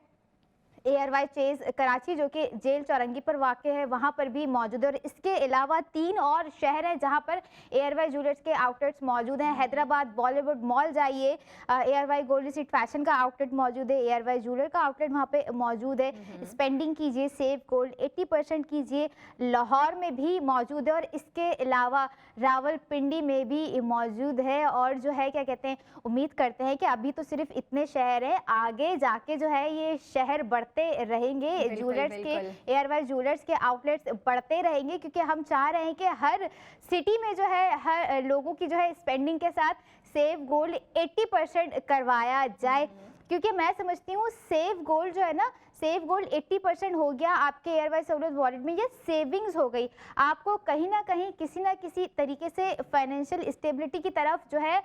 एयरवाई चेज कराची जो कि जेल चौरंगी पर वाक़ है वहाँ पर भी मौजूद है। और इसके अलावा 3 और शहर हैं जहाँ पर एयरवाई ज्वेलर्स के आउटलेट्स मौजूद हैं। हैदराबाद बॉलीवुड मॉल जाइए, एयरवाई गोल्ड स्ट्रीट फैशन का आउटलेट मौजूद है, एयरवाई ज्वेलर का आउटलेट वहाँ पे मौजूद है। स्पेंडिंग कीजिए, सेव गोल्ड 80% कीजिए। लाहौर में भी मौजूद है और इसके अलावा रावलपिंडी में भी मौजूद है। और जो है क्या कहते हैं, उम्मीद करते हैं कि अभी तो सिर्फ इतने शहर हैं, आगे जाके जो है ये शहर बढ़ते रहेंगे, ज्वेलर्स के एयरवाइज ज्वेलर्स के आउटलेट्स बढ़ते रहेंगे, क्योंकि हम चाह रहे हैं कि हर सिटी में जो है हर लोगों की जो है स्पेंडिंग के साथ सेव गोल्ड 80% करवाया जाए। क्योंकि मैं समझती हूँ सेव गोल्ड जो है ना, सेव गोल्ड 80% हो गया आपके एयरवाइज सहूलत वॉलेट में, ये सेविंग्स हो गई। आपको कहीं ना कहीं किसी ना किसी तरीके से फाइनेंशियल स्टेबिलिटी की तरफ जो है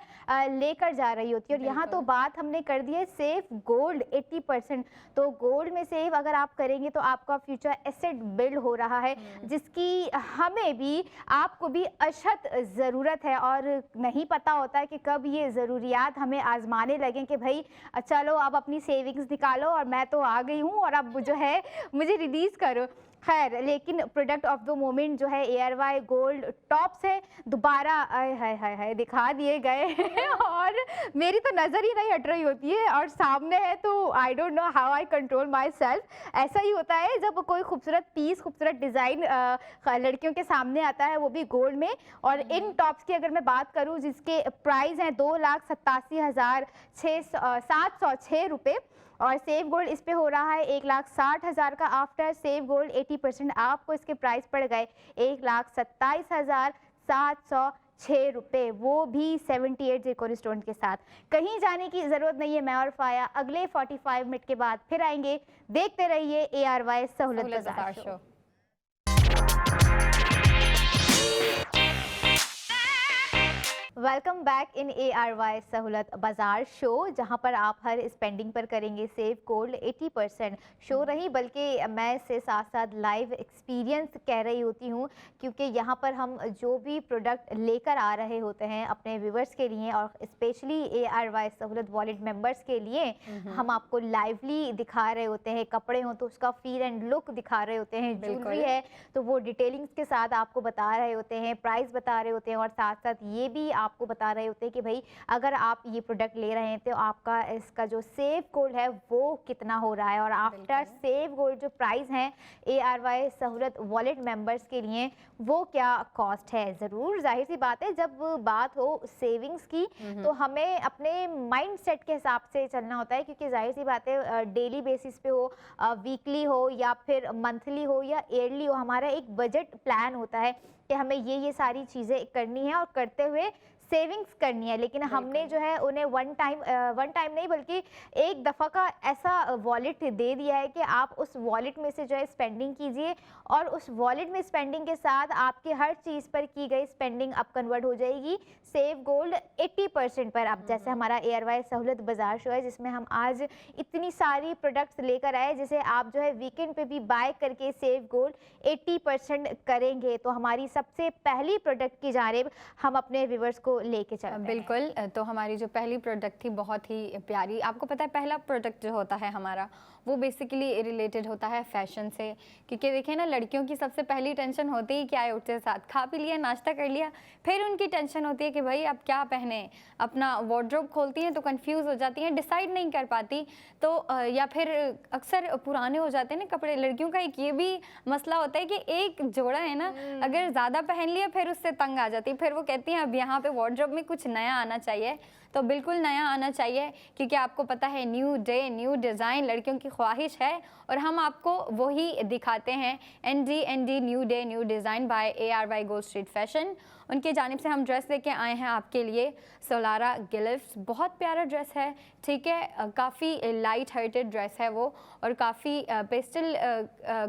लेकर जा रही होती है। और यहाँ तो बात हमने कर दी है सेव गोल्ड 80%। तो गोल्ड में सेव अगर आप करेंगे तो आपका फ्यूचर एसेट बिल्ड हो रहा है, जिसकी हमें भी आपको भी अशद ज़रूरत है। और नहीं पता होता है कि कब ये ज़रूरियात हमें आजमाने लगें कि भाई चलो अब अपनी सेविंग्स निकालो और मैं तो आ गई हूँ और अब जो है मुझे रिलीज़ करो। खैर, लेकिन प्रोडक्ट ऑफ द मोमेंट जो है एयरवाई गोल्ड टॉप्स है, दोबारा आय हाय हाय हाय दिखा दिए गए हैं और मेरी तो नज़र ही नहीं हट रही होती है और सामने है तो I don't know how I control my self. ऐसा ही होता है जब कोई खूबसूरत पीस, खूबसूरत डिज़ाइन लड़कियों के सामने आता है, वो भी गोल्ड में। और इन टॉप्स की अगर मैं बात करूँ जिसके प्राइस हैं 2,87,706 रुपये और सेव गोल्ड इस पे हो रहा है 1,60,000 का। आफ्टर सेव गोल्ड 80% आपको इसके प्राइस पड़ गए 1,27,706 रुपये, वो भी 78 जिरकॉन स्टोन के साथ। कहीं जाने की ज़रूरत नहीं है। मैं और फाया अगले 45 मिनट के बाद फिर आएंगे। देखते रहिए ARY सहूलत बाज़ार show. Welcome back in ARY सहूलत बाज़ार शो, जहां पर आप हर स्पेंडिंग पर करेंगे सेव गोल्ड 80%। शो नहीं बल्कि मैं इससे साथ साथ लाइव एक्सपीरियंस कह रही होती हूं, क्योंकि यहां पर हम जो भी प्रोडक्ट लेकर आ रहे होते हैं अपने व्यूवर्स के लिए और स्पेशली ARY सहूलत वॉलेट मेंबर्स के लिए, हम आपको लाइवली दिखा रहे होते हैं। कपड़े हों तो उसका फील एंड लुक दिखा रहे होते हैं, ज्वेलरी है तो वो डिटेलिंग्स के साथ आपको बता रहे होते हैं, प्राइस बता रहे होते हैं और साथ साथ ये भी आपको बता रहे होते हैं कि भाई अगर आप ये प्रोडक्ट ले रहे हैं तो आपका इसका जो सेव गोल्ड है वो कितना हो रहा है। और आफ्टर सेव गोल्ड जो प्राइस हैं ARY सहूलत वॉलेट मेंबर्स के लिए वो क्या कॉस्ट है। ज़रूर जाहिर सी बात है, जब बात हो सेविंग्स की तो हमें अपने माइंड सेट के हिसाब से चलना होता है, क्योंकि जाहिर सी बात है डेली बेसिस पे हो, वीकली हो या फिर मंथली हो या ईयरली हो, हमारा एक बजट प्लान होता है कि हमें ये सारी चीज़ें करनी है और करते हुए सेविंग्स करनी है। लेकिन हमने जो है उन्हें वन टाइम नहीं बल्कि एक दफ़ा का ऐसा वॉलेट दे दिया है कि आप उस वॉलेट में से जो है स्पेंडिंग कीजिए और उस वॉलेट में स्पेंडिंग के साथ आपकी हर चीज़ पर की गई स्पेंडिंग अब कन्वर्ट हो जाएगी सेव गोल्ड 80% पर। अब जैसे हमारा ARY सहूलत बाज़ार शो है जिसमें हम आज इतनी सारी प्रोडक्ट्स लेकर आए जिसे आप जो है वीकेंड पे भी बाय करके सेव गोल्ड 80% करेंगे। तो हमारी सबसे पहली प्रोडक्ट की जानिब हम अपने व्यूवर्स को लेके चलते हैं। बिल्कुल, तो हमारी जो पहली प्रोडक्ट थी बहुत ही प्यारी। आपको पता है पहला प्रोडक्ट जो होता है हमारा वो बेसिकली रिलेटेड होता है फैशन से। क्योंकि देखिए ना, लड़कियों की सबसे पहली टेंशन होती है क्या है, उठते साथ खा पी लिया, नाश्ता कर लिया, फिर उनकी टेंशन होती है कि भाई अब क्या पहने। अपना वार्डरोब खोलती हैं तो कंफ्यूज हो जाती हैं, डिसाइड नहीं कर पाती। तो या फिर अक्सर पुराने हो जाते हैं ना कपड़े। लड़कियों का एक ये भी मसला होता है कि एक जोड़ा है ना, अगर ज़्यादा पहन लिया फिर उससे तंग आ जाती है, फिर वो कहती हैं अब यहाँ पे वार्डरोब में कुछ नया आना चाहिए। तो बिल्कुल नया आना चाहिए, क्योंकि आपको पता है न्यू डे न्यू डिज़ाइन लड़कियों की ख्वाहिश है, और हम आपको वही दिखाते हैं। ND new day new design by ARY gold street fashion. उनकी जानिब से हम ड्रेस लेके आए हैं आपके लिए, सोलारा गिल्फ्स। बहुत प्यारा ड्रेस है, ठीक है, काफ़ी लाइट हार्टेड ड्रेस है वो, और काफ़ी पेस्टल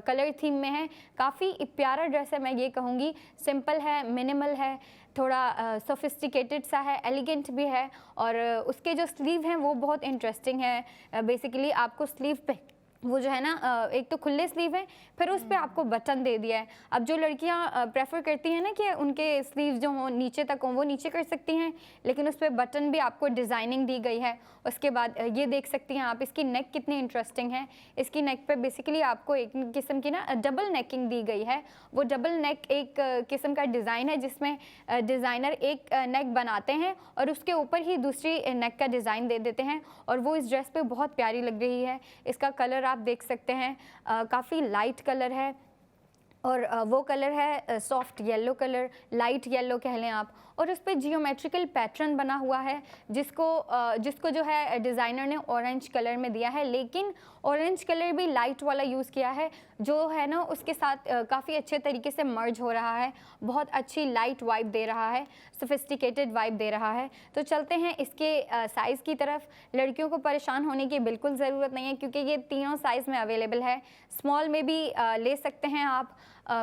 कलर थीम में है। काफ़ी प्यारा ड्रेस है, मैं ये कहूँगी। सिंपल है, मिनिमल है, थोड़ा सोफिस्टिकेटेड सा है, एलिगेंट भी है, और उसके जो स्लीव हैं वो बहुत इंटरेस्टिंग है। बेसिकली आपको स्लीव पे वो जो है ना, एक तो खुले स्लीव है, फिर उस पर आपको बटन दे दिया है। अब जो लड़कियां प्रेफर करती हैं ना कि उनके स्लीव जो हों नीचे तक हों, वो नीचे कर सकती हैं, लेकिन उस पर बटन भी आपको डिज़ाइनिंग दी गई है। उसके बाद ये देख सकती हैं आप, इसकी नेक कितनी इंटरेस्टिंग है। इसकी नेक पे बेसिकली आपको एक किस्म की ना डबल नेकिंग दी गई है। वो डबल नेक एक किस्म का डिज़ाइन है, जिसमें डिज़ाइनर एक नेक बनाते हैं और उसके ऊपर ही दूसरी नेक का डिज़ाइन दे देते हैं, और वो इस ड्रेस पे बहुत प्यारी लग रही है। इसका कलर आप देख सकते हैं, काफ़ी लाइट कलर है, और वो कलर है soft yellow colour, light yellow कह लें आप। और उस पर जियोमेट्रिकल पैटर्न बना हुआ है, जिसको जो है डिज़ाइनर ने ऑरेंज कलर में दिया है, लेकिन ऑरेंज कलर भी लाइट वाला यूज़ किया है, जो है ना उसके साथ काफ़ी अच्छे तरीके से मर्ज हो रहा है। बहुत अच्छी लाइट वाइब दे रहा है, सोफिस्टिकेटेड वाइब दे रहा है। तो चलते हैं इसके साइज़ की तरफ। लड़कियों को परेशान होने की बिल्कुल ज़रूरत नहीं है, क्योंकि ये तीनों साइज़ में अवेलेबल है। स्मॉल में भी ले सकते हैं आप,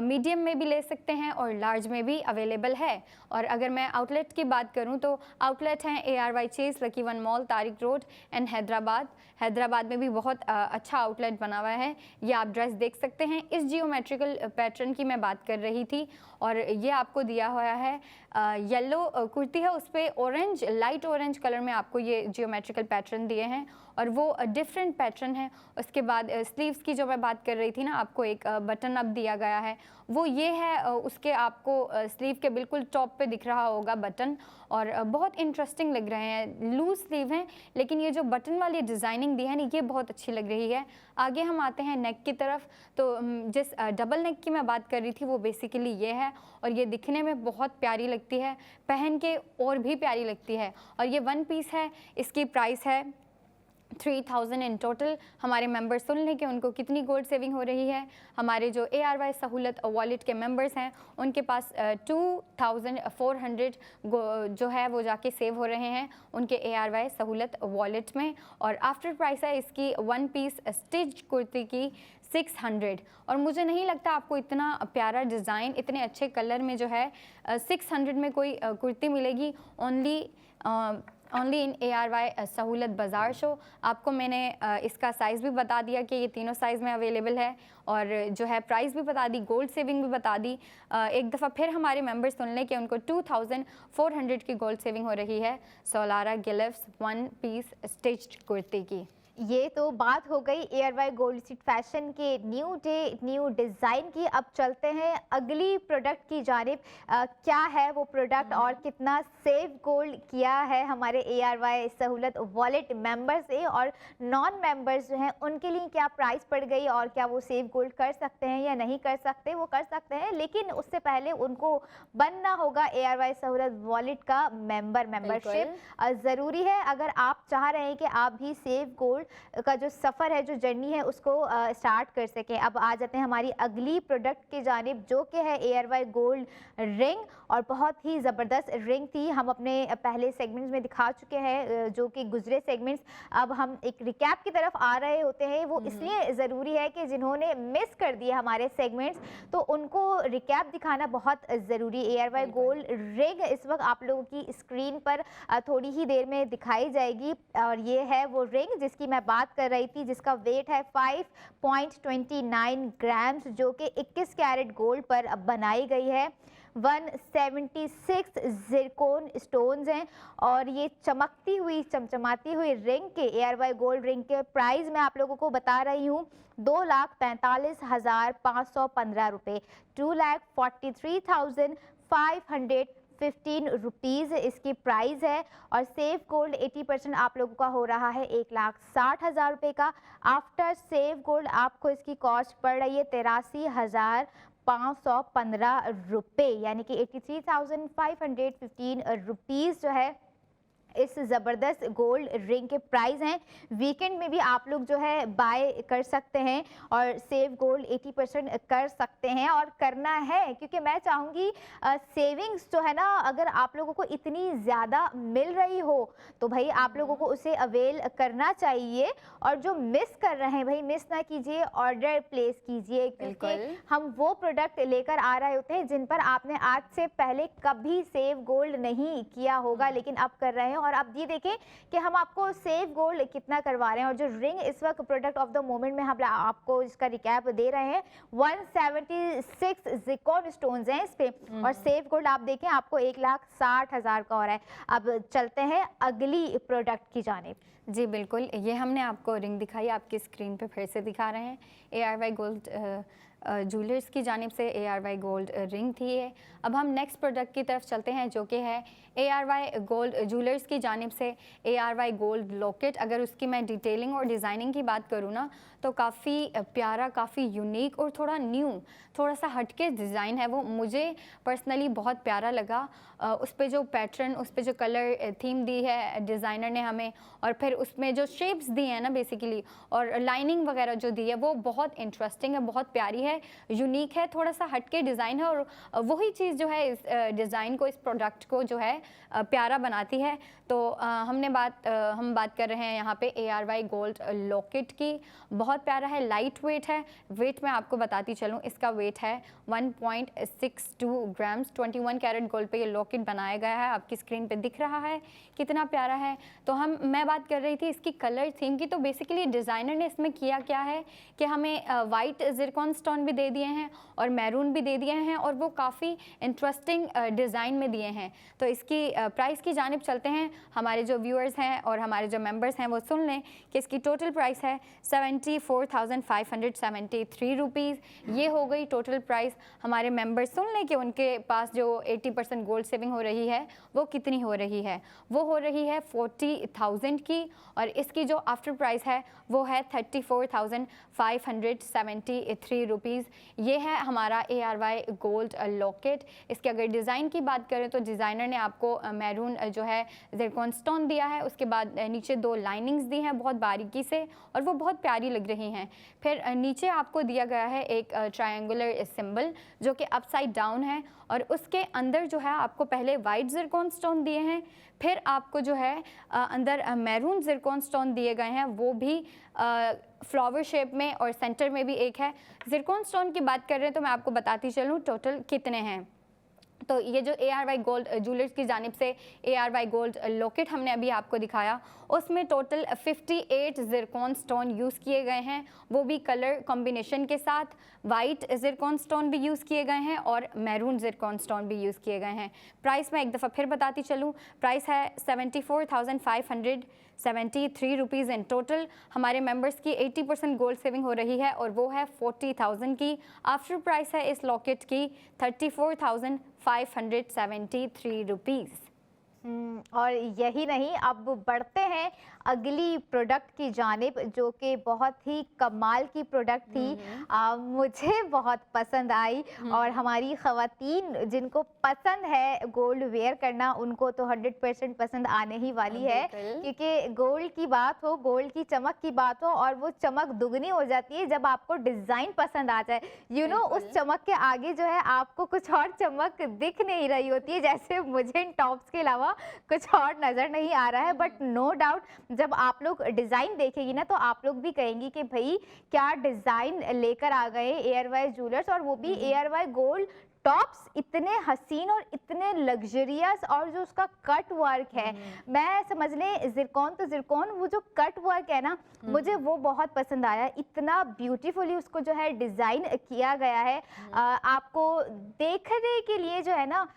मीडियम में भी ले सकते हैं, और लार्ज में भी अवेलेबल है। और अगर मैं आउटलेट की बात करूं तो आउटलेट हैं ARY Chase, lucky one mall, Tariq road and Hyderabad में भी बहुत अच्छा आउटलेट बना हुआ है। ये आप ड्रेस देख सकते हैं। इस जियोमेट्रिकल पैटर्न की मैं बात कर रही थी, और ये आपको दिया हुआ है येलो कुर्ती है, उस पर ऑरेंज, लाइट ऑरेंज कलर में आपको ये जियोमेट्रिकल पैटर्न दिए हैं, और वो डिफरेंट पैटर्न है। उसके बाद स्लीव्स की जो मैं बात कर रही थी ना, आपको एक बटन अप दिया गया है, वो ये है। उसके आपको स्लीव के बिल्कुल टॉप पे दिख रहा होगा बटन, और बहुत इंटरेस्टिंग लग रहे हैं। लूज स्लीव हैं, लेकिन ये जो बटन वाली डिज़ाइनिंग दी है ना, ये बहुत अच्छी लग रही है। आगे हम आते हैं नेक की तरफ। तो जिस डबल नेक की मैं बात कर रही थी, वो बेसिकली ये है, और ये दिखने में बहुत प्यारी लगती है, पहन के और भी प्यारी लगती है। और ये वन पीस है, इसकी प्राइस है 3000 इन टोटल। हमारे मेंबर्स सुन लें कि उनको कितनी गोल्ड सेविंग हो रही है। हमारे जो ARY सहूलत वॉलेट के मेंबर्स हैं, उनके पास 2400 जो है वो जाके सेव हो रहे हैं उनके ARY सहूलत वॉलेट में। और आफ्टर प्राइस है इसकी वन पीस स्टिच कुर्ती की 600। और मुझे नहीं लगता आपको इतना प्यारा डिज़ाइन इतने अच्छे कलर में जो है 600 में कोई कुर्ती मिलेगी। ओनली इन ARY सहूलत बाज़ार शो। आपको मैंने इसका साइज़ भी बता दिया कि ये तीनों साइज़ में अवेलेबल है, और जो है प्राइस भी बता दी, गोल्ड सेविंग भी बता दी। एक दफ़ा फिर हमारे मेंबर्स सुन लें कि उनको 2400 की गोल्ड सेविंग हो रही है सोलारा गिल्फ्स वन पीस स्टिच्ड कुर्ती की। ये तो बात हो गई ARY गोल्ड स्ट्रीट फैशन के न्यू डे न्यू डिज़ाइन की। अब चलते हैं अगली प्रोडक्ट की जानिब। क्या है वो प्रोडक्ट और कितना सेव गोल्ड किया है हमारे ARY सहूलत वॉलेट मेंबर्स से, और नॉन मेंबर्स जो हैं उनके लिए क्या प्राइस पड़ गई, और क्या वो सेव गोल्ड कर सकते हैं या नहीं कर सकते। वो कर सकते हैं, लेकिन उससे पहले उनको बनना होगा ARY सहूलत वॉलेट का मेंबरशिप ज़रूरी है। अगर आप चाह रहे हैं कि आप भी सेव गोल्ड का जो सफ़र है, जो जर्नी है, उसको स्टार्ट कर सकें। अब आ जाते हैं हमारी अगली प्रोडक्ट की जानिब, जो कि है ARY गोल्ड रिंग। और बहुत ही ज़बरदस्त रिंग थी, हम अपने पहले सेगमेंट्स में दिखा चुके हैं, जो कि गुजरे सेगमेंट्स। अब हम एक रिकैप की तरफ आ रहे होते हैं। वो इसलिए ज़रूरी है कि जिन्होंने मिस कर दिए हमारे सेगमेंट्स, तो उनको रिकैप दिखाना बहुत ज़रूरी। ARY गोल्ड रिंग इस वक्त आप लोगों की स्क्रीन पर थोड़ी ही देर में दिखाई जाएगी, और ये है वो रिंग जिसकी मैं बात कर रही थी, जिसका वेट है 5.29 ग्राम्स, जो कि 21 कैरेट गोल्ड पर बनाई गई है। 176 जिरकोन स्टोन्स हैं और ये चमकती हुई चमचमाती हुई रिंग के ARY गोल्ड रिंग के प्राइस मैं आप लोगों को बता रही हूँ 2,45,515 रुपये, 2,43,515 रुपीज़ इसकी प्राइस है। और सेफ गोल्ड 80% आप लोगों का हो रहा है 1,60,000 रुपये का। आफ्टर सेफ गोल्ड आपको इसकी कॉस्ट पड़ रही है 83,515 रुपये, यानी कि 83,515 रुपीज़ जो है इस ज़बरदस्त गोल्ड रिंग के प्राइस हैं। वीकेंड में भी आप लोग जो है बाय कर सकते हैं और सेव गोल्ड 80% कर सकते हैं और करना है, क्योंकि मैं चाहूँगी सेविंग्स जो है ना, अगर आप लोगों को इतनी ज़्यादा मिल रही हो तो भाई आप लोगों को उसे अवेल करना चाहिए। और जो मिस कर रहे हैं भाई मिस ना कीजिए, ऑर्डर प्लेस कीजिए, क्योंकि हम वो प्रोडक्ट लेकर आ रहे होते हैं जिन पर आपने आज से पहले कभी सेव गोल्ड नहीं किया होगा, लेकिन अब कर रहे हैं। और आप ये देखें कि हम आपको सेव गोल्ड कितना करवा रहे हैं। और जो रिंग इस वक्त प्रोडक्ट ऑफ द मोमेंट में हम आपको इसका रिकैप दे रहे हैं, 176 जिरकोन स्टोन्स हैं इस पे और सेव गोल्ड आप देखें आपको 1,60,000 का हो रहा है। अब चलते हैं अगली प्रोडक्ट की जानिब। जी बिल्कुल, ये हमने आपको रिंग दिखाई, आपकी स्क्रीन पे फिर से दिखा रहे हैं। ARY गोल्ड ज्वेलर्स की जानिब से ARY गोल्ड रिंग थी ये। अब हम नेक्स्ट प्रोडक्ट की तरफ चलते हैं जो कि है ARY गोल्ड ज्वेलर्स की जानिब से ARY गोल्ड लॉकेट। अगर उसकी मैं डिटेलिंग और डिज़ाइनिंग की बात करूँ ना, तो काफ़ी प्यारा, काफ़ी यूनिक और थोड़ा न्यू, थोड़ा सा हटके डिज़ाइन है वो, मुझे पर्सनली बहुत प्यारा लगा। उस पे जो पैटर्न, उस पे जो कलर थीम दी है डिज़ाइनर ने हमें, और फिर उसमें जो शेप्स दी हैं ना बेसिकली, और लाइनिंग वगैरह जो दी है वो बहुत इंटरेस्टिंग है, बहुत प्यारी है, यूनिक है, थोड़ा सा हटके डिज़ाइन है। और वही चीज़ जो है इस डिज़ाइन को, इस प्रोडक्ट को जो है प्यारा बनाती है। तो हम बात कर रहे हैं यहाँ पे ARY गोल्ड लॉकेट की। बहुत प्यारा है, लाइट वेट है। वेट मैं आपको बताती चलूँ, इसका वेट है 1.62 ग्राम्स। 21 कैरेट गोल्ड पे ये लॉकेट बनाया गया है, आपकी स्क्रीन पे दिख रहा है कितना प्यारा है। तो मैं बात कर रही थी इसकी कलर थीम की। तो बेसिकली डिज़ाइनर ने इसमें किया क्या है कि हमें वाइट जिरकॉन स्टोन भी दे दिए हैं और मैरून भी दे दिए हैं, और वो काफ़ी इंटरेस्टिंग डिज़ाइन में दिए हैं। तो इसकी प्राइस की जानिब चलते हैं। हमारे जो व्यूअर्स हैं और हमारे जो मेंबर्स हैं वो सुन लें कि इसकी टोटल प्राइस है 74,573 रुपीज़। ये हो गई टोटल प्राइस। हमारे मेंबर्स सुन लें कि उनके पास जो 80% गोल्ड सेविंग हो रही है वो कितनी हो रही है। वो हो रही है 40,000 की, और इसकी जो आफ्टर प्राइस है वो है 34,573 रुपीज़। ये है हमारा ARY गोल्ड लॉकेट। इसके अगर डिज़ाइन की बात करें तो डिज़ाइनर ने आपको मैरून जो है जिरकॉन स्टोन दिया है, उसके बाद नीचे 2 लाइनिंग्स दी हैं बहुत बारीकी से, और वो बहुत प्यारी लग रही हैं। फिर नीचे आपको दिया गया है एक ट्रायंगुलर सिंबल जो कि अपसाइड डाउन है, और उसके अंदर जो है आपको पहले वाइट जिरकॉन स्टोन दिए हैं, फिर आपको जो है अंदर मैरून जिरकॉन स्टोन दिए गए हैं, वो भी फ्लावर शेप में, और सेंटर में भी एक है। जिरकॉन स्टोन की बात कर रहे हैं तो मैं आपको बताती चलूँ टोटल कितने हैं। तो ये जो ARY गोल्ड ज्वेलर्स की जानिब से ARY गोल्ड लॉकेट हमने अभी आपको दिखाया, उसमें टोटल 58 जिरकॉन स्टोन यूज़ किए गए हैं, वो भी कलर कॉम्बिनेशन के साथ। वाइट जिरकॉन स्टोन भी यूज़ किए गए हैं और मैरून जिरकॉन स्टोन भी यूज़ किए गए हैं। प्राइस मैं एक दफ़ा फिर बताती चलूँ, प्राइस है 74,573 रुपीज़ इन टोटल। हमारे मेंबर्स की 80% गोल्ड सेविंग हो रही है और वो है 40,000 की। आफ्टर प्राइस है इस लॉकेट की 34,573 रुपीज़। और यही नहीं, अब बढ़ते हैं अगली प्रोडक्ट की जानिब जो कि बहुत ही कमाल की प्रोडक्ट थी। मुझे बहुत पसंद आई, और हमारी ख़वातीन जिनको पसंद है गोल्ड वेयर करना, उनको तो 100% पसंद आने ही वाली है, क्योंकि गोल्ड की बात हो, गोल्ड की चमक की बात हो, और वो चमक दुगनी हो जाती है जब आपको डिज़ाइन पसंद आ जाए। उस चमक के आगे जो है आपको कुछ और चमक दिख नहीं रही होती है, जैसे मुझे इन टॉप्स के अलावा कुछ और नज़र नहीं आ रहा है। बट नो डाउट जब आप लोग डिज़ाइन देखेंगी ना तो आप लोग भी कहेंगी कि भाई क्या डिज़ाइन लेकर आ गए ARY ज्वेलर्स, और वो भी ARY गोल्ड टॉप्स इतने हसीन और इतने लग्जरियस, और जो उसका कट वर्क है, मैं समझ लें जिरकॉन तो जिरकॉन, वो जो कट वर्क है ना, मुझे वो बहुत पसंद आया। इतना ब्यूटीफुली उसको जो है डिज़ाइन किया गया है। आपको देखने के लिए जो है ना,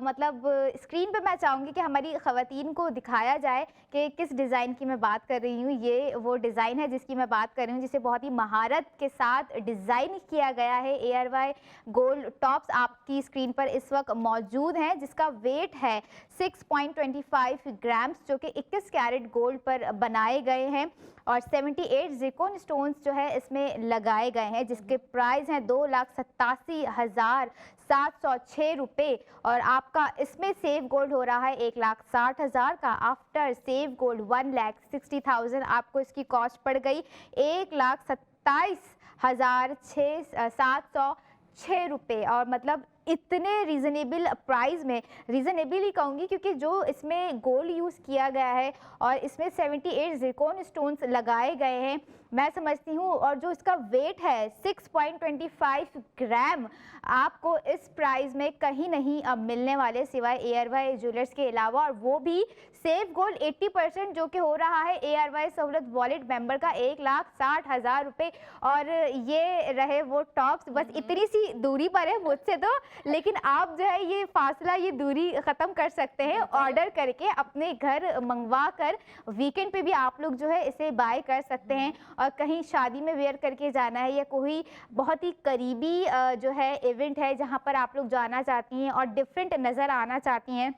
मतलब स्क्रीन पे मैं चाहूँगी कि हमारी ख़वातीन को दिखाया जाए कि किस डिज़ाइन की मैं बात कर रही हूँ। ये वो डिज़ाइन है जिसकी मैं बात कर रही हूँ, जिसे बहुत ही महारत के साथ डिज़ाइन किया गया है। ARY गोल्ड टॉप्स आपकी स्क्रीन पर इस वक्त मौजूद हैं, जिसका वेट है 6.25 ग्राम्स, जो कि 21 कैरेट गोल्ड पर बनाए गए हैं, और 78 जिरकॉन स्टोन्स जो है इसमें लगाए गए हैं, जिसके प्राइस हैं 2,87,706 रुपये। और आपका इसमें सेव गोल्ड हो रहा है 1,60,000 का। आफ्टर सेव गोल्ड 1,60,000 आपको इसकी कॉस्ट पड़ गई 1,27,706 रुपये। और मतलब इतने रीज़नेबल प्राइस में, रीज़नेबल ही कहूँगी क्योंकि जो इसमें गोल्ड यूज़ किया गया है और इसमें 78 जिरकॉन स्टोन्स लगाए गए हैं, मैं समझती हूँ, और जो इसका वेट है 6.25 ग्राम, आपको इस प्राइस में कहीं नहीं अब मिलने वाले सिवाय ARY ज्वेलर्स के अलावा, और वो भी सेव गोल्ड 80%, जो कि हो रहा है ARY सहूलत वॉलेट मेंबर का 1,60,000 रुपये। और ये रहे वो टॉप्स, बस इतनी सी दूरी पर है मुझसे तो, लेकिन आप जो है ये फासला, ये दूरी ख़त्म कर सकते हैं ऑर्डर करके, अपने घर मंगवा कर। वीकेंड पे भी आप लोग जो है इसे बाय कर सकते हैं, और कहीं शादी में वेयर करके जाना है, या कोई बहुत ही करीबी जो है इवेंट है जहाँ पर आप लोग जाना चाहती हैं और डिफरेंट नज़र आना चाहती हैं।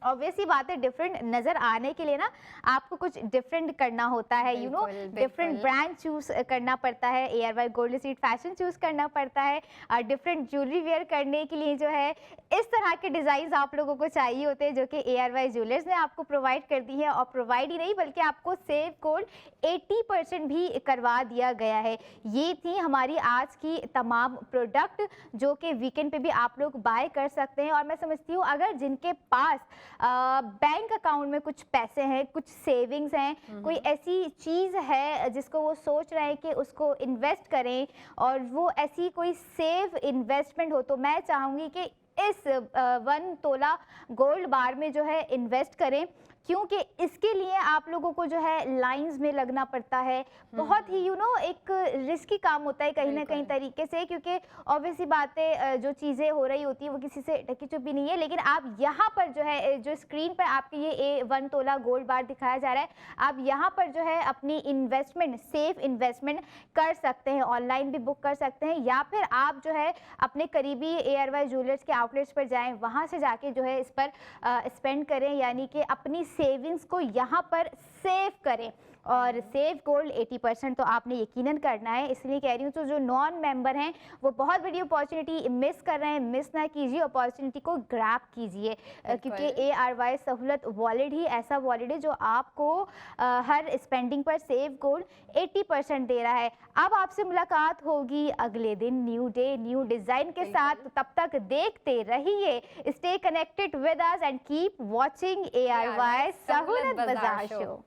ऑब्वियसली बात है, डिफरेंट नज़र आने के लिए ना आपको कुछ डिफरेंट करना होता है, you know, different brand choose करना पड़ता है, ARY gold street fashion choose करना पड़ता है, और डिफरेंट ज्वेलरी वेयर करने के लिए जो है इस तरह के डिज़ाइन आप लोगों को चाहिए होते हैं, जो कि ARY ज्वेलर्स ने आपको प्रोवाइड कर दी है। और प्रोवाइड ही नहीं, बल्कि आपको सेव गोल्ड 80% भी करवा दिया गया है। ये थी हमारी आज की तमाम प्रोडक्ट, जो कि वीकेंड पे भी आप लोग बाय कर सकते हैं। और मैं समझती हूँ अगर जिनके पास बैंक अकाउंट में कुछ पैसे हैं, कुछ सेविंग्स हैं, कोई ऐसी चीज़ है जिसको वो सोच रहे हैं कि उसको इन्वेस्ट करें, और वो ऐसी कोई सेव इन्वेस्टमेंट हो, तो मैं चाहूँगी कि इस 1 तोला गोल्ड बार में जो है इन्वेस्ट करें, क्योंकि इसके लिए आप लोगों को जो है लाइंस में लगना पड़ता है। बहुत ही यू नो एक रिस्की काम होता है कहीं ना कहीं तरीके से, क्योंकि ऑब्वियसली बात है जो चीज़ें हो रही होती है वो किसी से ढकी छुपी नहीं है। लेकिन आप यहाँ पर जो है, जो स्क्रीन पर आपके ये 1 तोला गोल्ड बार दिखाया जा रहा है, आप यहाँ पर जो है अपनी इन्वेस्टमेंट, सेफ इन्वेस्टमेंट कर सकते हैं, ऑनलाइन भी बुक कर सकते हैं, या फिर आप जो है अपने करीबी ARY ज्वेलर्स के आउटलेट्स पर जाएँ, वहाँ से जाके जो है इस पर स्पेंड करें, यानी कि अपनी सेविंग्स को यहाँ पर सेव करें। और सेव गोल्ड 80% तो आपने यकीनन करना है, इसलिए कह रही हूँ। तो जो नॉन मेंबर हैं वो बहुत बड़ी अपॉर्चुनिटी मिस कर रहे हैं, मिस ना कीजिए, अपॉर्चुनिटी को ग्रैब कीजिए, क्योंकि ARY सहूलत वॉलेट ही ऐसा वॉलेट है जो आपको हर स्पेंडिंग पर सेव गोल्ड 80% दे रहा है। अब आपसे मुलाकात होगी अगले दिन न्यू डे न्यू डिज़ाइन के साथ, तब तक देखते रहिए, stay connected with us and keep watching ARY सहूलत बाजार शो।